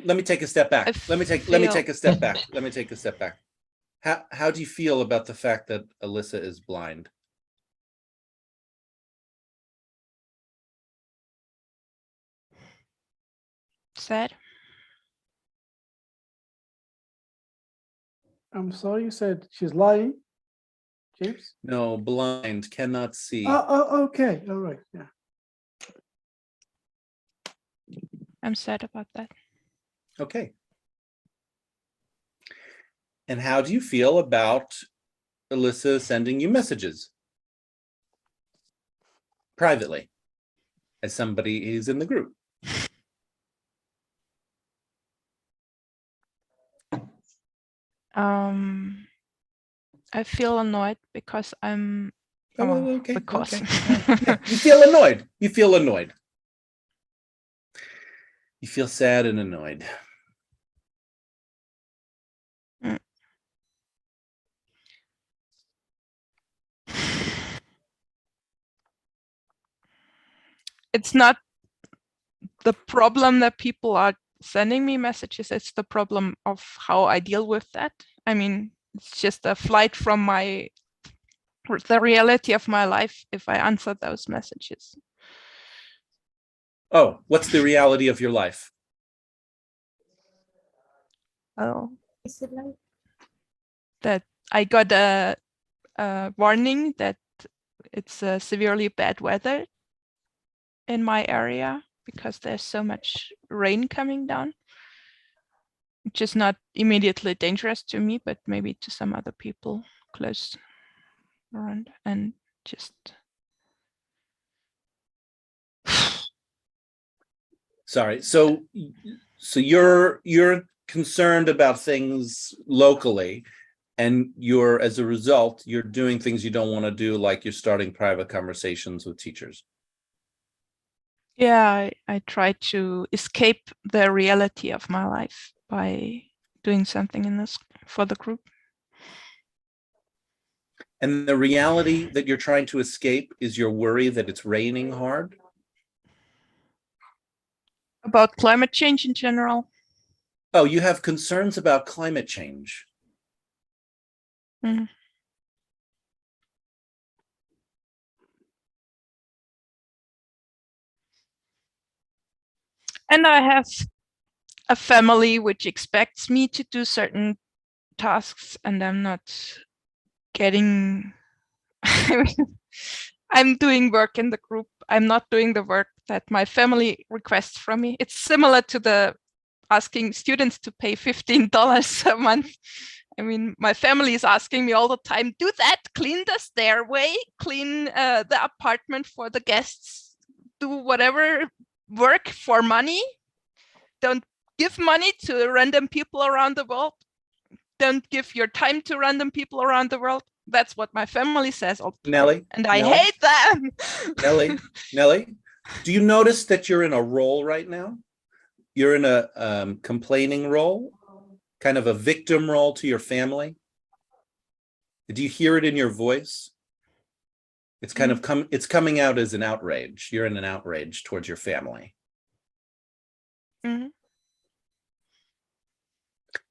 O: Let me take a step back. Let me take a step back. How do you feel about the fact that Alyssa is blind?
K: Sad.
P: I'm sorry, you said she's lying, James?
O: No, blind, cannot see.
P: Oh, okay, all right, yeah.
K: I'm sad about that.
O: Okay. And how do you feel about Alyssa sending you messages privately as somebody who's in the group?
K: I feel annoyed because I'm.
O: Okay.
K: Because
O: Okay. You feel annoyed. You feel annoyed. You feel sad and annoyed.
K: It's not the problem that people are sending me messages. It's the problem of how I deal with that. I mean, it's just a flight from my the reality of my life if I answer those messages.
O: Oh, what's the reality of your life?
K: Oh, that I got a warning that it's severely bad weather in my area because there's so much rain coming down, which is not immediately dangerous to me, but maybe to some other people close around. And just
O: sorry. So you're concerned about things locally, and you're, as a result, you're doing things you don't want to do, like you're starting private conversations with teachers.
K: yeah, I try to escape the reality of my life by doing something in this for the group.
O: And the reality that you're trying to escape is your worry that it's raining hard?
K: About climate change in general.
O: Oh, you have concerns about climate change.
K: Mm. And I have a family which expects me to do certain tasks, and I'm not getting I'm doing work in the group. I'm not doing the work that my family requests from me. It's similar to the asking students to pay $15 a month. I mean, my family is asking me all the time, do that, clean the stairway, clean the apartment for the guests, do whatever work for money. Don't give money to random people around the world. Don't give your time to random people around the world. That's what my family says all the time.
O: Nelly,
K: and I hate them.
O: Nelly, do you notice that you're in a role right now? You're in a complaining role, kind of a victim role to your family. Do you hear it in your voice? It's kind of it's coming out as an outrage. You're in an outrage towards your family.
K: Mm-hmm.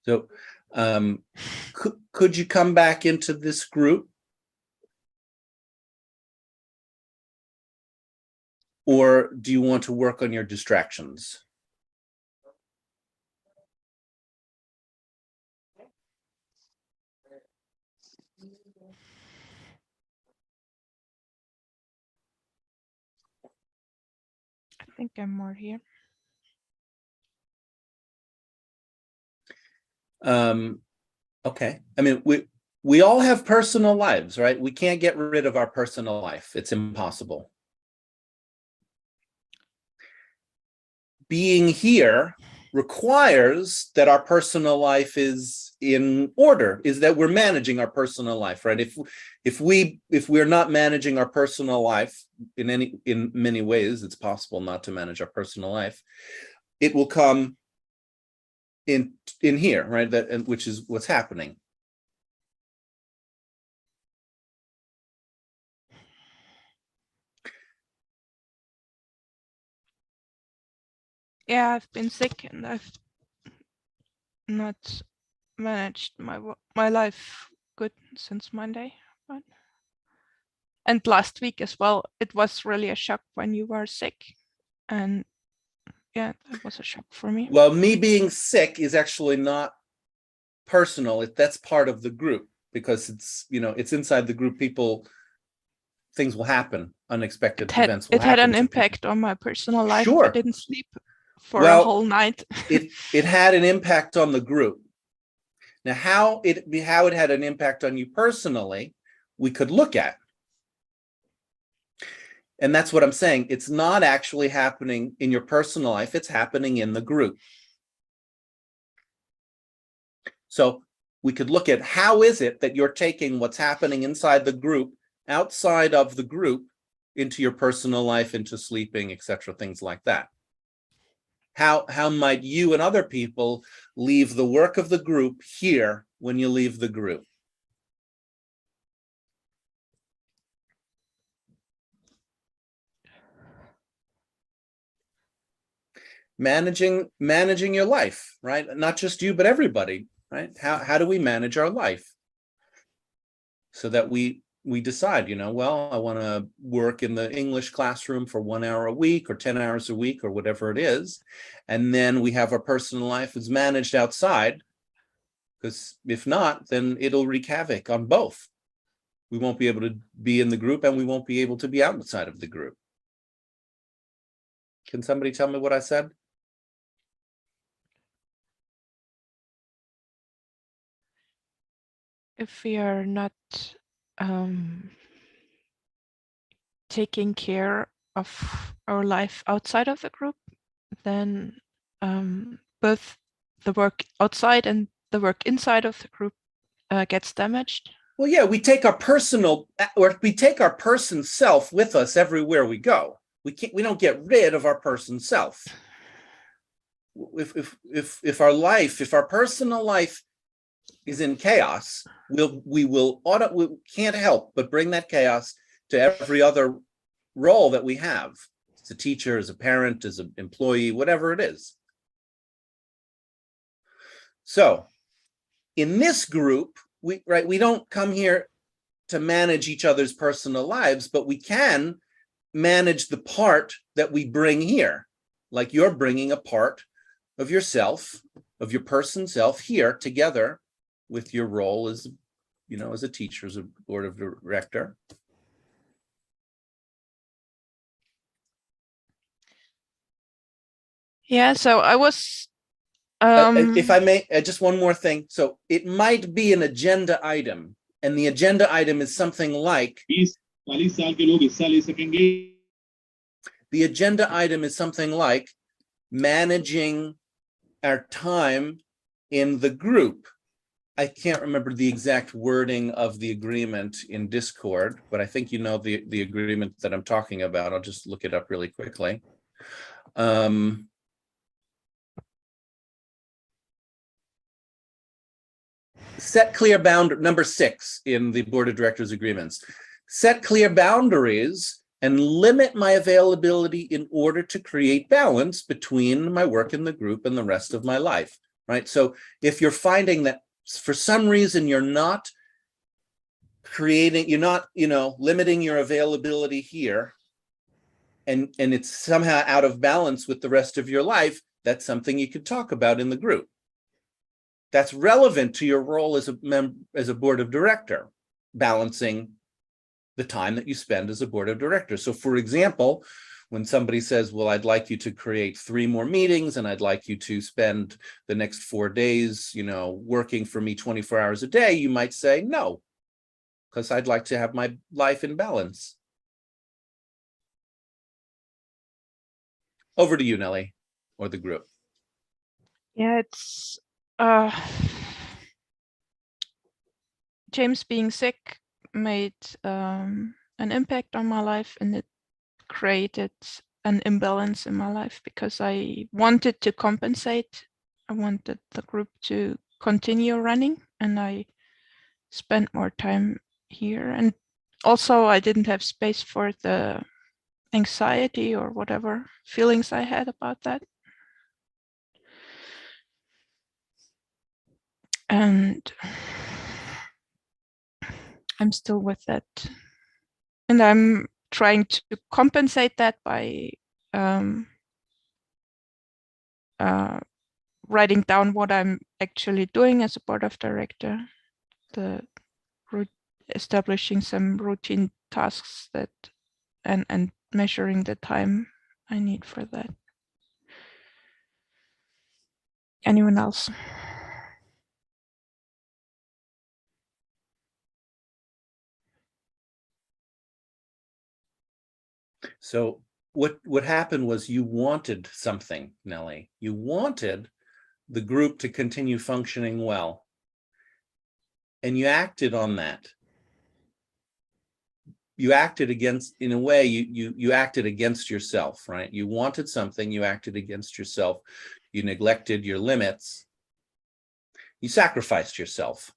O: So could you come back into this group? Or do you want to work on your distractions?
K: I think I'm more here.
O: Okay. I mean, we all have personal lives, right? We can't get rid of our personal life. It's impossible. Being here requires that our personal life is in order, is that we're managing our personal life, right? If we're not managing our personal life in many ways, it's possible not to manage our personal life. It will come in here, right? That, which is what's happening.
K: Yeah, I've been sick and I've not managed my life good since Monday. And last week as well, it was really a shock when you were sick. And yeah, that was a shock for me.
O: Well, me being sick is actually not personal. That's part of the group, because it's, you know, it's inside the group. Things will happen. Unexpected events will happen.
K: It had an impact on my personal life.
O: Sure.
K: I didn't sleep for a whole night.
O: it had an impact on the group. Now, how it had an impact on you personally, we could look at. And that's what I'm saying. It's not actually happening in your personal life. It's happening in the group. So we could look at how is it that you're taking what's happening inside the group, outside of the group, into your personal life, into sleeping, etc., things like that. How might you and other people leave the work of the group here when you leave the group? Managing your life, right? Not just you, but everybody, right? How do we manage our life so that we we decide, well, I want to work in the English classroom for 1 hour a week or 10 hours a week or whatever it is. And then we have our personal life is managed outside, because if not, then it'll wreak havoc on both. We won't be able to be in the group and we won't be able to be outside of the group. Can somebody tell me what I said?
K: If we are not taking care of our life outside of the group, then both the work outside and the work inside of the group gets damaged.
O: Well, yeah, we take our person self with us everywhere we go. We don't get rid of our person self. If our personal life is in chaos, we can't help but bring that chaos to every other role that we have, as a teacher, as a parent, as an employee, whatever it is. So in this group, we don't come here to manage each other's personal lives, but we can manage the part that we bring here. Like you're bringing a part of yourself, of your person self here together with your role as, as a teacher, as a board of director.
K: Yeah, so I was
O: if I may, just one more thing. So it might be an agenda item, and the agenda item is something like, the agenda item is something like managing our time in the group. I can't remember the exact wording of the agreement in Discord, but I think you know the agreement that I'm talking about. I'll just look it up really quickly. Set clear boundary, number 6 in the board of directors agreements. Set clear boundaries and limit my availability in order to create balance between my work in the group and the rest of my life, right? So if you're finding that for some reason you're not limiting your availability here, and it's somehow out of balance with the rest of your life, that's something you could talk about in the group. That's relevant to your role as a board of director, balancing the time that you spend as a board of directors. So for example, when somebody says, well, I'd like you to create 3 more meetings and I'd like you to spend the next 4 days, working for me 24 hours a day, you might say no, because I'd like to have my life in balance. Over to you, Nellie, or the group.
K: Yeah, it's James being sick made an impact on my life, and it created an imbalance in my life because I wanted to compensate. I wanted the group to continue running, and I spent more time here. And also I didn't have space for the anxiety or whatever feelings I had about that. And I'm still with that. And I'm trying to compensate that by writing down what I'm actually doing as a board of director, establishing some routine tasks that and measuring the time I need for that. Anyone else?
O: So what happened was you wanted something, Nellie. You wanted the group to continue functioning well, and you acted on that. You acted against, in a way, you acted against yourself, right? You wanted something, you acted against yourself. You neglected your limits. You sacrificed yourself.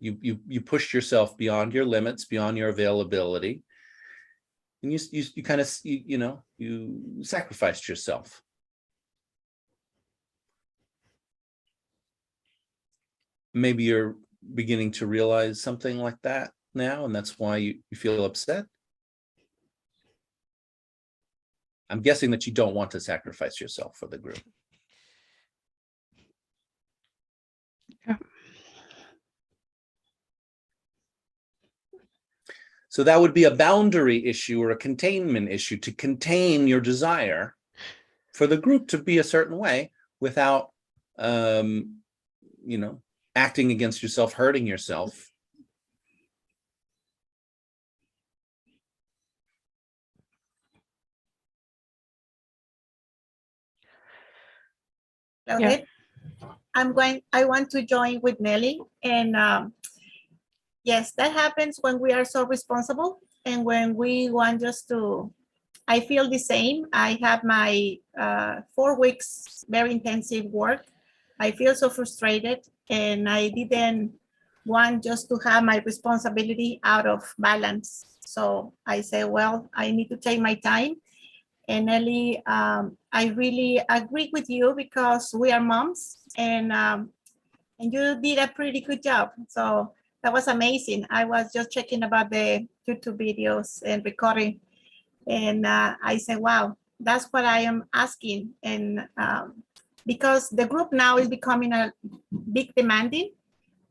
O: You pushed yourself beyond your limits, beyond your availability, and you kind of you sacrificed yourself. Maybe you're beginning to realize something like that now, and that's why you feel upset? I'm guessing that you don't want to sacrifice yourself for the group.
K: Yeah.
O: So that would be a boundary issue or a containment issue, to contain your desire for the group to be a certain way without, acting against yourself, hurting yourself.
J: Okay. Yeah. I want to join with Nelly. And yes, that happens when we are so responsible and when we want just to, I feel the same. I have my 4 weeks, very intensive work. I feel so frustrated and I didn't want just to have my responsibility out of balance. So I say, well, I need to take my time. And Nelly, I really agree with you because we are moms and you did a pretty good job. So that was amazing. I was just checking about the YouTube videos and recording. And I said, wow, that's what I am asking. And because the group now is becoming a big demanding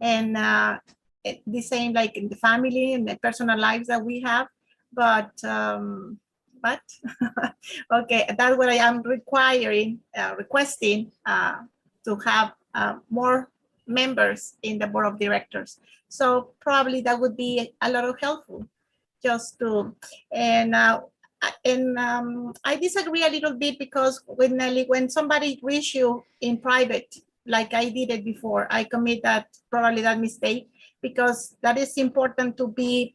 J: and the same like in the family and the personal lives that we have. But okay, that's what I am requiring, requesting to have more members in the board of directors. So probably that would be a lot of helpful just to, and I disagree a little bit because when somebody reach you in private, like I did it before, I commit probably that mistake because that is important to be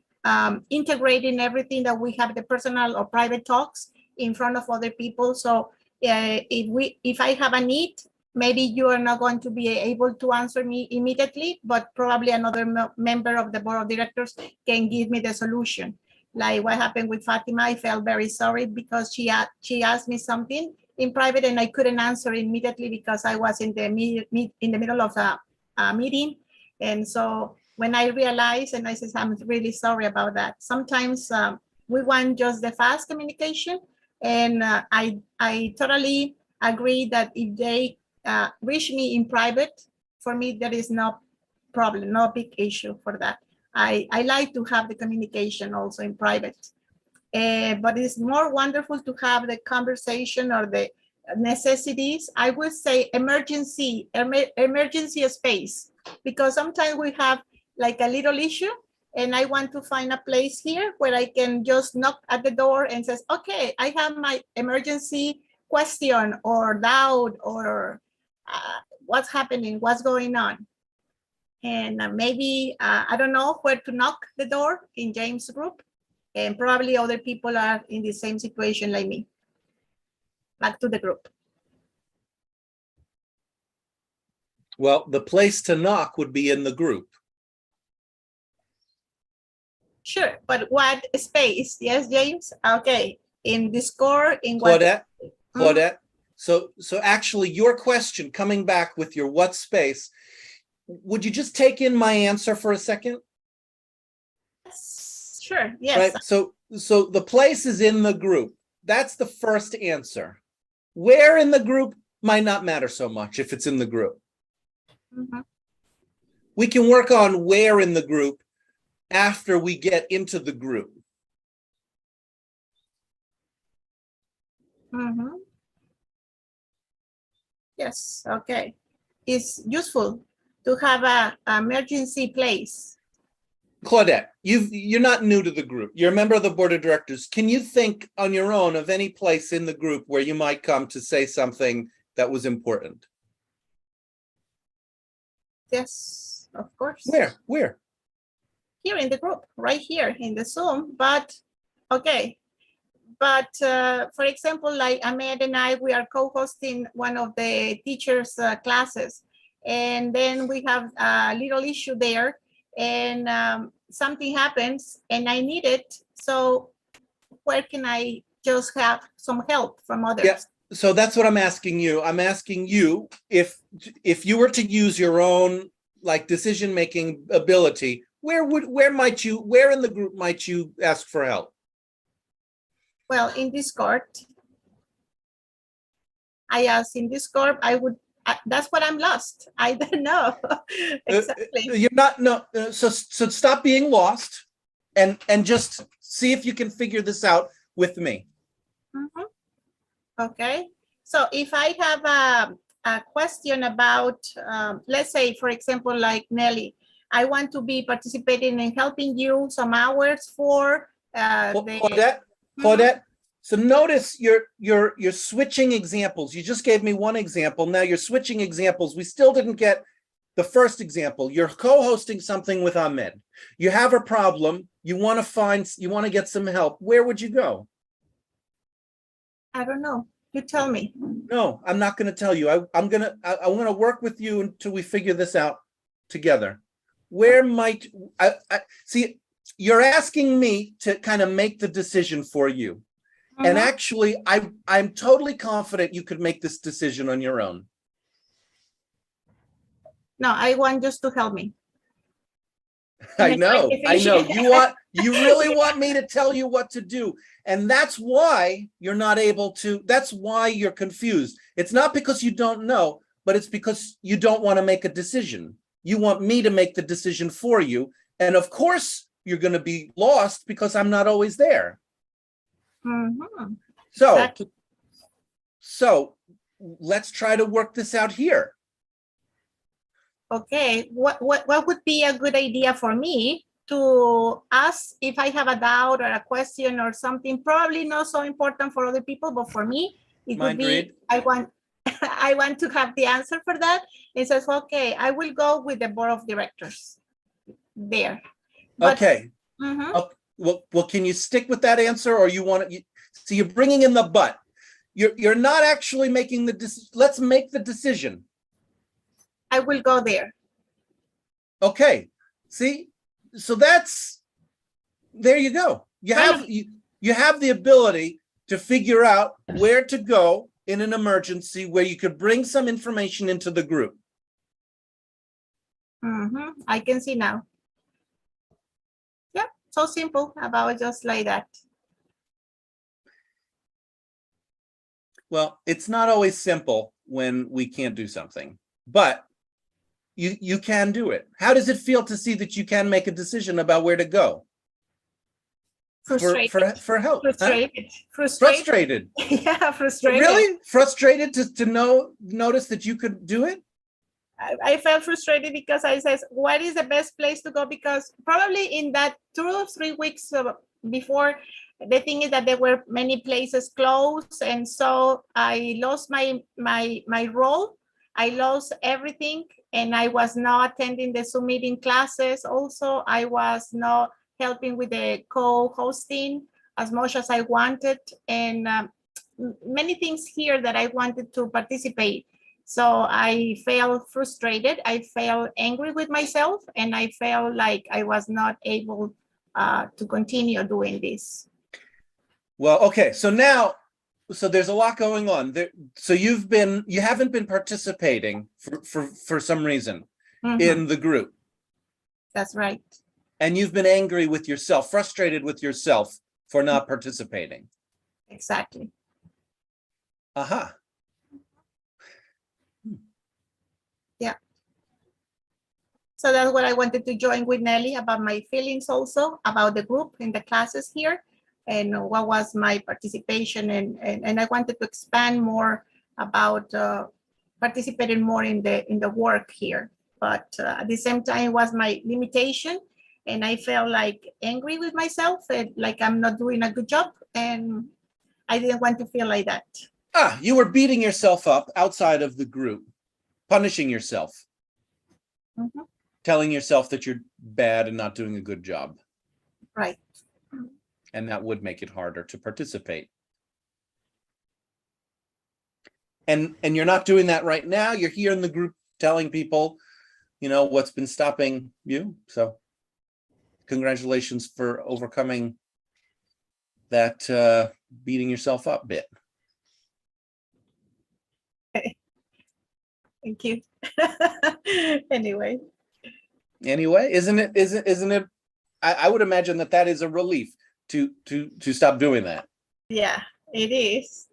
J: integrating everything that we have, the personal or private talks in front of other people. So if I have a need, maybe you are not going to be able to answer me immediately, but probably another member of the board of directors can give me the solution. Like what happened with Fatima, I felt very sorry because she asked me something in private and I couldn't answer immediately because I was in the middle of a meeting. And so when I realized, and I said, I'm really sorry about that. Sometimes we want just the fast communication. And I totally agree that if they reach me in private, for me, there is no problem, no big issue for that. I like to have the communication also in private. But it's more wonderful to have the conversation or the necessities. I would say emergency space, because sometimes we have like a little issue and I want to find a place here where I can just knock at the door and says, okay, I have my emergency question or doubt or what's happening, what's going on. And maybe, I don't know where to knock the door in James' group. And probably other people are in the same situation like me. Back to the group.
O: Well, the place to knock would be in the group.
J: Sure, but what space? Yes, James? Okay, in Discord, in
O: Claudette,
J: what?
O: Claudette. So actually your question, coming back with your what space, would you just take in my answer for a second?
J: Sure, yes.
O: Right, so the place is in the group. That's the first answer. Where in the group might not matter so much if it's in the group.
J: Mm-hmm.
O: We can work on where in the group after we get into the group.
J: Mm-hmm. Yes, okay. It's useful to have a emergency place.
O: Claudette, you're not new to the group. You're a member of the board of directors. Can you think on your own of any place in the group where you might come to say something that was important?
J: Yes, of course.
O: Where?
J: Here in the group, right here in the Zoom, but okay. But for example, like Ahmed and I, we are co-hosting one of the teachers' classes. And then we have a little issue there and something happens and I need it. So where can I just have some help from others?
O: Yeah, so that's what I'm asking you. I'm asking you if you were to use your own like decision-making ability, where in the group might you ask for help?
J: Well, in Discord, I asked in Discord, that's what I'm lost. I don't know. Exactly.
O: You're not, no, so stop being lost and just see if you can figure this out with me.
J: Mhm. Okay. So if I have a question about, let's say, for example, like Nelly, I want to be participating in helping you some hours for
O: Claudette, so notice you're switching examples. You just gave me one example. Now you're switching examples. We still didn't get the first example. You're co-hosting something with Ahmed. You have a problem. You want to get some help. Where would you go?
J: I don't know. You tell me.
O: No, I'm not going to tell you. I want to work with you until we figure this out together. Where might I see? You're asking me to kind of make the decision for you. And actually, I'm totally confident you could make this decision on your own.
J: No, I want just to help me.
O: I know. You really want me to tell you what to do. And that's why you're not able to, that's why you're confused. It's not because you don't know, but it's because you don't want to make a decision. You want me to make the decision for you. And of course, you're going to be lost because I'm not always there.
J: Mm-hmm.
O: So,
J: exactly.
O: So let's try to work this out here.
J: Okay, what would be a good idea for me to ask if I have a doubt or a question or something, probably not so important for other people, but for me, it would be, I want to have the answer for that. It says, okay, I will go with the board of directors there. But,
O: okay. Well, can you stick with that answer, or you want to? So you're bringing in the but. You're not actually making the decision. Let's make the decision.
J: I will go there.
O: Okay. See, so there you go. You have the ability to figure out where to go in an emergency where you could bring some information into the group.
J: I can see now. Yeah, so simple, about just like that.
O: Well, it's not always simple when we can't do something, but you can do it. How does it feel to see that you can make a decision about where to go?
J: Frustrated.
O: For help.
J: Frustrated.
O: Huh?
J: Frustrated.
O: Frustrated.
J: Yeah, frustrated.
O: Really? Frustrated to notice that you could do it?
J: I felt frustrated because I said, what is the best place to go? Because probably in that 2 or 3 weeks before, the thing is that there were many places closed. And so I lost my role. I lost everything. And I was not attending the Zoom meeting classes. Also, I was not helping with the co-hosting as much as I wanted. And many things here that I wanted to participate. So I felt frustrated. I felt angry with myself, and I felt like I was not able to continue doing this.
O: Well, okay. So now, there's a lot going on there. So you haven't been participating for some reason in the group.
J: That's right.
O: And you've been angry with yourself, frustrated with yourself for not participating.
J: Exactly.
O: Uh-huh.
J: Yeah. So that's what I wanted to join with Nelly about my feelings also, about the group in the classes here, and what was my participation. And I wanted to expand more about participating more in the work here. But at the same time, it was my limitation. And I felt like angry with myself, and like I'm not doing a good job. And I didn't want to feel like that.
O: You were beating yourself up outside of the group, punishing yourself, telling yourself that you're bad and not doing a good job.
J: Right.
O: And that would make it harder to participate. And you're not doing that right now. You're here in the group telling people, what's been stopping you. So congratulations for overcoming that beating yourself up bit.
J: Thank you. Anyway.
O: Anyway, isn't it? I would imagine that is a relief to stop doing that.
J: Yeah, it is.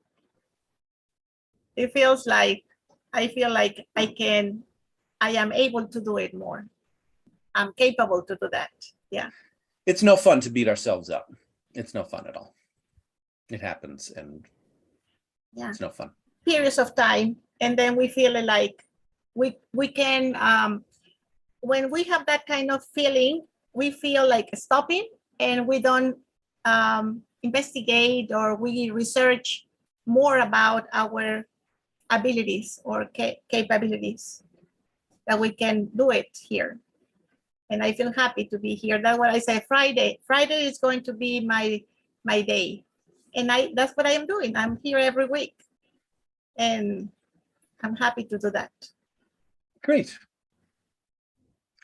J: It feels like I feel like I am able to do it more. I'm capable to do that. Yeah.
O: It's no fun to beat ourselves up. It's no fun at all. It happens, and
J: yeah,
O: it's no fun.
J: Periods of time, and then we feel like we can when we have that kind of feeling, we feel like stopping, and we don't investigate or we research more about our abilities or capabilities that we can do it here. And I feel happy to be here. That's what I say. Friday is going to be my day, and that's what I am doing. I'm here every week, and I'm happy to do that.
O: Great.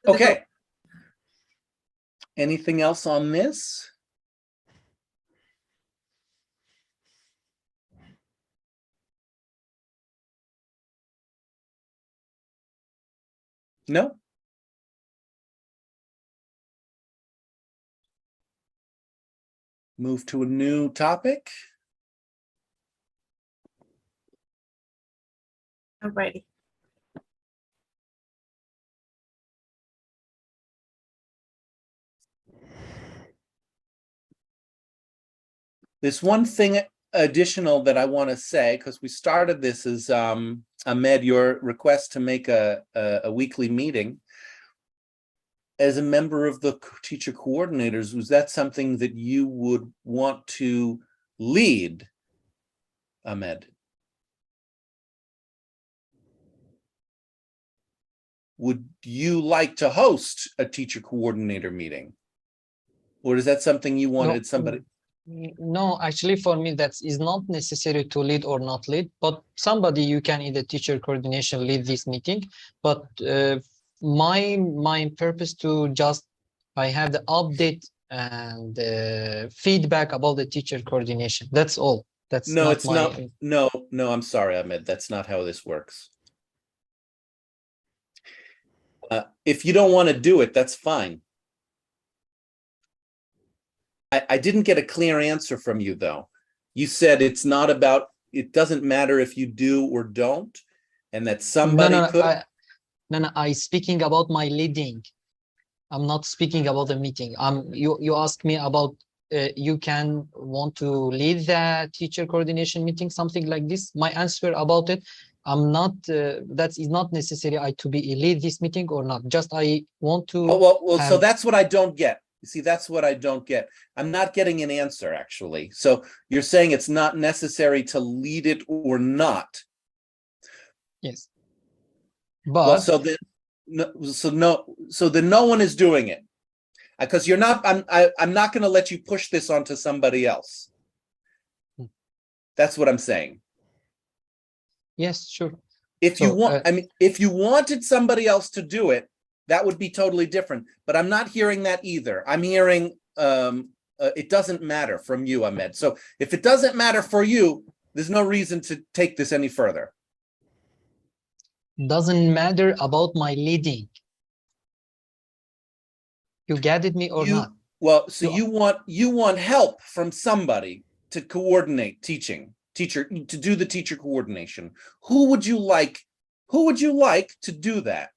O: Okay. Anything else on this? No? Move to a new topic.
J: I'm ready.
O: There's one thing additional that I want to say, because we started this as Ahmed, your request to make a weekly meeting. As a member of the teacher coordinators, was that something that you would want to lead, Ahmed? Would you like to host a teacher coordinator meeting? Or is that something you wanted somebody?
A: No, actually for me that is not necessary to lead or not lead, but somebody you can either teacher coordination lead this meeting, but my purpose to just I have the update and feedback about the teacher coordination. That's all. That's
O: No,
A: not
O: it's not. No, I'm sorry, Ahmed. That's not how this works. If you don't want to do it, that's fine. I didn't get a clear answer from you, though. You said it's not about, it doesn't matter if you do or don't, and that somebody could.
A: No, I speaking about my leading. I'm not speaking about the meeting. You asked me about you can want to lead the teacher coordination meeting, something like this. My answer about it, I'm not. That is not necessary. I to be lead this meeting or not. Just I want to.
O: Oh, well, so that's what I don't get. You see, that's what I don't get. I'm not getting an answer, actually. So you're saying it's not necessary to lead it or not.
A: Yes. But
O: well, so then no one is doing it, because you're not. I'm not going to let you push this onto somebody else. That's what I'm saying.
A: Yes, sure.
O: If you want, I mean, if you wanted somebody else to do it, that would be totally different. But I'm not hearing that either. I'm hearing it doesn't matter from you, Ahmed. So if it doesn't matter for you, there's no reason to take this any further.
A: Doesn't matter about my leading. You get me or not?
O: Well, so you want help from somebody to coordinate teacher to do the teacher coordination. Who would you like to do that?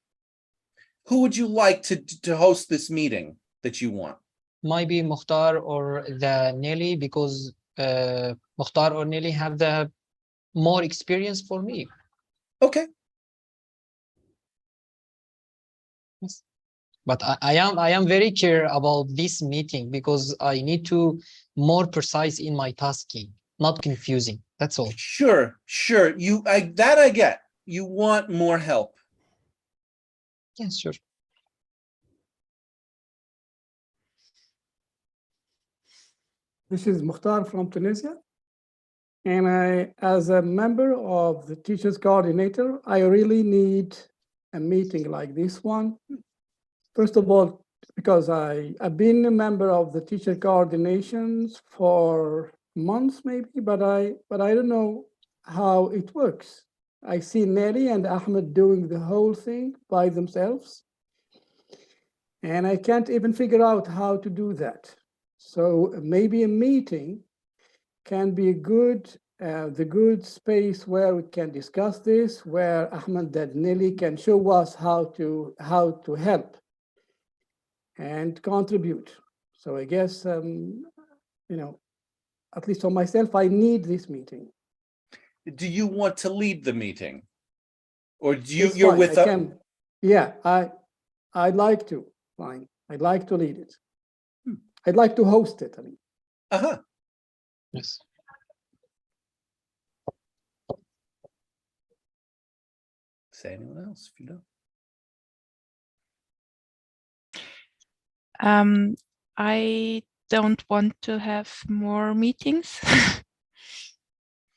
O: Who would you like to host this meeting that you want?
A: Maybe Mokhtar or the Nelly, because Mokhtar or Nelly have the more experience for me.
O: Okay.
A: Yes. But I am very care about this meeting because I need to more precise in my tasking, not confusing. That's all.
O: Sure. I get. You want more help.
A: Yes, sure.
P: This is Mokhtar from Tunisia. And as a member of the teachers coordinator, I really need a meeting like this one. First of all, because I've been a member of the teacher coordinations for months maybe, but I don't know how it works. I see Nelly and Ahmed doing the whole thing by themselves. And I can't even figure out how to do that. So maybe a meeting can be the good space where we can discuss this, where Ahmed and Nelly can show us how to help and contribute. So I guess, at least for myself, I need this meeting.
O: Do you want to lead the meeting? Or do you,
P: It's
O: you're
P: fine,
O: with
P: I
O: a,
P: can, yeah, I'd like to, fine. I'd like to lead it. I'd like to host it, I mean.
O: Uh-huh.
T: Yes.
O: Say anyone else if you don't.
K: I don't want to have more meetings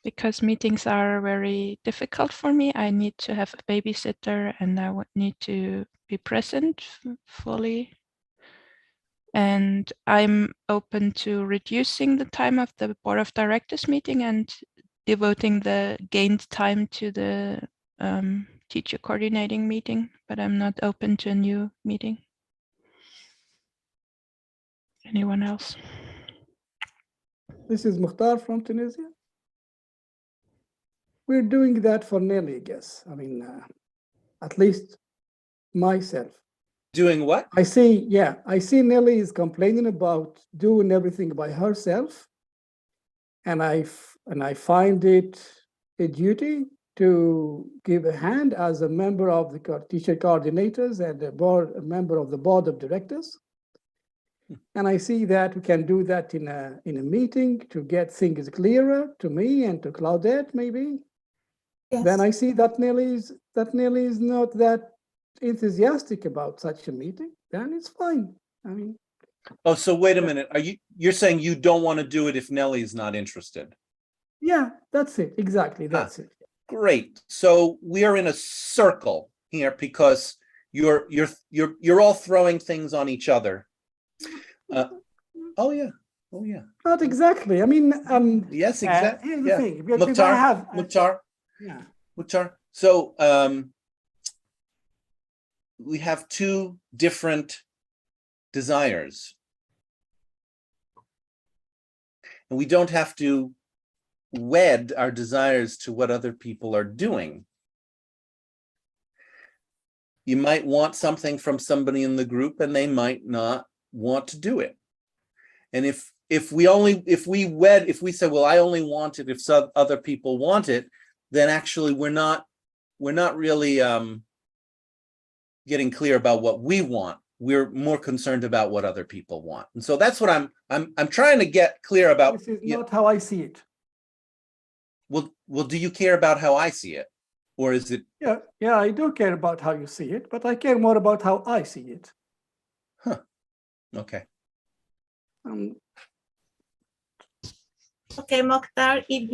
K: because meetings are very difficult for me. I need to have a babysitter and I would need to be present fully. And I'm open to reducing the time of the board of directors meeting and devoting the gained time to the teacher coordinating meeting, but I'm not open to a new meeting. Anyone else?
P: This is Mokhtar from Tunisia. We're doing that for Nelly, I guess. I mean, at least myself.
O: Doing what?
P: I see Nelly is complaining about doing everything by herself. And I find it a duty to give a hand as a member of the teacher coordinators and a member of the board of directors. And I see that we can do that in a meeting to get things clearer to me and to Claudette, maybe. Yes. Then I see that Nelly is not that enthusiastic about such a meeting. Then it's fine. I mean.
O: Oh, so wait a minute. You're saying you don't want to do it if Nelly is not interested?
P: Yeah, that's it. Exactly. That's it.
O: Great. So we are in a circle here because you're all throwing things on each other. Oh yeah.
P: Not exactly. I mean,
O: yes, exactly.
P: Here's the
O: yeah.
P: thing. Because
O: Mokhtar. So we have two different desires, and we don't have to wed our desires to what other people are doing. You might want something from somebody in the group and they might not want to do it. And if we say, well, I only want it if some other people want it, then actually we're not really getting clear about what we want. We're more concerned about what other people want. And so that's what I'm trying to get clear about.
P: This is not how I see it.
O: Well, do you care about how I see it? Or is it?
P: Yeah, I do care about how you see it, but I care more about how I see it.
O: Huh. Okay.
J: Okay, Mokhtar, if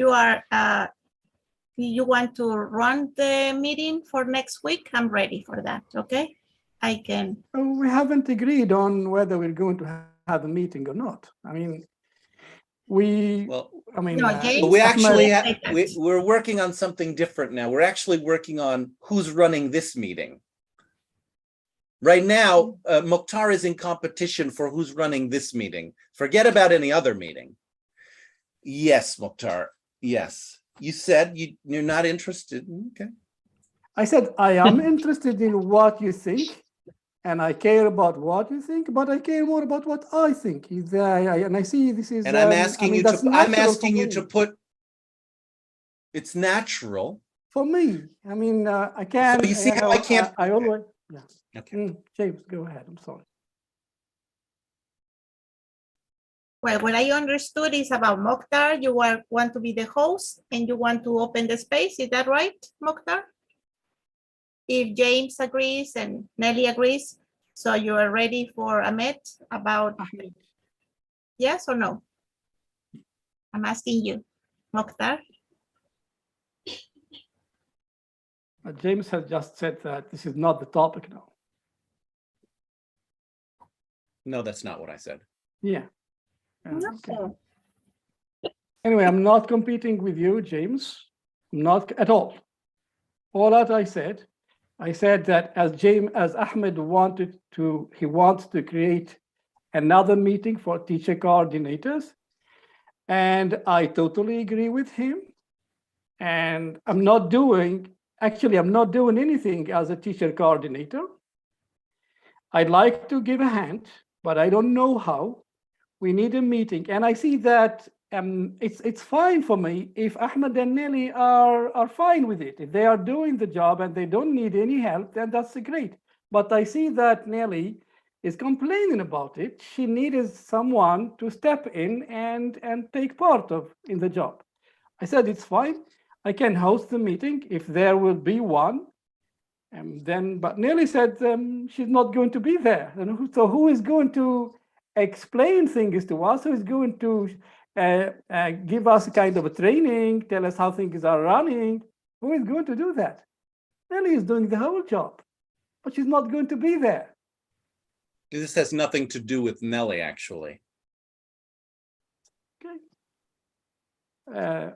J: you want to run the meeting for next week, I'm ready for that, okay? I can.
P: We haven't agreed on whether we're going to have a meeting or not. I mean, we
O: actually we're working on something different now. We're actually working on who's running this meeting. Right now, Mokhtar is in competition for who's running this meeting. Forget about any other meeting. Yes, Mokhtar. Yes. You said you're not interested. Okay.
P: I said I am interested in what you think, and I care about what you think, but I care more about what I think. And I see this is.
O: And I'm asking you to put. It's natural
P: for me. I mean, I can.
O: So you see how I can't.
P: I always. Yeah.
O: Okay.
P: James, go ahead. I'm sorry.
J: Well, what I understood is about Mokhtar. You want to be the host and you want to open the space. Is that right, Mokhtar? If James agrees and Nelly agrees, so you are ready for Ahmed about yes or no? I'm asking you, Mokhtar.
P: James has just said that this is not the topic now.
O: No, that's not what I said.
P: Yeah. Okay. Anyway, I'm not competing with you, James. Not at all. All that I said I said that as Ahmed he wants to create another meeting for teacher coordinators. And I totally agree with him. And I'm not doing anything as a teacher coordinator. I'd like to give a hand, but I don't know how. We need a meeting. And I see that it's fine for me if Ahmed and Nelly are fine with it. If they are doing the job and they don't need any help, then that's great. But I see that Nelly is complaining about it. She needed someone to step in and take part in the job. I said, it's fine. I can host the meeting if there will be one. But Nelly said she's not going to be there. So who is going to explain things to us? Who is going to give us a kind of a training, tell us how things are running? Who is going to do that? Nelly is doing the whole job, but she's not going to be there.
O: This has nothing to do with Nelly, actually.
P: Okay.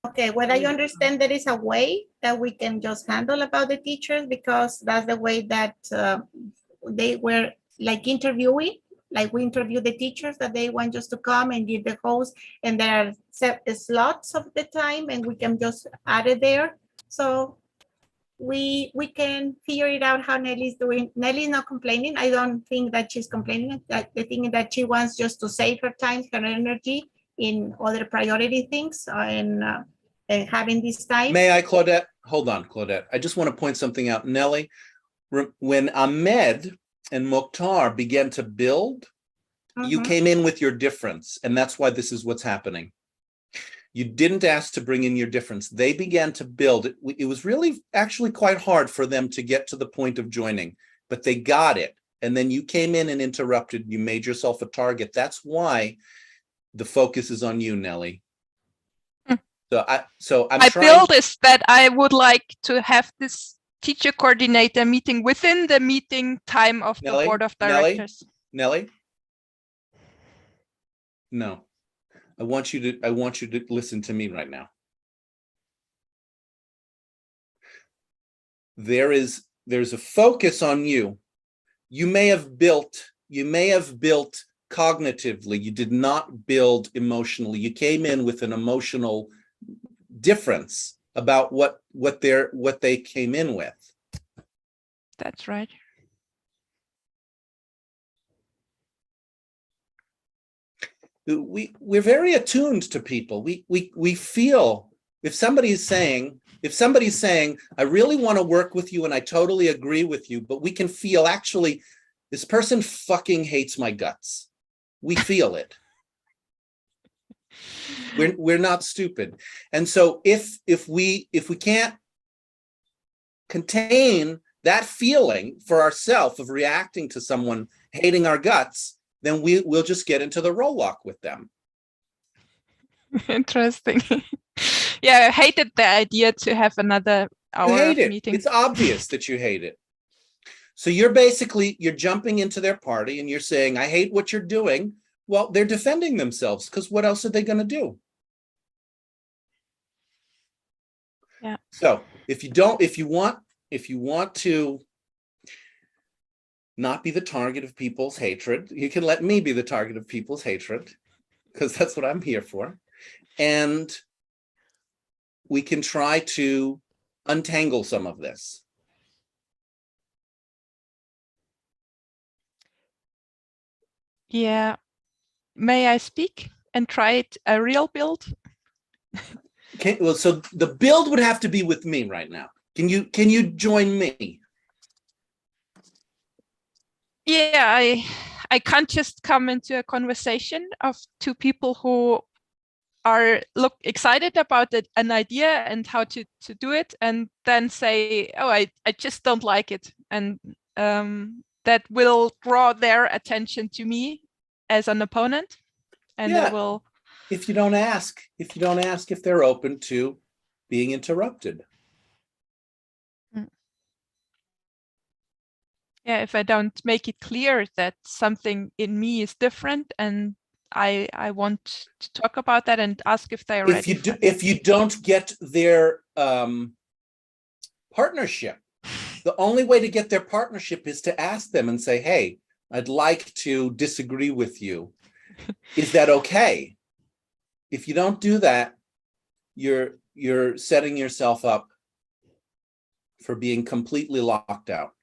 J: Okay, well, I understand there is a way that we can just handle about the teachers, because that's the way that they were like interviewing, like we interview the teachers that they want just to come and give the host, and there are set slots of the time and we can just add it there. So we can figure it out how Nelly's doing. Nelly's not complaining. I don't think that she's complaining. That the thing is that she wants just to save her time, her energy in other priority things, and having this time.
O: May I, Claudette? Hold on, Claudette. I just want to point something out. Nelly, when Ahmed and Mokhtar began to build, you came in with your difference, and that's why this is what's happening. You didn't ask to bring in your difference. They began to build. It was really actually quite hard for them to get to the point of joining, but they got it. And then you came in and interrupted. You made yourself a target. That's why the focus is on you, Nelly. So I'm
K: my
O: trying.
K: build is that I would like to have this teacher coordinator meeting within the meeting time of the board of directors.
O: Nelly? No. I want you to listen to me right now. There's a focus on you. You may have built cognitively. You did not build emotionally. You came in with an emotional difference about what they came in with.
K: That's right.
O: We're very attuned to people. We feel if somebody's saying, I really want to work with you and I totally agree with you, but we can feel actually this person fucking hates my guts. We feel it. We're not stupid. And so if we can't contain that feeling for ourselves of reacting to someone hating our guts, then we'll just get into the roll-lock with them.
K: Interesting. Yeah, I hated the idea to have another hour of meeting.
O: It's obvious that you hate it. So you're jumping into their party and you're saying, I hate what you're doing. Well, they're defending themselves because what else are they going to do?
K: Yeah.
O: So if you want to not be the target of people's hatred, you can let me be the target of people's hatred, because that's what I'm here for. And we can try to untangle some of this.
K: Yeah. May I speak and try it a real build?
O: Okay, well, so the build would have to be with me right now. Can you join me?
K: Yeah, I can't just come into a conversation of two people who look excited about an idea and how to do it, and then say, oh, I just don't like it, and that will draw their attention to me as an opponent, and
O: Yeah.
K: they will.
O: If you don't ask if they're open to being interrupted.
K: Yeah, if I don't make it clear that something in me is different, and I want to talk about that and ask if they're ready.
O: If you don't get their partnership, The only way to get their partnership is to ask them and say, hey, I'd like to disagree with you. Is that okay? If you don't do that, you're setting yourself up for being completely locked out.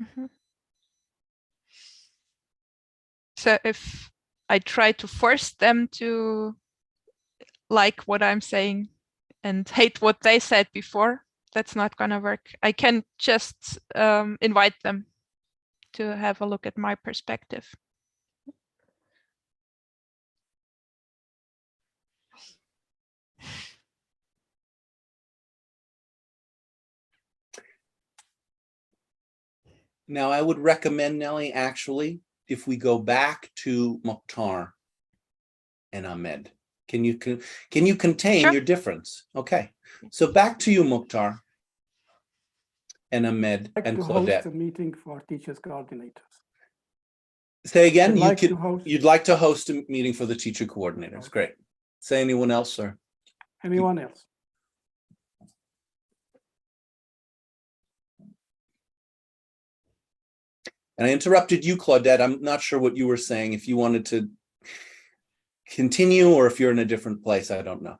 K: Mhm. So if I try to force them to like what I'm saying and hate what they said before, that's not gonna work. I can just invite them to have a look at my perspective.
O: Now, I would recommend, Nelly, actually, if we go back to Mokhtar and Ahmed, can you contain
K: Sure.
O: your difference? Okay, so back to you, Mokhtar and Ahmed
P: I'd like
O: and
P: to host
O: Claudette.
P: a meeting for teachers coordinators.
O: Say again.
P: I'd like to host.
O: You'd like to host a meeting for the teacher coordinators. Great. Say anyone else, sir?
P: Anyone else?
O: And I interrupted you, Claudette. I'm not sure what you were saying. If you wanted to continue or if you're in a different place, I don't know.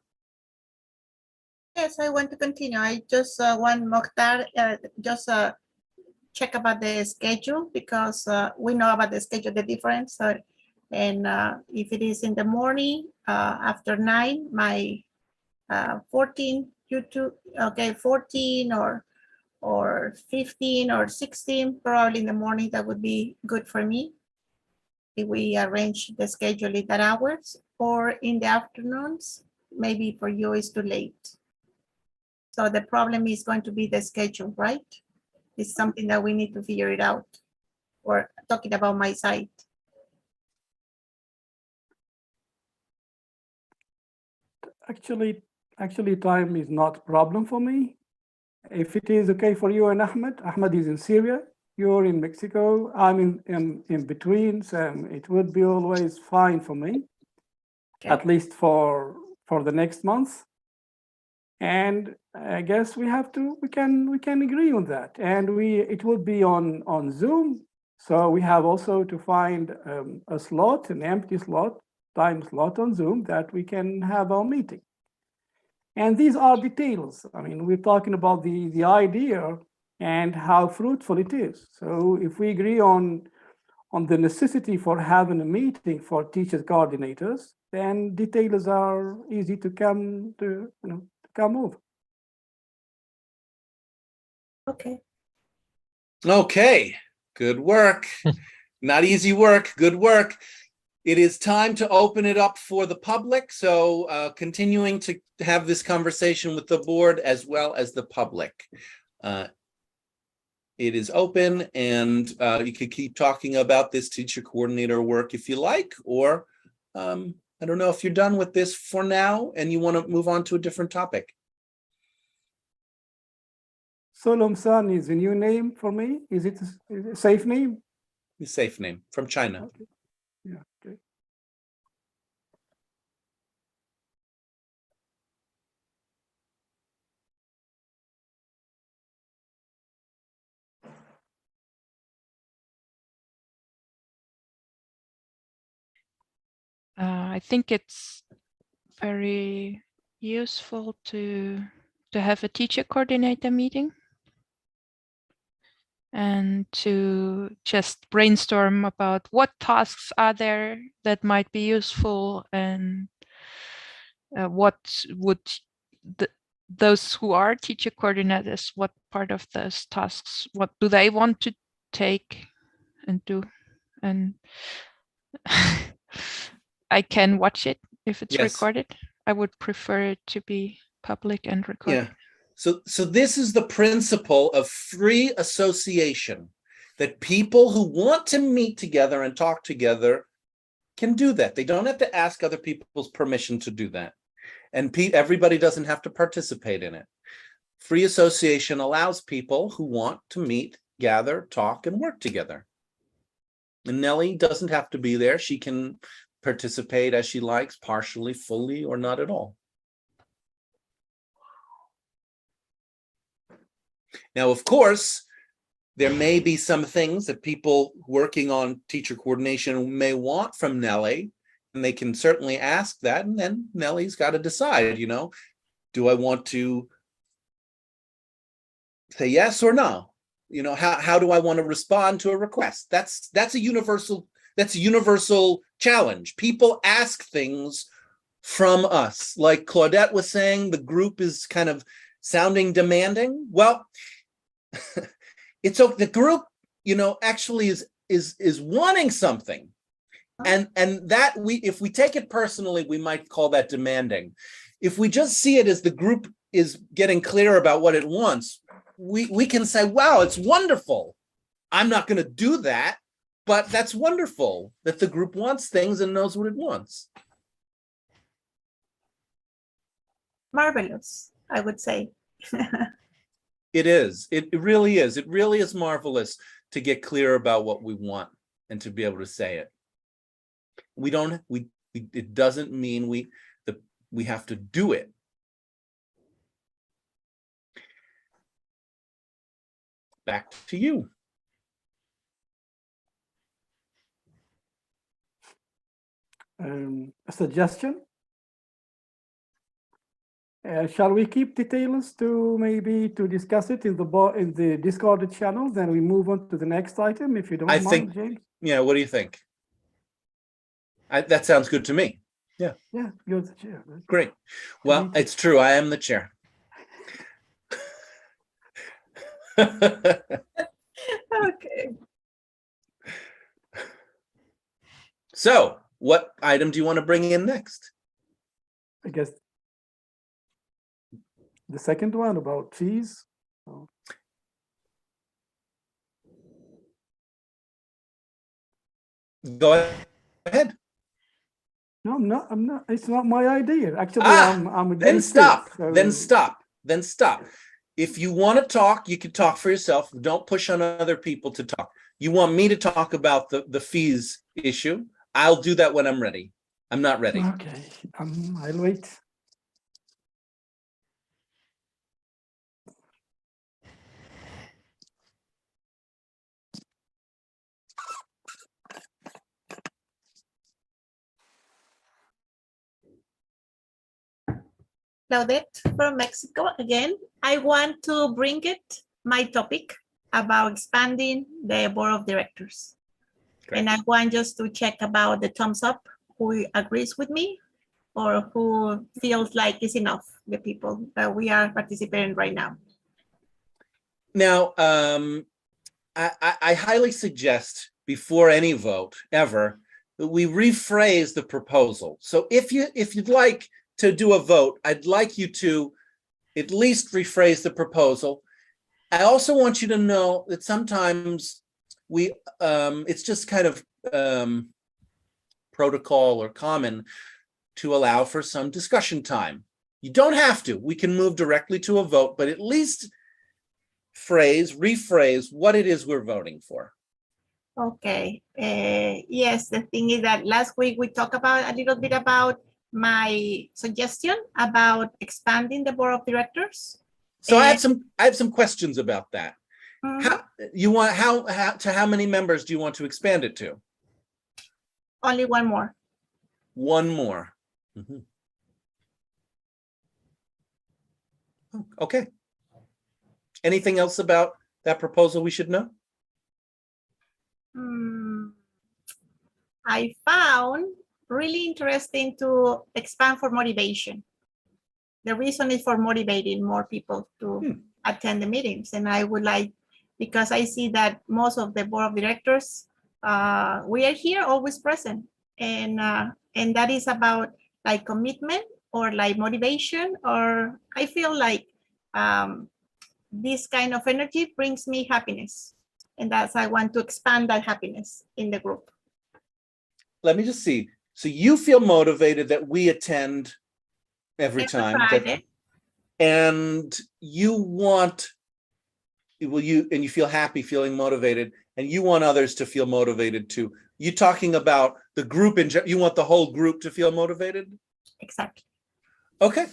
J: Yes, I want to continue. I just want Mokhtar just check about the schedule because we know about the schedule, the difference. And if it is in the morning after 9, my 14 YouTube, okay, 14 or 15 or 16, probably in the morning, that would be good for me. If we arrange the schedule at that hours, or in the afternoons, maybe for you it's too late. So the problem is going to be the schedule, right? It's something that we need to figure it out. Or talking about my side.
P: Actually, time is not a problem for me. If it is okay for you and Ahmed is in Syria, you're in Mexico, I'm in between, so it would be always fine for me, at least for the next month. And I guess we can agree on that. And it would be on Zoom. So we have also to find a slot, an empty slot, time slot on Zoom that we can have our meeting. And these are details. I mean, we're talking about the idea and how fruitful it is. So if we agree on the necessity for having a meeting for teachers coordinators, then details are easy to come over.
J: Okay.
O: Okay, good work. Not easy work, good work. It is time to open it up for the public. So continuing to have this conversation with the board as well as the public. It is open and you could keep talking about this teacher coordinator work if you like, or I don't know if you're done with this for now and you want to move on to a different topic.
P: Solom San is a new name for me. Is it a safe name?
O: A safe name from China.
P: Okay. Yeah, okay.
K: I think it's very useful to have a teacher coordinator meeting and to just brainstorm about what tasks are there that might be useful and what would those who are teacher coordinators, what part of those tasks, what do they want to take and do? And I can watch it if it's recorded. I would prefer it to be public and recorded.
O: Yeah. So this is the principle of free association, that people who want to meet together and talk together can do that. They don't have to ask other people's permission to do that. And everybody doesn't have to participate in it. Free association allows people who want to meet, gather, talk, and work together. And Nelly doesn't have to be there. She can participate as she likes, partially, fully, or not at all. Now, of course, there may be some things that people working on teacher coordination may want from Nellie, and they can certainly ask that, and then Nellie's got to decide, you know, do I want to say yes or no? You know, how do I want to respond to a request? That's a universal challenge. People ask things from us. Like Claudette was saying, the group is kind of sounding demanding. Well, it's okay. The group, you know, actually is wanting something. And that if we take it personally, we might call that demanding. If we just see it as the group is getting clear about what it wants, we can say, wow, it's wonderful. I'm not going to do that, but that's wonderful that the group wants things and knows what it wants.
J: Marvelous, I would say.
O: It is. It really is. It really is marvelous to get clear about what we want and to be able to say it. It doesn't mean we have to do it. Back to you.
P: A suggestion? Shall we keep details to maybe to discuss it in the Discord channel? Then we move on to the next item, if you don't mind, James.
O: Yeah. What do you think? That sounds good to me. Yeah.
P: Yeah, you're the chair.
O: Great. Well, it's true. I am the chair.
J: Okay.
O: So, what item do you want to bring in next?
P: I guess the second one about fees. Oh.
O: Go ahead.
P: No, I'm not. It's not my idea. Actually, I'm against
O: Then stop.
P: it, so.
O: Then stop. If you want to talk, you can talk for yourself. Don't push on other people to talk. You want me to talk about the fees issue? I'll do that when I'm ready. I'm not ready.
P: Okay, I'll wait.
J: Claudette from Mexico again. I want to bring my topic about expanding the board of directors. Great. And I want just to check about the thumbs up, who agrees with me or who feels like it's enough, the people that we are participating right now.
O: Now, I highly suggest before any vote ever that we rephrase the proposal. So if you'd like to do a vote, I'd like you to at least rephrase the proposal. I also want you to know that sometimes it's just kind of protocol or common to allow for some discussion time. You don't have to. We can move directly to a vote, but at least rephrase what it is we're voting for.
J: Okay. Yes, the thing is that last week we talked about a little bit about my suggestion about expanding the board of directors.
O: So I have some questions about that. Mm-hmm. How many members do you want to expand it to?
J: Only one more.
O: One more. Mm-hmm. Okay. Anything else about that proposal we should know?
J: I found really interesting to expand for motivation. The reason is for motivating more people to attend the meetings. And I would like, because I see that most of the board of directors, we are here always present. And that is about like commitment or like motivation, or I feel like this kind of energy brings me happiness. And that's, I want to expand that happiness in the group.
O: Let me just see. So you feel motivated that we attend every time, and you want, you feel happy feeling motivated, and you want others to feel motivated too. You talking about the group you want the whole group to feel motivated?
J: Exactly.
O: Okay.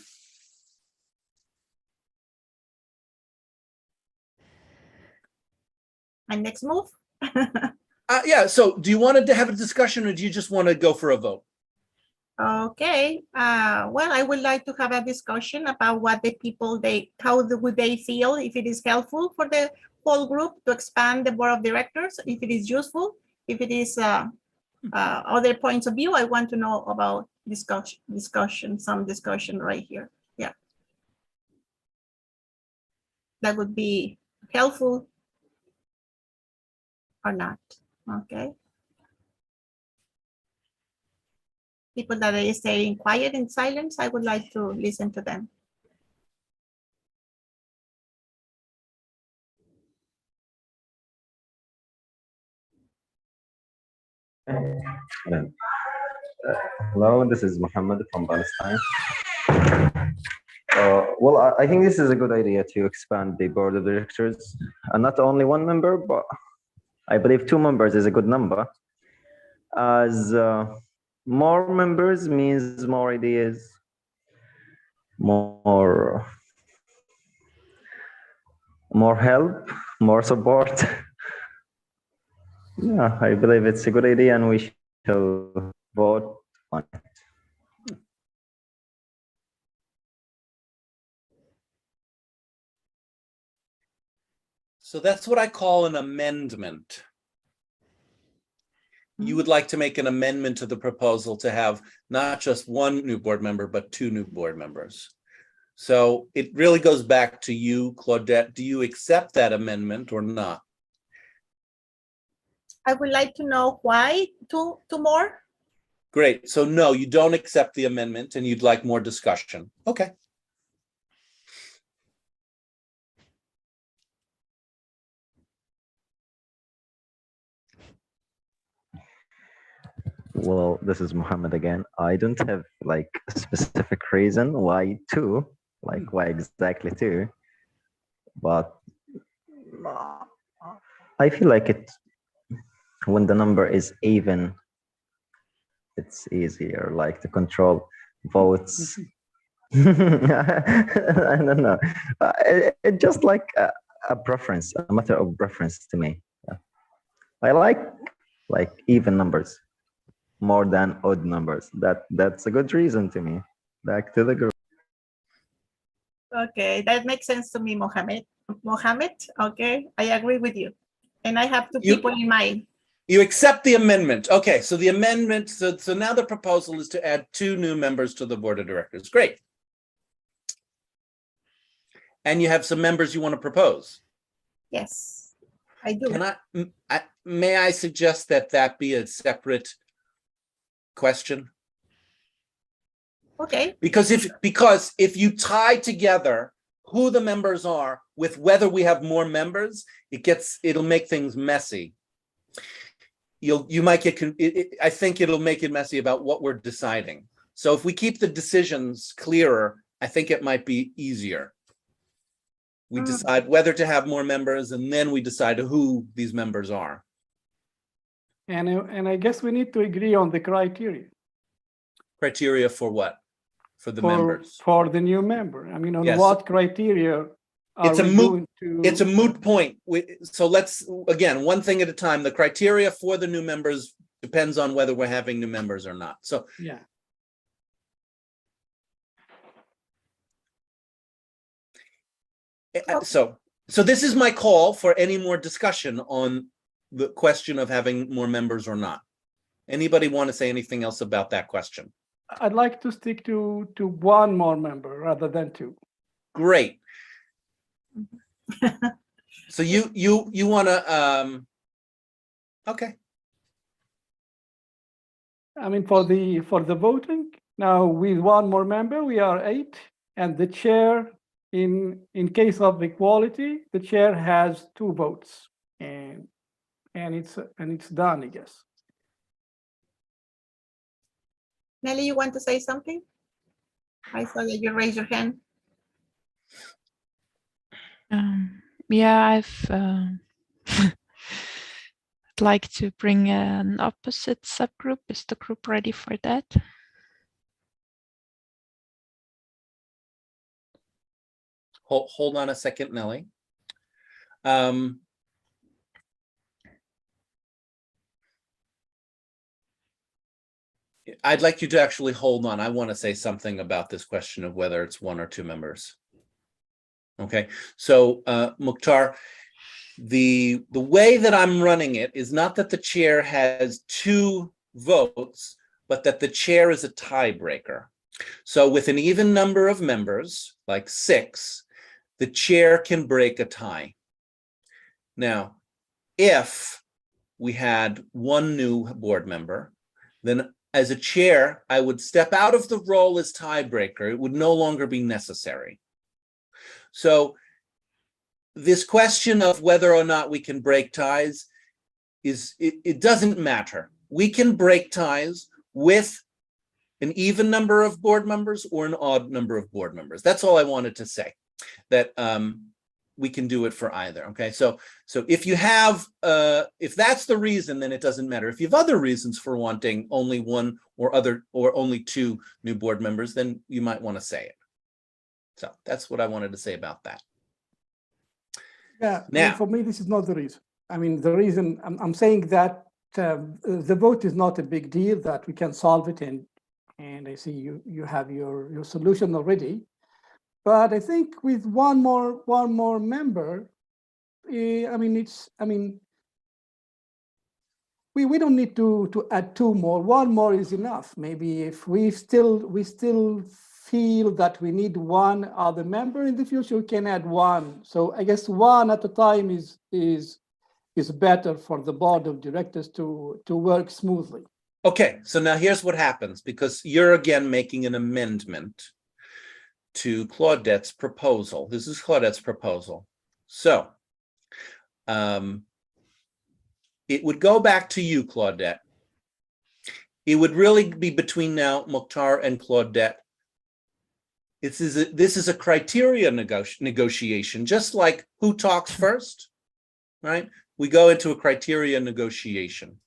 J: my next move?
O: Yeah, so do you want to have a discussion or do you just want to go for a vote?
J: Okay, well, I would like to have a discussion about what the people, would they feel, if it is helpful for the whole group to expand the board of directors, if it is useful, if it is other points of view. I want to know about some discussion right here. Yeah. That would be helpful or not, okay? People that are staying quiet in silence, I would like to listen to them.
L: Hello, this is Mohammed from Palestine. Well, I think this is a good idea to expand the board of directors, and not only one member, but I believe 2 members is a good number, as more members means more ideas, more help, more support. Yeah, I believe it's a good idea, and we shall vote on it.
O: So that's what I call an amendment. You would like to make an amendment to the proposal to have not just 1 new board member, but 2 new board members. So it really goes back to you, Claudette. Do you accept that amendment or not?
J: I would like to know why 2 more.
O: Great. So no, you don't accept the amendment and you'd like more discussion. Okay.
L: Well, this is Muhammad again. I don't have like a specific reason why 2, like why exactly 2, but I feel like when the number is even, it's easier like to control votes. I don't know. It's just like a preference, a matter of preference to me. Yeah. I like even numbers more than odd numbers. That's a good reason to me. Back to the group.
J: Okay, that makes sense to me, Mohammed. Okay, I agree with you. And I have 2 people in mind.
O: You accept the amendment. Okay, so the amendment, so now the proposal is to add 2 new members to the board of directors. Great. And you have some members you want to propose.
J: Yes, I do.
O: May I suggest that be a separate question?
J: Okay.
O: Because if you tie together who the members are with whether we have more members, it'll make things messy. You might get, I think it'll make it messy about what we're deciding. So if we keep the decisions clearer, I think it might be easier. We decide whether to have more members, and then we decide who these members are.
P: And I guess we need to agree on the criteria.
O: Criteria for what? For the members.
P: For the new member. I mean, on
O: Yes.
P: what criteria are we going to...
O: It's a moot point. So let's, again, one thing at a time. The criteria for the new members depends on whether we're having new members or not. So
P: yeah.
O: So this is my call for any more discussion on the question of having more members or not. Anybody want to say anything else about that question?
P: I'd like to stick to 1 more member rather than 2.
O: Great. So you want to okay.
P: I mean, for the voting, now with 1 more member, we are 8, and the chair, in case of equality, the chair has 2 votes, and it's done, I guess.
J: Nelly, you want to say something? I saw that you raised your hand.
K: Yeah, I'd like to bring an opposite subgroup. Is the group ready for that?
O: Hold on a second, Nelly. I'd like you to actually hold on. I want to say something about this question of whether it's 1 or 2 members. Okay, so Mokhtar, the way that I'm running it is not that the chair has 2 votes, but that the chair is a tiebreaker. So with an even number of members, like 6, the chair can break a tie. Now, if we had 1 new board member, then as a chair, I would step out of the role as tiebreaker. It would no longer be necessary. So this question of whether or not we can break ties it doesn't matter. We can break ties with an even number of board members or an odd number of board members. That's all I wanted to say, that we can do it for either. Okay, so if you have, if that's the reason, then it doesn't matter. If you have other reasons for wanting only 1 or only 2 new board members, then you might want to say it. So that's what I wanted to say about that.
P: Yeah,
O: now,
P: for me, this is not the reason. I mean, the reason I'm saying that the vote is not a big deal, that we can solve it, and I see you have your solution already. But I think with one more member, we don't need to add 2 more. 1 more is enough. Maybe if we still feel that we need 1 other member in the future, we can add 1. So I guess 1 at a time is better for the board of directors to work smoothly.
O: okay, so now here's what happens, because you're again making an amendment to Claudette's proposal. This is Claudette's proposal. So it would go back to you, Claudette. It would really be between now Mokhtar and Claudette. This is a criteria negotiation, just like who talks first, right? We go into a criteria negotiation.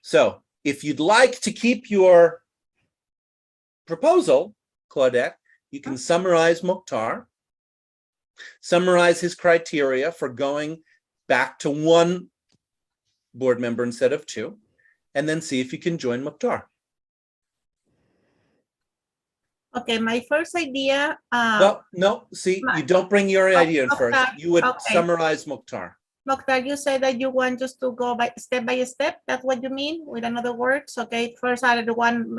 O: So if you'd like to keep your proposal, Claudette, you can summarize Mokhtar, summarize his criteria for going back to 1 board member instead of 2, and then see if you can join Mokhtar.
J: Okay, my first idea.
O: No, see, you don't bring your idea in first. You would summarize Mokhtar.
J: Mokhtar, you said that you want us to go by step. That's what you mean, with another words. Okay, first add 1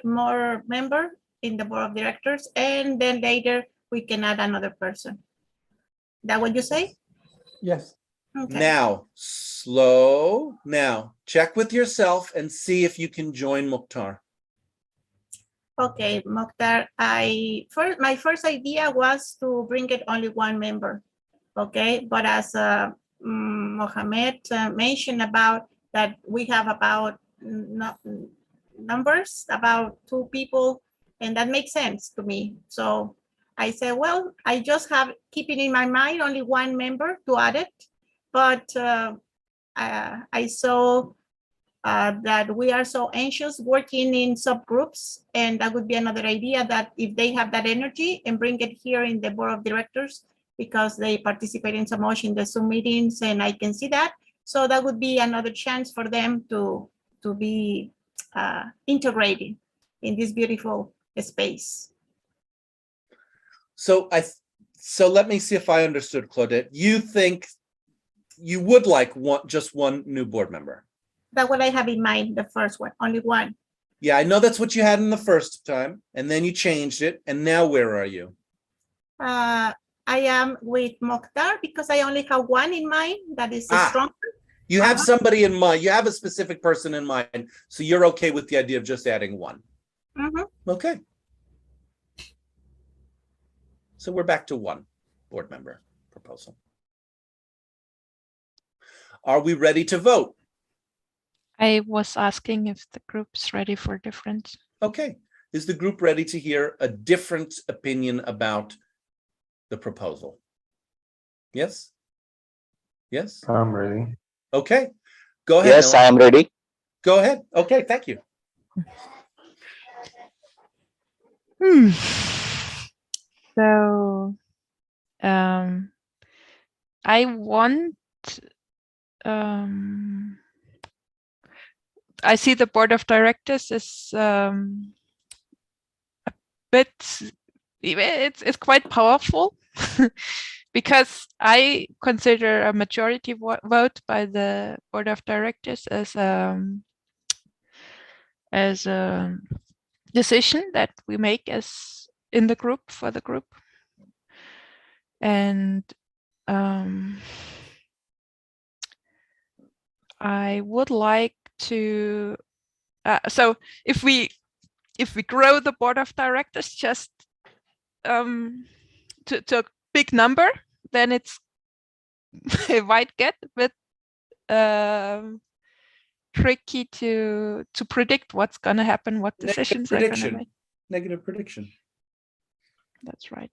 J: more member in the board of directors, and then later we can add another person. That what you say?
P: Yes.
J: Okay.
O: Now, slow. Now, check with yourself and see if you can join Mokhtar.
J: Okay, Mokhtar, my first idea was to bring it only 1 member. Okay, but as Mohamed mentioned about that, we have about numbers, about 2 people, and that makes sense to me. So I said, well, I just have keeping in my mind only 1 member to add it, but I saw that we are so anxious working in subgroups, and that would be another idea, that if they have that energy and bring it here in the board of directors, because they participate in so much in the Zoom meetings, and I can see that. So that would be another chance for them to be integrated in this beautiful space.
O: So let me see if I understood, Claudette. You think you would like just one new board member?
J: That's what I have in mind, the first one, only 1.
O: Yeah, I know that's what you had in the first time, and then you changed it, and now where are you?
J: I am with Mokhtar because I only have 1 in mind that is stronger.
O: You have somebody in mind. You have a specific person in mind, so you're okay with the idea of just adding 1. Okay. So we're back to 1 board member proposal. Are we ready to vote?
K: I was asking if the group's ready for difference.
O: Okay. Is the group ready to hear a different opinion about the proposal? Yes? Yes?
M: I'm ready.
O: Okay. Go ahead.
M: Yes,
O: Noah.
M: I am ready.
O: Go ahead. Okay, thank you.
K: So I want I see the board of directors is a bit, it's quite powerful because I consider a majority vote by the board of directors as a decision that we make as in the group for the group. And I would like to, so if we grow the board of directors just to a big number, then it's it might get a bit tricky to predict what's going to happen, what decisions they're going to make.
O: Negative prediction.
K: That's right.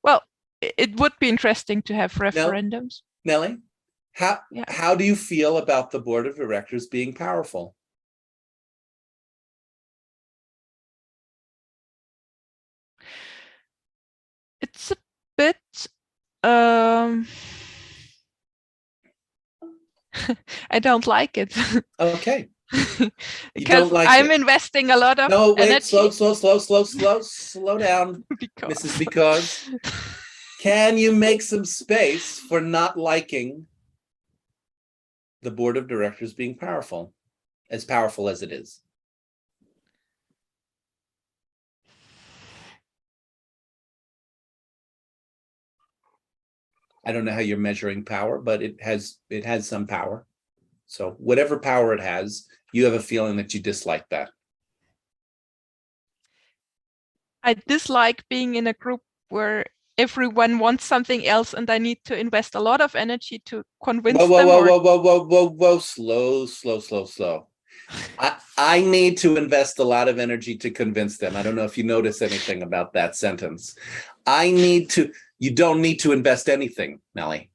K: Well, it would be interesting to have referendums.
O: Nelly, how do you feel about the board of directors being powerful?
K: It's a bit I don't like it.
O: Okay.
K: Because I'm investing a lot of energy.
O: Slow down, Mrs. Because can you make some space for not liking the board of directors being powerful as it is? I don't know how you're measuring power, but it has some power. So whatever power it has, you have a feeling that you dislike that.
K: I dislike being in a group where everyone wants something else and I need to invest a lot of energy to convince them.
O: Whoa, slow. I need to invest a lot of energy to convince them. I don't know if you notice anything about that sentence. You don't need to invest anything, Nelly.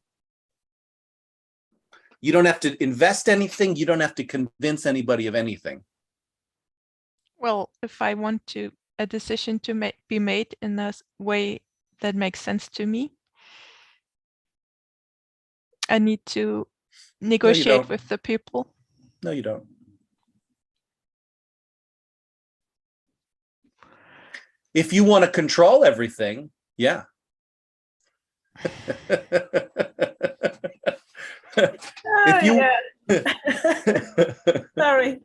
O: You don't have to invest anything. You don't have to convince anybody of anything.
K: Well, if I want a decision to be made in a way that makes sense to me, I need to negotiate with the people.
O: No, you don't. If you want to control everything, yeah.
M: Sorry.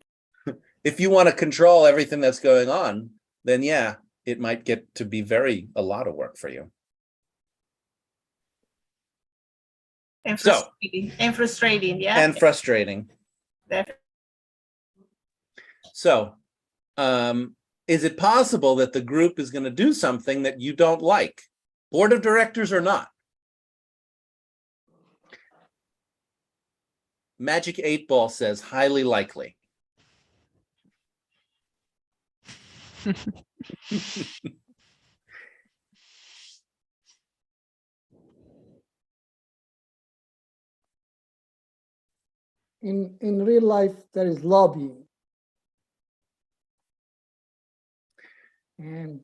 O: If you want to control everything that's going on, then yeah, it might get to be a lot of work for you.
M: And frustrating, yeah.
O: And frustrating.
M: Definitely.
O: So, is it possible that the group is going to do something that you don't like, board of directors or not? Magic 8-Ball says highly likely.
P: In real life, there is lobbying. And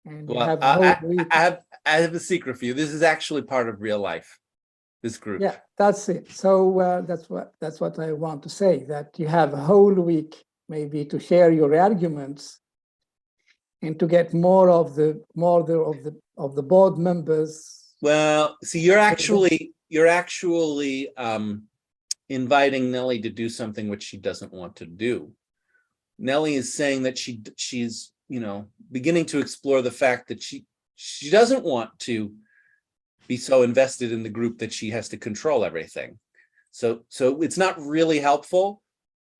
O: well, I have a secret for you. This is actually part of real life, this group.
P: Yeah, that's it. So that's what I want to say, that you have a whole week maybe to share your arguments and to get more of the board members.
O: Well, see, you're actually inviting Nelly to do something which she doesn't want to do. Nelly is saying that she's beginning to explore the fact that she doesn't want to be so invested in the group that she has to control everything. So it's not really helpful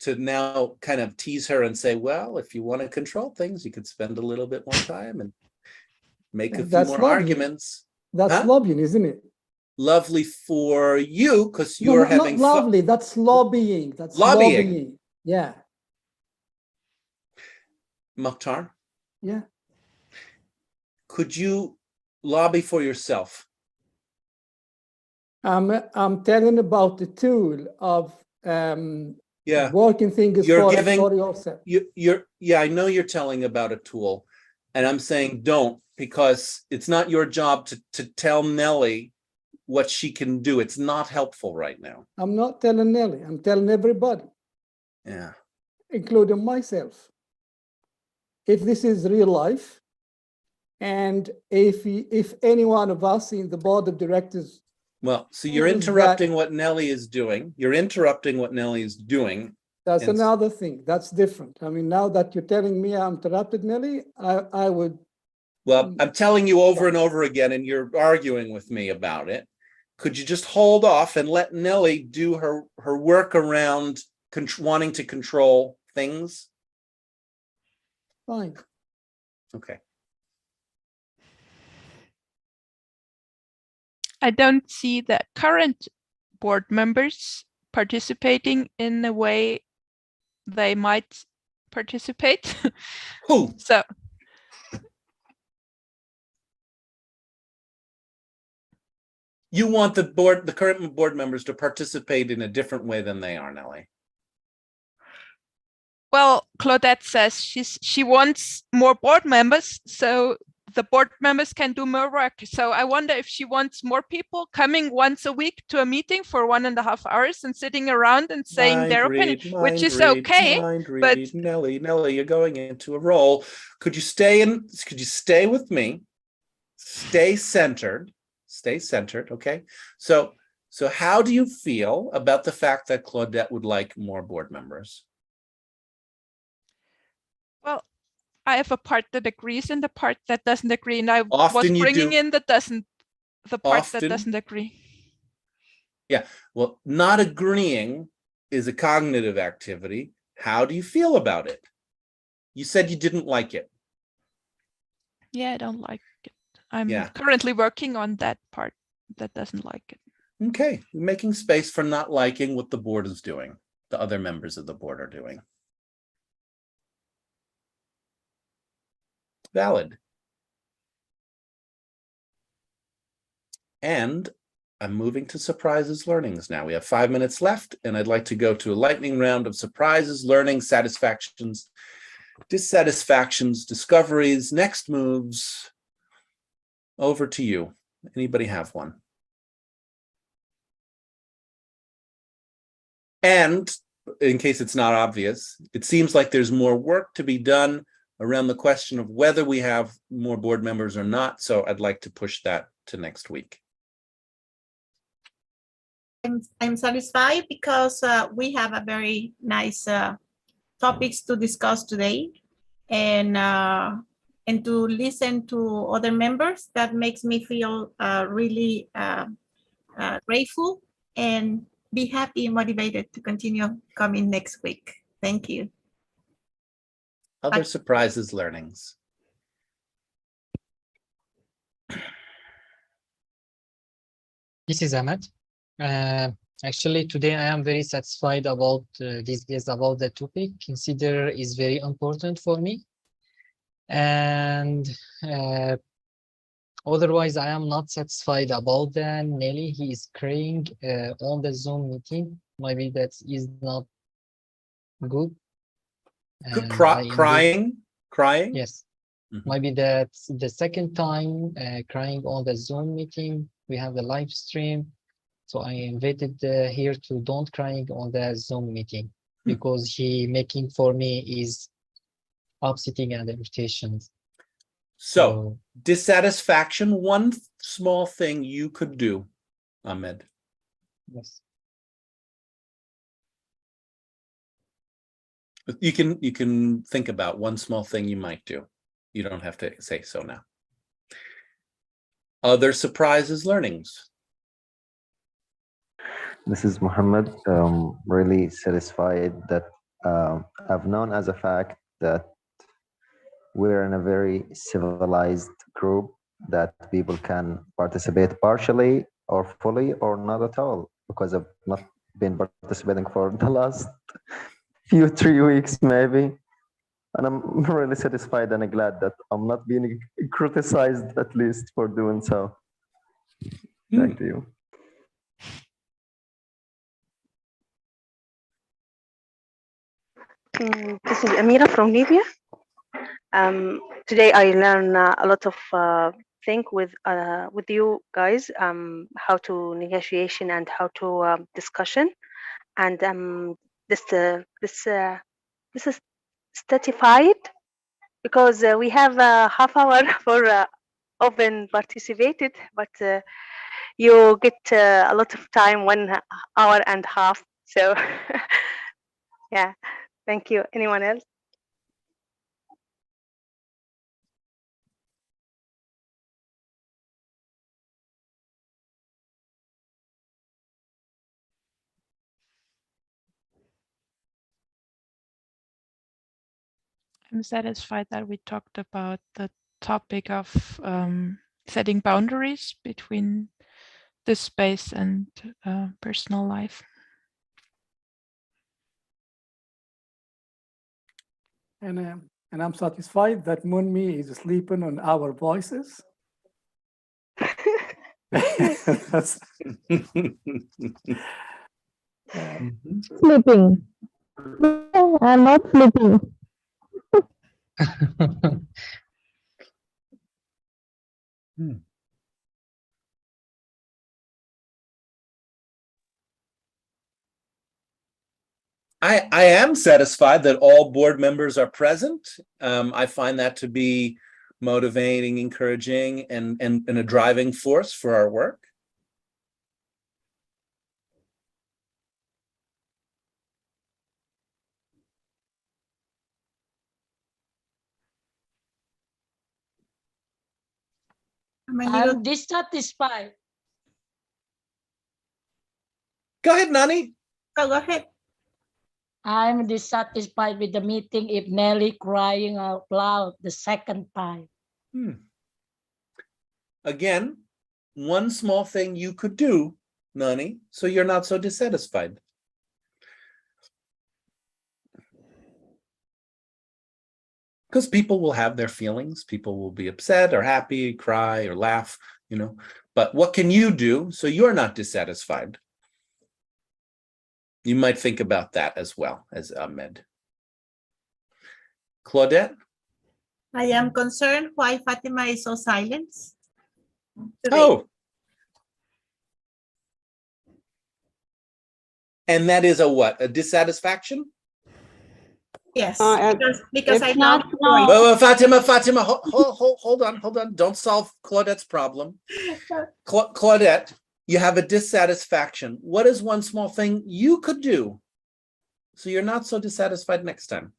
O: to now kind of tease her and say, well, if you want to control things, you could spend a little bit more time and make a few more arguments.
P: That's lobbying, isn't it?
O: Lovely for you because you're having
P: not lovely. That's lobbying. That's lobbying. Yeah.
O: Mokhtar?
P: Yeah.
O: Could you lobby for yourself?
P: I'm telling about the tool of working things for yourself.
O: I know you're telling about a tool, and I'm saying don't, because it's not your job to tell Nelly what she can do. It's not helpful right now.
P: I'm not telling Nelly, I'm telling everybody.
O: Yeah.
P: Including myself. If this is real life, and if any one of us in the board of directors.
O: Well, so you're interrupting what Nelly is doing. You're interrupting what Nelly is doing.
P: That's another thing. That's different. I mean, now that you're telling me I interrupted Nelly, I would.
O: Well, I'm telling you over and over again, and you're arguing with me about it. Could you just hold off and let Nelly do her work around wanting to control things?
P: Fine.
O: Okay.
K: I don't see the current board members participating in the way they might participate.
O: Who?
K: So
O: you want the current board members to participate in a different way than they are, Nelly.
K: Well, Claudette says she wants more board members, so the board members can do more work. So I wonder if she wants more people coming once a week to a meeting for 1.5 hours and sitting around and saying their opinion, which is okay. But
O: Nelly, you're going into a role. Could you stay with me? Stay centered, okay? So how do you feel about the fact that Claudette would like more board members?
K: Well, I have a part that agrees and the part that doesn't agree, and I
O: Often
K: was bringing in the part that
O: Often?
K: doesn't agree.
O: Yeah, well, not agreeing is a cognitive activity. How do you feel about it? You said you didn't like it.
K: Yeah, I don't like it. I'm currently working on that part that doesn't like it.
O: Okay, making space for not liking what the board is doing, the other members of the board are doing. Valid. And I'm moving to surprises learnings now. We have 5 minutes left, and I'd like to go to a lightning round of surprises, learnings, satisfactions, dissatisfactions, discoveries, next moves. Over to you. Anybody have one? And in case it's not obvious, it seems like there's more work to be done around the question of whether we have more board members or not. So I'd like to push that to next week.
J: I'm satisfied because we have a very nice topics to discuss today, and to listen to other members. That makes me feel really grateful and be happy and motivated to continue coming next week. Thank you.
O: Other surprises, learnings.
A: This is Ahmed. Actually, today I am very satisfied about about the topic. Consider is very important for me, and otherwise I am not satisfied about the Nelly. He is crying on the Zoom meeting. Maybe that is not good.
O: Crying?
A: Yes. Maybe that's the second time crying on the Zoom meeting. We have the live stream. So I invited here to don't crying on the Zoom meeting because he making for me is upsetting and irritations.
O: So dissatisfaction, one small thing you could do, Ahmed.
A: Yes.
O: You can think about one small thing you might do. You don't have to say so now. Other surprises, learnings.
L: This is Muhammad. Really satisfied that I've known as a fact that we're in a very civilized group, that people can participate partially or fully or not at all, because I've not been participating for the last 3 weeks maybe. And I'm really satisfied and glad that I'm not being criticized, at least, for doing so. Back to you.
D: This is Amira from Libya. Today I learned a lot of think with you guys how to negotiation and how to discussion, and this is stratified because we have a half hour for open participated, but you get a lot of time, 1 hour and a half. So yeah, thank you. Anyone else?
K: I'm satisfied that we talked about the topic of setting boundaries between this space and personal life.
P: And I'm satisfied that Munmi is sleeping on our voices.
U: Sleeping. No, I'm not sleeping.
O: I am satisfied that all board members are present. I find that to be motivating, encouraging, and a driving force for our work.
G: I'm dissatisfied.
O: Go ahead, Nani.
J: Oh, go ahead.
G: I'm dissatisfied with the meeting if Nelly crying out loud the second time.
O: Again, one small thing you could do, Nani, so you're not so dissatisfied. Because people will have their feelings. People will be upset or happy, cry or laugh, you know. But what can you do so you're not dissatisfied? You might think about that as well as Ahmed. Claudette?
J: I am concerned why Fatima is so silent today.
O: Oh. And that is a what? A dissatisfaction?
J: Yes,
N: Uh,
J: because I
N: it's
J: love
N: not-
J: no.
O: Well, Fatima, hold on. Don't solve Claudette's problem. Claudette, you have a dissatisfaction. What is one small thing you could do so you're not so dissatisfied next time?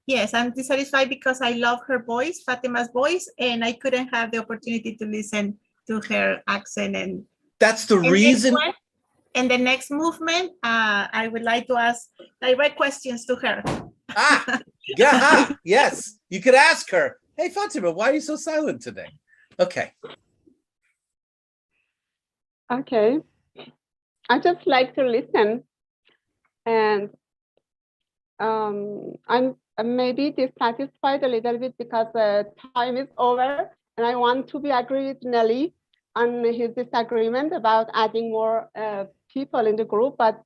J: Yes, I'm dissatisfied because I love her voice, Fatima's voice, and I couldn't have the opportunity to listen to her accent. And
O: that's the reason.
J: And the next movement, I would like to ask direct questions to her.
O: Yeah, yes, you could ask her, hey, Fatima, why are you so silent today? Okay.
N: Okay. I just like to listen, and I'm maybe dissatisfied a little bit because time is over, and I want to be agree with Nelly on his disagreement about adding more people in the group, but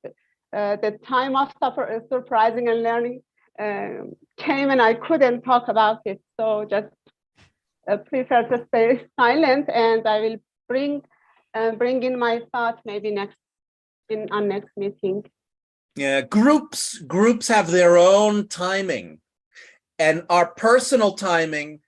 N: the time of surprising and learning came, and I couldn't talk about it. So just prefer to stay silent, and I will bring in my thoughts maybe on next meeting.
O: Yeah, groups have their own timing, and our personal timing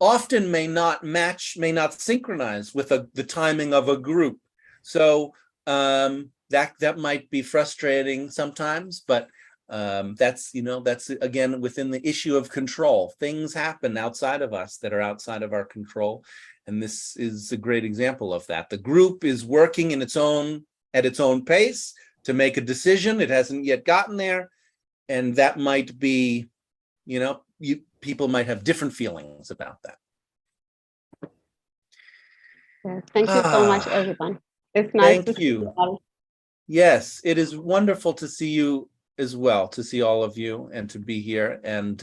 O: often may not match, may not synchronize with the timing of a group. So that might be frustrating sometimes, but that's again within the issue of control. Things happen outside of us that are outside of our control, and this is a great example of that. The group is working at its own pace to make a decision. It hasn't yet gotten there, and that might be, people might have different feelings about that.
N: Yes, thank you so much, everyone. It's nice to see you all.
O: Yes, it is wonderful to see you as well, to see all of you and to be here, and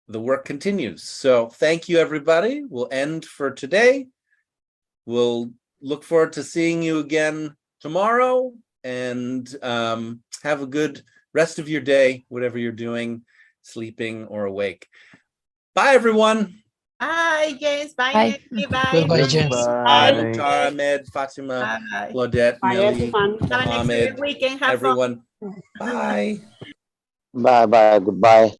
O: the work continues. So thank you, everybody. We'll end for today. We'll look forward to seeing you again tomorrow, and have a good rest of your day, whatever you're doing, sleeping or awake. Bye, everyone.
M: Bye, James. Bye,
K: Bye.
M: Nelly. Bye,
A: Goodbye,
M: Nelly.
A: James.
O: Bye,
M: Bye.
O: Mokhtar, Ahmed, Fatima,
M: Bye.
O: Claudette,
N: Bye,
O: Nelly,
N: everyone.
M: Have an
O: Mohammed,
M: excellent weekend. Have fun.
O: everyone. Bye.
B: Bye bye. Goodbye.